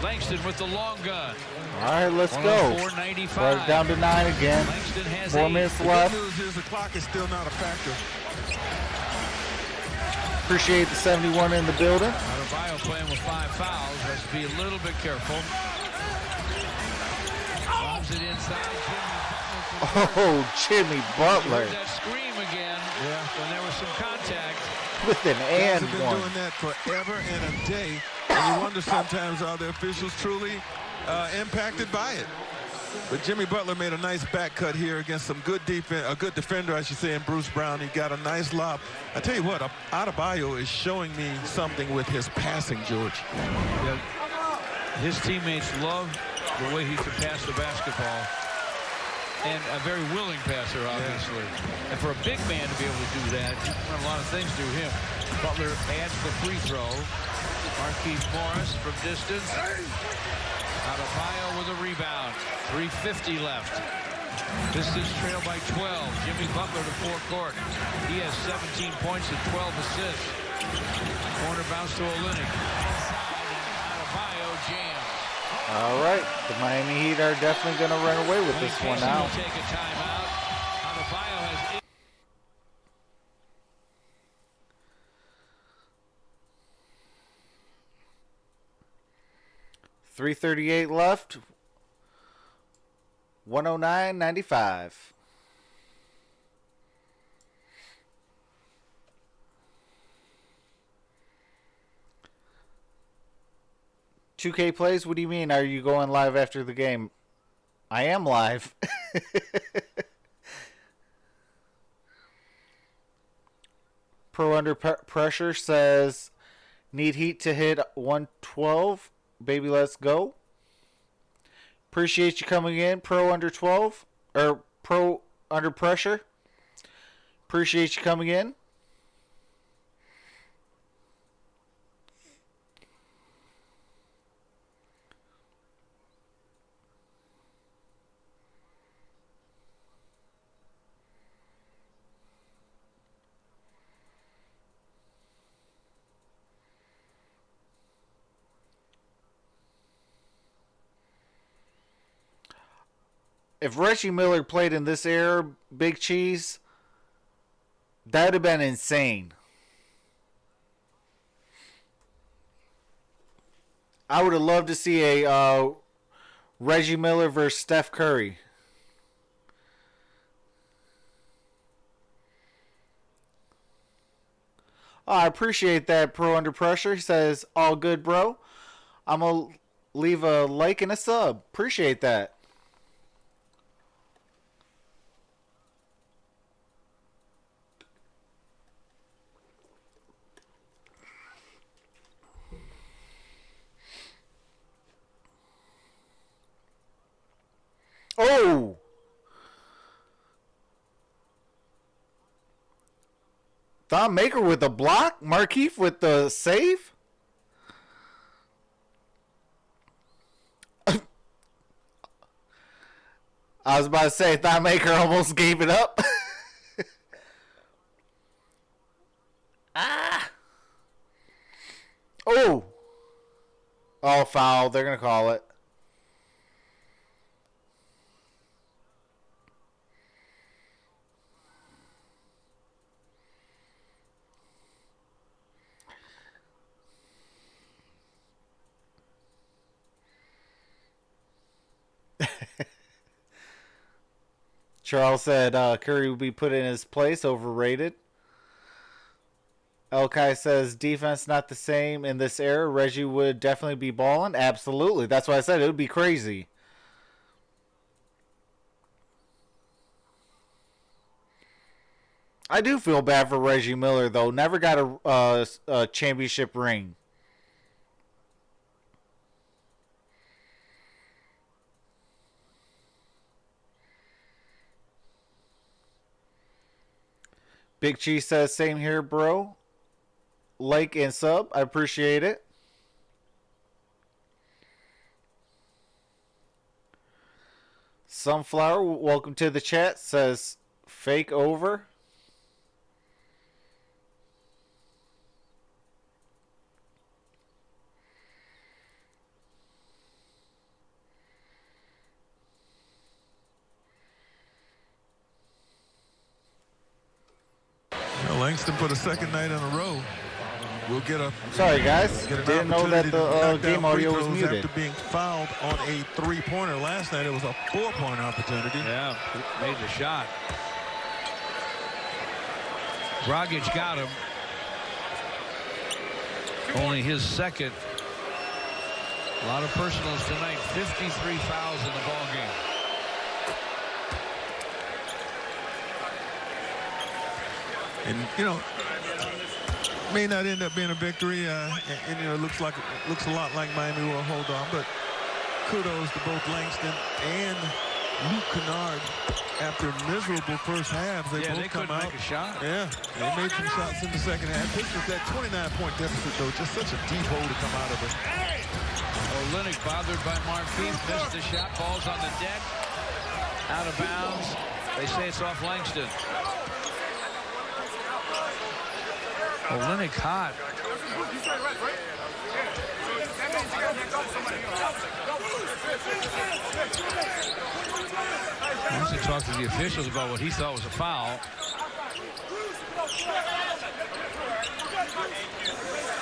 Langston with the long gun. All right, let's go. 104-95. Down to 9 again. Langston has 4 8. minutes left. The good news is the clock is still not a factor. Appreciate the 71 in the building. Adebayo playing with 5 fouls. Has to be a little bit careful. Lobs it inside. Oh, Jimmy Butler. That scream again when there was some contact. With an and Guys have been doing that forever and a day. And you wonder sometimes, are the officials truly impacted by it? But Jimmy Butler made a nice back cut here against some good defense, a good defender, I should say, in Bruce Brown. He got a nice lob. I tell you what, Adebayo is showing me something with his passing, George. Yeah, his teammates love the way he can pass the basketball. And a very willing passer, obviously. And for a big man to be able to do that, you can run a lot of things through him. Butler adds the free throw. Marquise Morris from distance. Adebayo with a rebound. 3:50 left. Pistons trail by 12. Jimmy Butler to forecourt. He has 17 points and 12 assists. Corner bounce to Olynyk. Adebayo jams. All right, the Miami Heat are definitely going to run away with this one now. Will take a timeout. Adebayo has 3:38 left. 109-95. "2K plays? What do you mean? Are you going live after the game?" I am live. Pro Under Pressure says, "Need Heat to hit 112. Baby, let's go." Appreciate you coming in, Pro Under 12, or Pro Under Pressure. Appreciate you coming in. If Reggie Miller played in this era, Big Cheese, that would have been insane. I would have loved to see a Reggie Miller versus Steph Curry. Oh, I appreciate that, Pro Under Pressure. He says, "All good, bro. I'm going to leave a like and a sub." Appreciate that. Oh! Thon Maker with the block? Markieff with the save? I was about to say, Thon Maker almost gave it up. Ah! Oh! Oh, foul. They're going to call it. Charles said Curry would be put in his place. Overrated. Elkai says defense not the same in this era. Reggie would definitely be balling. Absolutely. That's why I said it would be crazy. I do feel bad for Reggie Miller, though. Never got a championship ring. Big Cheese says, "Same here, bro. Like and sub. I appreciate it." Sunflower, welcome to the chat, says, "Fake over." Langston for the second night in a row. We'll get a. Sorry, guys. Didn't know that the game audio was muted. After being fouled on a three-pointer last night, it was a four-point opportunity. Yeah, made the shot. Dragic got him. Only his second. A lot of personals tonight. 53 fouls in the ball game. And you know, may not end up being a victory, and you know, it looks a lot like Miami will hold on. But kudos to both Langston and Luke Kennard, after miserable first halves, they both come out. Make a shot. Yeah, they made some shots in the second half. Pistons that 29-point deficit, though, just such a deep hole to come out of it. Olynyk bothered by Marquis, missed the shot. Ball's on the deck, out of bounds. They say it's off Langston. Olynyk hot. He wants to talk to the officials about what he thought was a foul.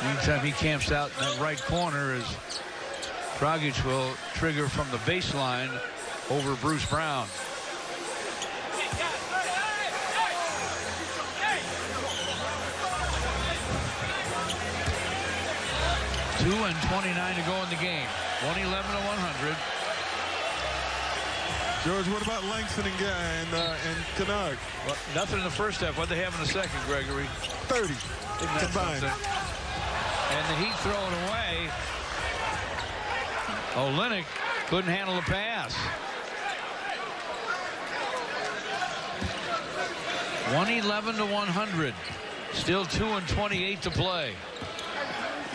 Meantime, he camps out in that right corner as Dragic will trigger from the baseline over Bruce Brown. .29 to go in the game. 111-100. George, what about Langston and Kennard? Well, nothing in the first half. What they have in the second, Gregory? 30 combined. And the Heat throw it away. Olynyk couldn't handle the pass. 111-100. Still 2:28 to play.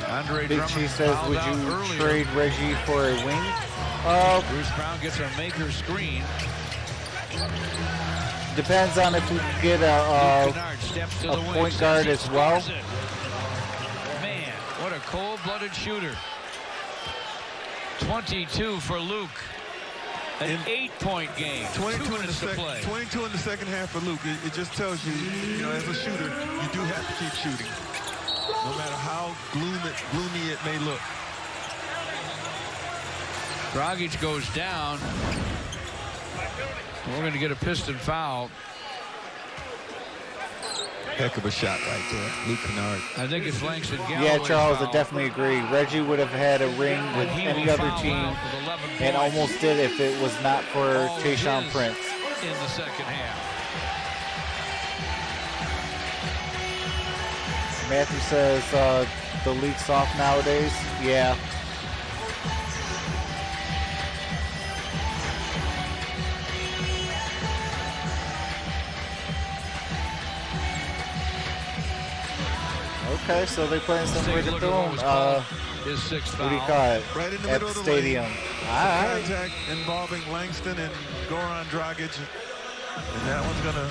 Andre Big Drummond Chief says, would you trade Reggie for a wing? Bruce Brown gets a maker screen. Depends on if we can get a point guard as well. Man, what a cold-blooded shooter. 22 for Luke. An 8-point game. 22 minutes to play. 22 in the second half for Luke. It just tells you, as a shooter, you do have to keep shooting, no matter how gloomy it may look. Dragic goes down. We're going to get a Piston foul. Heck of a shot right there, Luke Kennard. I think it's Langston Galloway's Yeah, Charles, foul. I definitely agree. Reggie would have had a ring with any other team and almost did if it was not for Tayshaun Prince. In the second half. Matthew says the league's off nowadays. Yeah. Okay, so they're playing some reggaeton. His sixth What do you foul. call it? Right in the At middle the of the stadium. lane. All right. Contact involving Langston and Goran Dragic. And that one's going to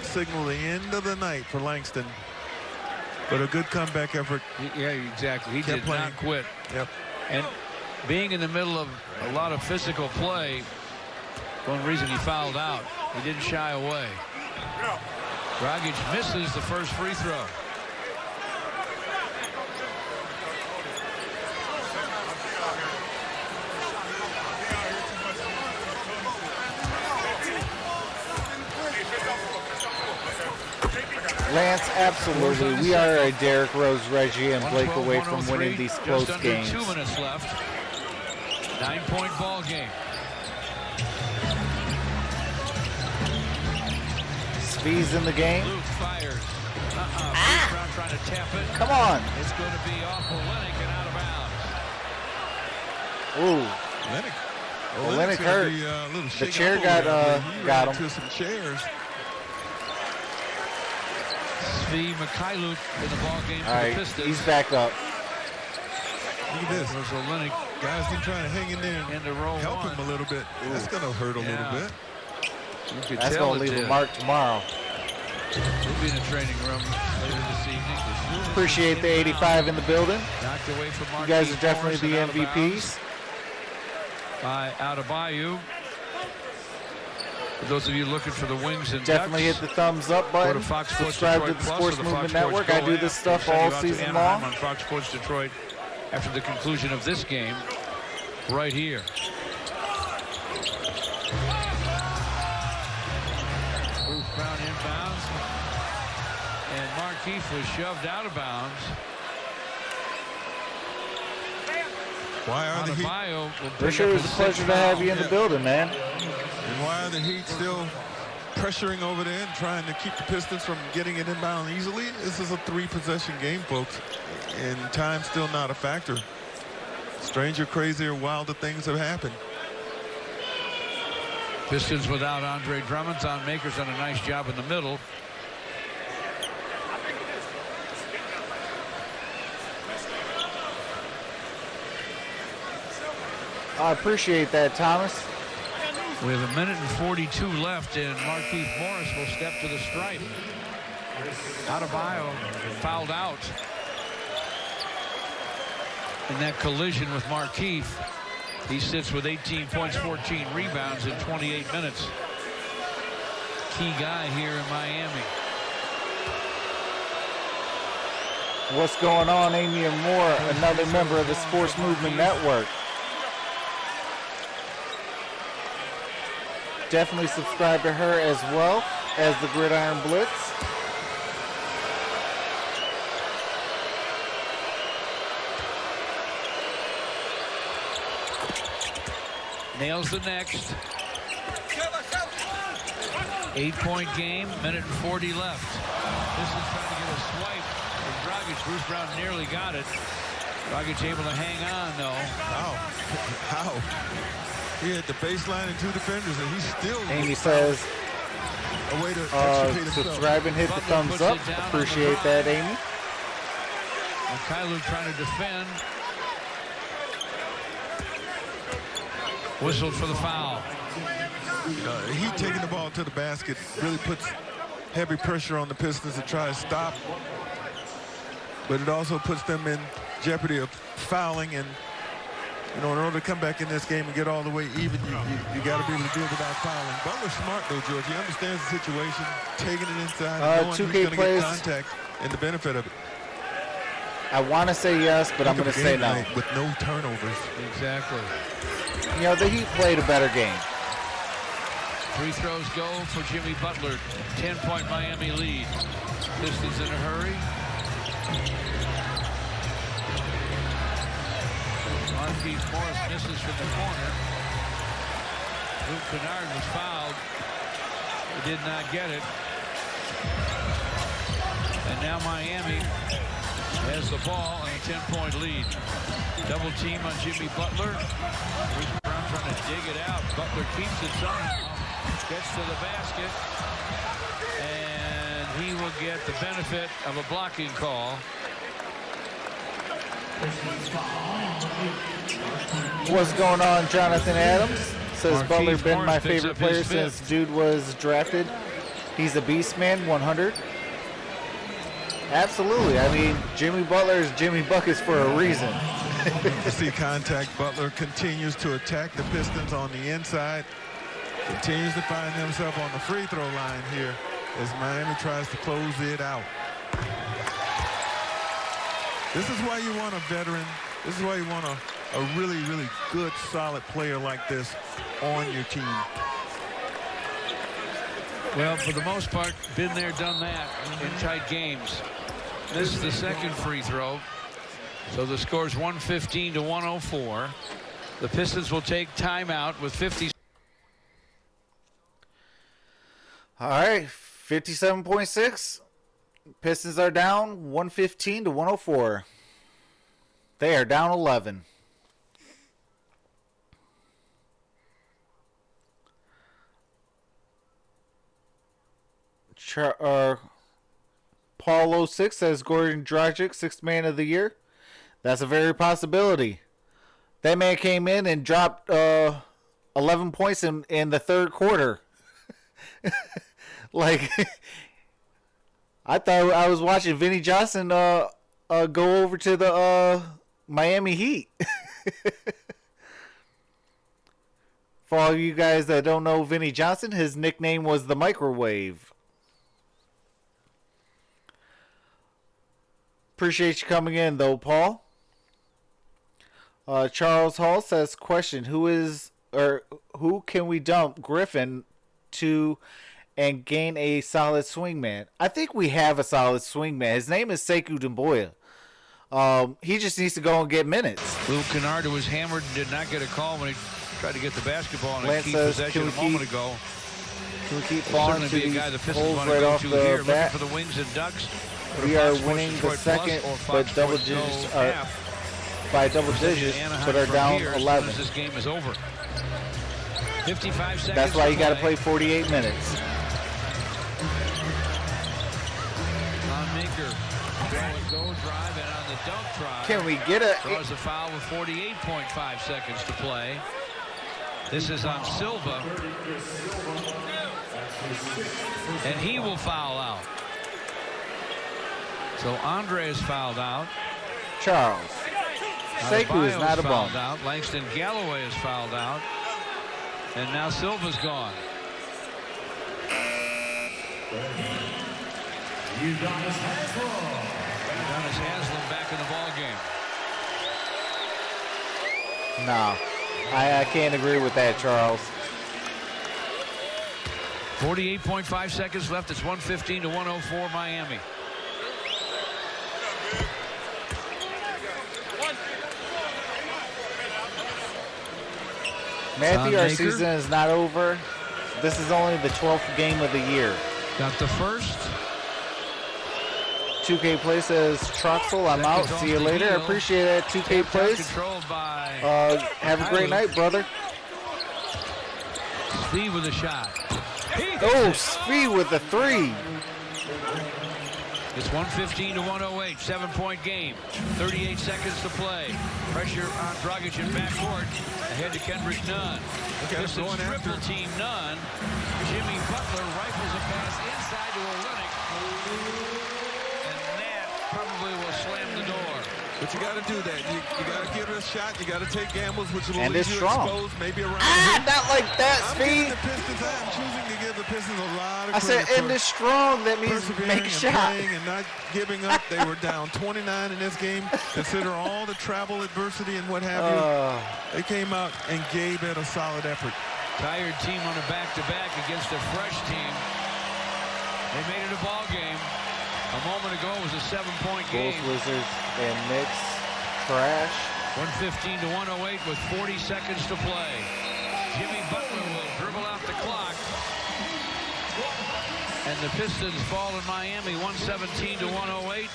signal the end of the night for Langston. But a good comeback effort. Yeah, exactly. He Kept did playing. not quit. Yep. And being in the middle of a lot of physical play, one reason he fouled out. He didn't shy away. Dragic misses the first free throw. Lance, absolutely. We are a Derrick Rose, Reggie, and Blake away from 112-103, winning these close just under games. 2 minutes left. 9-point ball game. Speed's in the game. Luke fires. Bruce Brown trying to tap it. Come on. It's going to be off Olynyk and out of bounds. Ooh. Olynyk hurt. The chair got him. To some chairs. Svi Mikhailuk in the ball game for All right, the Pistons. he's back up. Look at this. There's Olynyk Guys been trying to hang in there into row help one. him a little bit. That's going to hurt a little bit. You could That's tell going to it leave a did. mark tomorrow. He'll be in the training room later this evening. Appreciate the 85 in the building. Knocked away from You guys are definitely the Morris and out of MVPs. bounds by Adebayo. For those of you looking for the wings and Definitely ducks, hit the thumbs up go to button. Fox Sports Subscribe to Detroit the Plus Sports or the Movement Fox Network. Sports I Go do this app. stuff We'll send all you out to season Anaheim long. on Fox Sports Detroit after the conclusion of this game right here. Bruce Brown inbounds, and Markieff was shoved out of bounds. Why are the Heat? Adebayo will For pick sure, up it was a his pleasure sixth to have foul. you in the building, man. And why are the Heat still pressuring over there and trying to keep the Pistons from getting it inbound easily? This is a 3-possession game, folks, and time's still not a factor. Stranger, crazier, wilder things have happened. Pistons without Andre Drummond. Thon Maker's done a nice job in the middle. I appreciate that, Thomas. We have 1:42 left, and Marquise Morris will step to the stripe. Adebayo fouled out in that collision with Marquise. He sits with 18 points, 14 rebounds in 28 minutes. Key guy here in Miami. What's going on, Amy Amor, another member of the Sports Movement Network. Definitely subscribe to her as well as the Gridiron Blitz. Nails the next. 8-point game, 1:40 left. This is trying to get a swipe from Dragic. Bruce Brown nearly got it. Dragic able to hang on, though. How? He had the baseline and 2 defenders, and he still... Amy says, a way to extricate himself. subscribe and hit the thumbs up. Appreciate that, Amy. Kylu trying to defend. Whistled for the foul. He taking the ball to the basket really puts heavy pressure on the Pistons to try to stop. But it also puts them in jeopardy of fouling. And, you know, in order to come back in this game and get all the way even, you got to be able to do it without fouling. Butler's smart, though, George. He understands the situation, taking it inside, knowing who's going to get contact and the benefit of it. I want to say yes, but I'm going to say no. With no turnovers. Exactly. You know, the Heat played a better game. Free throws go for Jimmy Butler. 10-point Miami lead. Pistons in a hurry. Marquise Morris misses from the corner. Luke Kennard was fouled. He did not get it. And now Miami has the ball and a 10-point lead. Double team on Jimmy Butler. Bruce Brown trying to dig it out. Butler keeps it somehow. Gets to the basket. And he will get the benefit of a blocking call. What's going on, Jonathan Adams? Says Marquise Butler been Morris my picks favorite up player his since fifth. dude was drafted. He's a beast man, 100. Absolutely. I mean, Jimmy Butler is Jimmy Buckets for a reason. You see contact. Butler continues to attack the Pistons on the inside. Continues to find himself on the free throw line here as Miami tries to close it out. This is why you want a veteran. This is why you want a really, really good, solid player like this on your team. Well, for the most part, been there, done that in tight games. This is the second free throw. So the score's 115 to 104. The Pistons will take timeout with 50. All right, 57.6. Pistons are down 115 to 104. They are down 11. Paul 06 says Goran Dragic, 6th man of the year. That's a very possibility. That man came in and dropped 11 points in the third quarter. Like, I thought I was watching Vinny Johnson go over to the Miami Heat. For all you guys that don't know Vinny Johnson, his nickname was the Microwave. Appreciate you coming in, though, Paul. Charles Hall says, question, who can we dump Griffin to and gain a solid swingman? I think we have a solid swingman. His name is Sekou Doumbouya. He just needs to go and get minutes. Luke Kennard was hammered and did not get a call when he tried to get the basketball in a Lance key says, possession a moment ago. Can we keep falling to Certainly be a these guy the Pistons holes want to right go off to the here. bat? Looking for the Wings and Ducks. We are winning the second, but double digits by double digits, but are down 11. This game is over. 55 seconds. That's why you got to play 48 minutes. On Maker. Go drive and on the dunk try. Can we get a... Draws a foul with 48.5 seconds to play. This is on Silva. And he will foul out. So Andre is fouled out. Charles. Sekou is not a bum. Out. Langston Galloway is fouled out. And now Silva's gone. Udonis Haslem back in the ball game. No, I can't agree with that, Charles. 48.5 seconds left. It's 115 to 104 Miami. Matthew, our season is not over. This is only the 12th game of the year. Got the first. 2K Play says, Troxel, I'm out. See you later. I appreciate it, 2K Plays. Have a great night, brother. Steve with a shot. Oh, Steve with the three. It's 115 to 108, 7-point game. 38 seconds to play. Pressure on Dragic in backcourt. Ahead to Kendrick Nunn. Pistons triple team Nunn. Jimmy Butler rifles a pass inside to Olynyk. And that probably will slam the door. But you got to do that. You got to give it a shot. You got to take gambles, which will leave you exposed, maybe around. Not like that, Speed. I'm choosing to give the Pistons a lot of I said, and it's strong. That means make a shot. And not giving up. They were down 29 in this game. Consider all the travel adversity and what have you. They came out and gave it a solid effort. Tired team on a back-to-back against a fresh team. They made it a ball game. A moment ago it was a 7-point game. Both Wizards and Knicks trash. 115 to 108 with 40 seconds to play. Jimmy Butler will dribble out the clock. And the Pistons fall in Miami 117 to 108.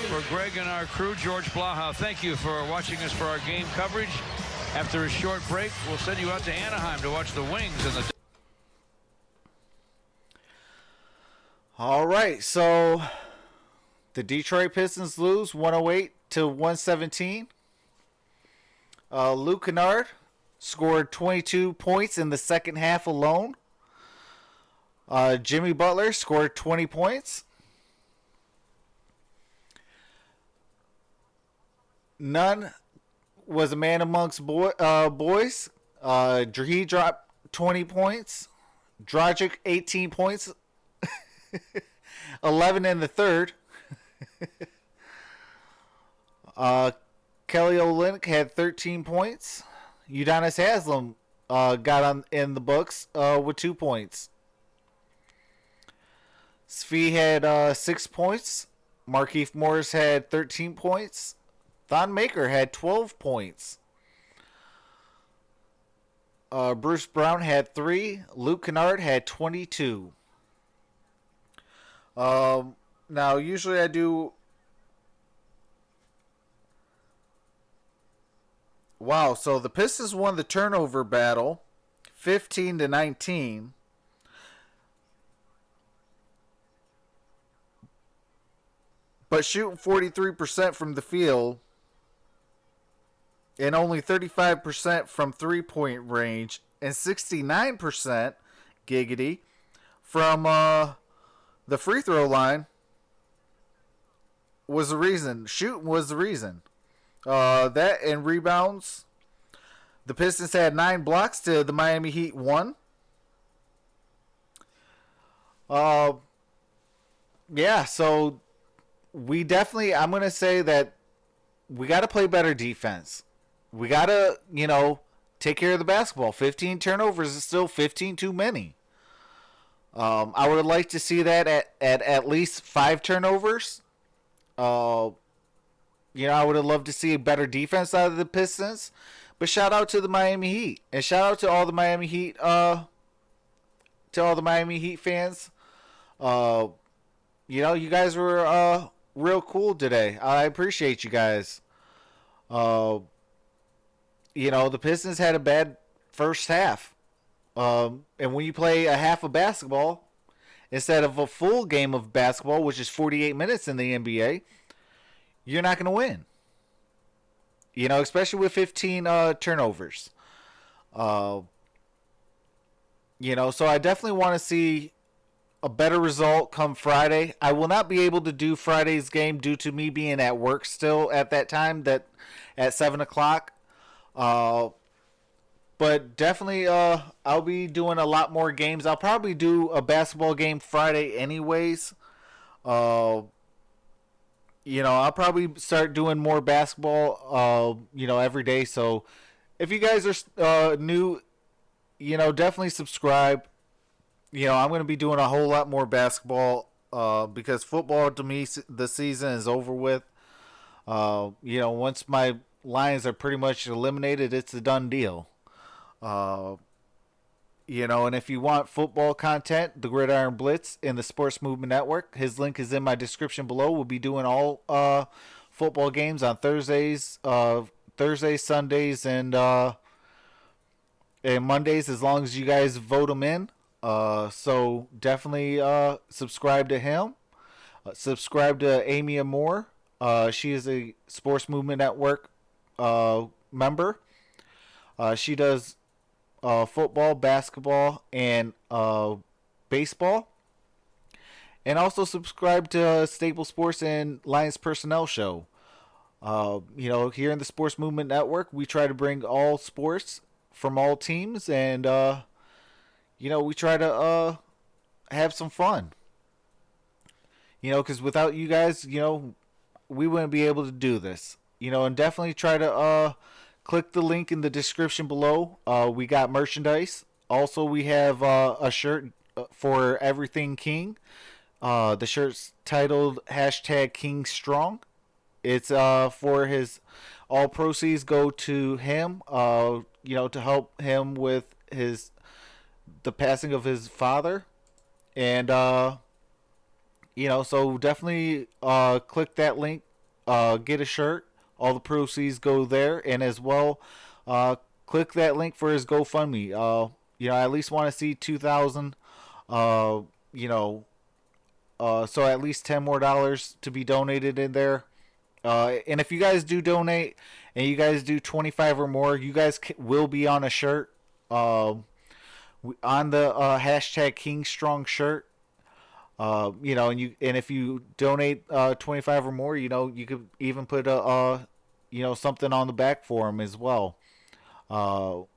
For Greg and our crew, George Blaha, thank you for watching us for our game coverage. After a short break, we'll send you out to Anaheim to watch the Wings and the... All right, so the Detroit Pistons lose 108 to 117. Luke Kennard scored 22 points in the second half alone. Jimmy Butler scored 20 points. Nunn was a man amongst boys. He dropped 20 points. Dragic 18 points. 11 in the third. Kelly Olynyk had 13 points. Udonis Haslem got on in the books with 2 points. Svi had 6 points. Markieff Morris had 13 points. Thon Maker had 12 points. Bruce Brown had 3. Luke Kennard had 22. Now, usually I do... Wow, so the Pistons won the turnover battle 15 to 19. But shooting 43% from the field and only 35% from three-point range and 69% giggity from the free throw line was the reason. Shooting was the reason. That and rebounds. The Pistons had 9 blocks to the Miami Heat 1. Yeah, so we definitely, I'm going to say that we got to play better defense. We got to, take care of the basketball. 15 turnovers is still 15 too many. I would like to see that at least 5 turnovers. I would have loved to see a better defense out of the Pistons. But shout out to the Miami Heat. And shout out to all the Miami Heat fans. You guys were real cool today. I appreciate you guys. The Pistons had a bad first half. And when you play a half of basketball instead of a full game of basketball, which is 48 minutes in the NBA, you're not going to win. Especially with 15 turnovers. So I definitely want to see a better result come Friday. I will not be able to do Friday's game due to me being at work still at that time, that at 7 o'clock. But definitely I'll be doing a lot more games. I'll probably do a basketball game Friday anyways. I'll probably start doing more basketball, every day. So if you guys are new, definitely subscribe. I'm going to be doing a whole lot more basketball because football, to me, the season is over with. Once my Lions are pretty much eliminated, it's a done deal. And if you want football content, the Gridiron Blitz in the Sports Movement Network, his link is in my description below. We'll be doing all football games on Thursdays, Sundays, and Mondays, as long as you guys vote them in. So definitely subscribe to him. Subscribe to Amy Amor. She is a Sports Movement Network member. She does football, basketball, and baseball. And also subscribe to Staple Sports and Lions Personnel Show. Here in the Sports Movement Network, we try to bring all sports from all teams, and we try to have some fun. Because without you guys, we wouldn't be able to do this. And definitely try to click the link in the description below. We got merchandise. Also, we have a shirt for Everything King. The shirt's titled #KingStrong. It's for his, all proceeds go to him, to help him with the passing of his father. And, so definitely click that link, get a shirt. All the proceeds go there. And as well, click that link for his GoFundMe. I at least want to see 2,000, so at least $10 more to be donated in there. And if you guys do donate and you guys do 25 or more, you guys will be on a shirt, on the #KingStrong shirt. And if you donate 25 or more, you could even put something on the back for them as well. So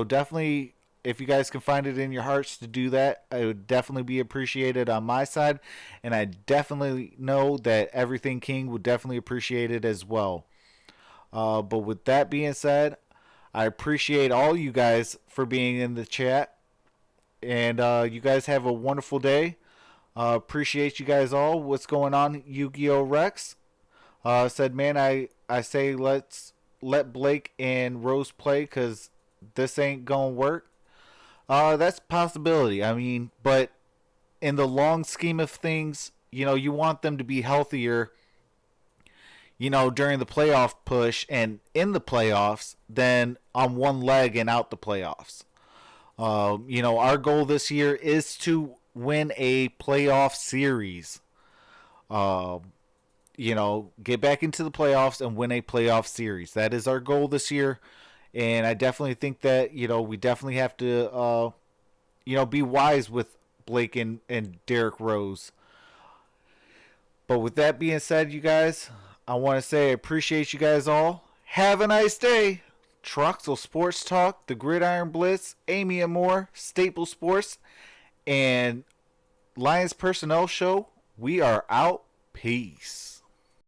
definitely, if you guys can find it in your hearts to do that, it would definitely be appreciated on my side, and I definitely know that Everything King would definitely appreciate it as well. But with that being said, I appreciate all you guys for being in the chat. And you guys have a wonderful day. Appreciate you guys all. What's going on, Yu-Gi-Oh! Rex? Said, man, I say let's let Blake and Rose play because this ain't going to work. That's a possibility. I mean, but in the long scheme of things, you want them to be healthier, during the playoff push and in the playoffs than on one leg and out the playoffs. Our goal this year is to win a playoff series. Get back into the playoffs and win a playoff series. That is our goal this year. And I definitely think that, we definitely have to, be wise with Blake and Derrick Rose. But with that being said, you guys, I want to say I appreciate you guys all. Have a nice day. Troxel Sports Talk, the Gridiron Blitz, Amy Amor, Staple Sports, and Lions Personnel Show. We are out. Peace.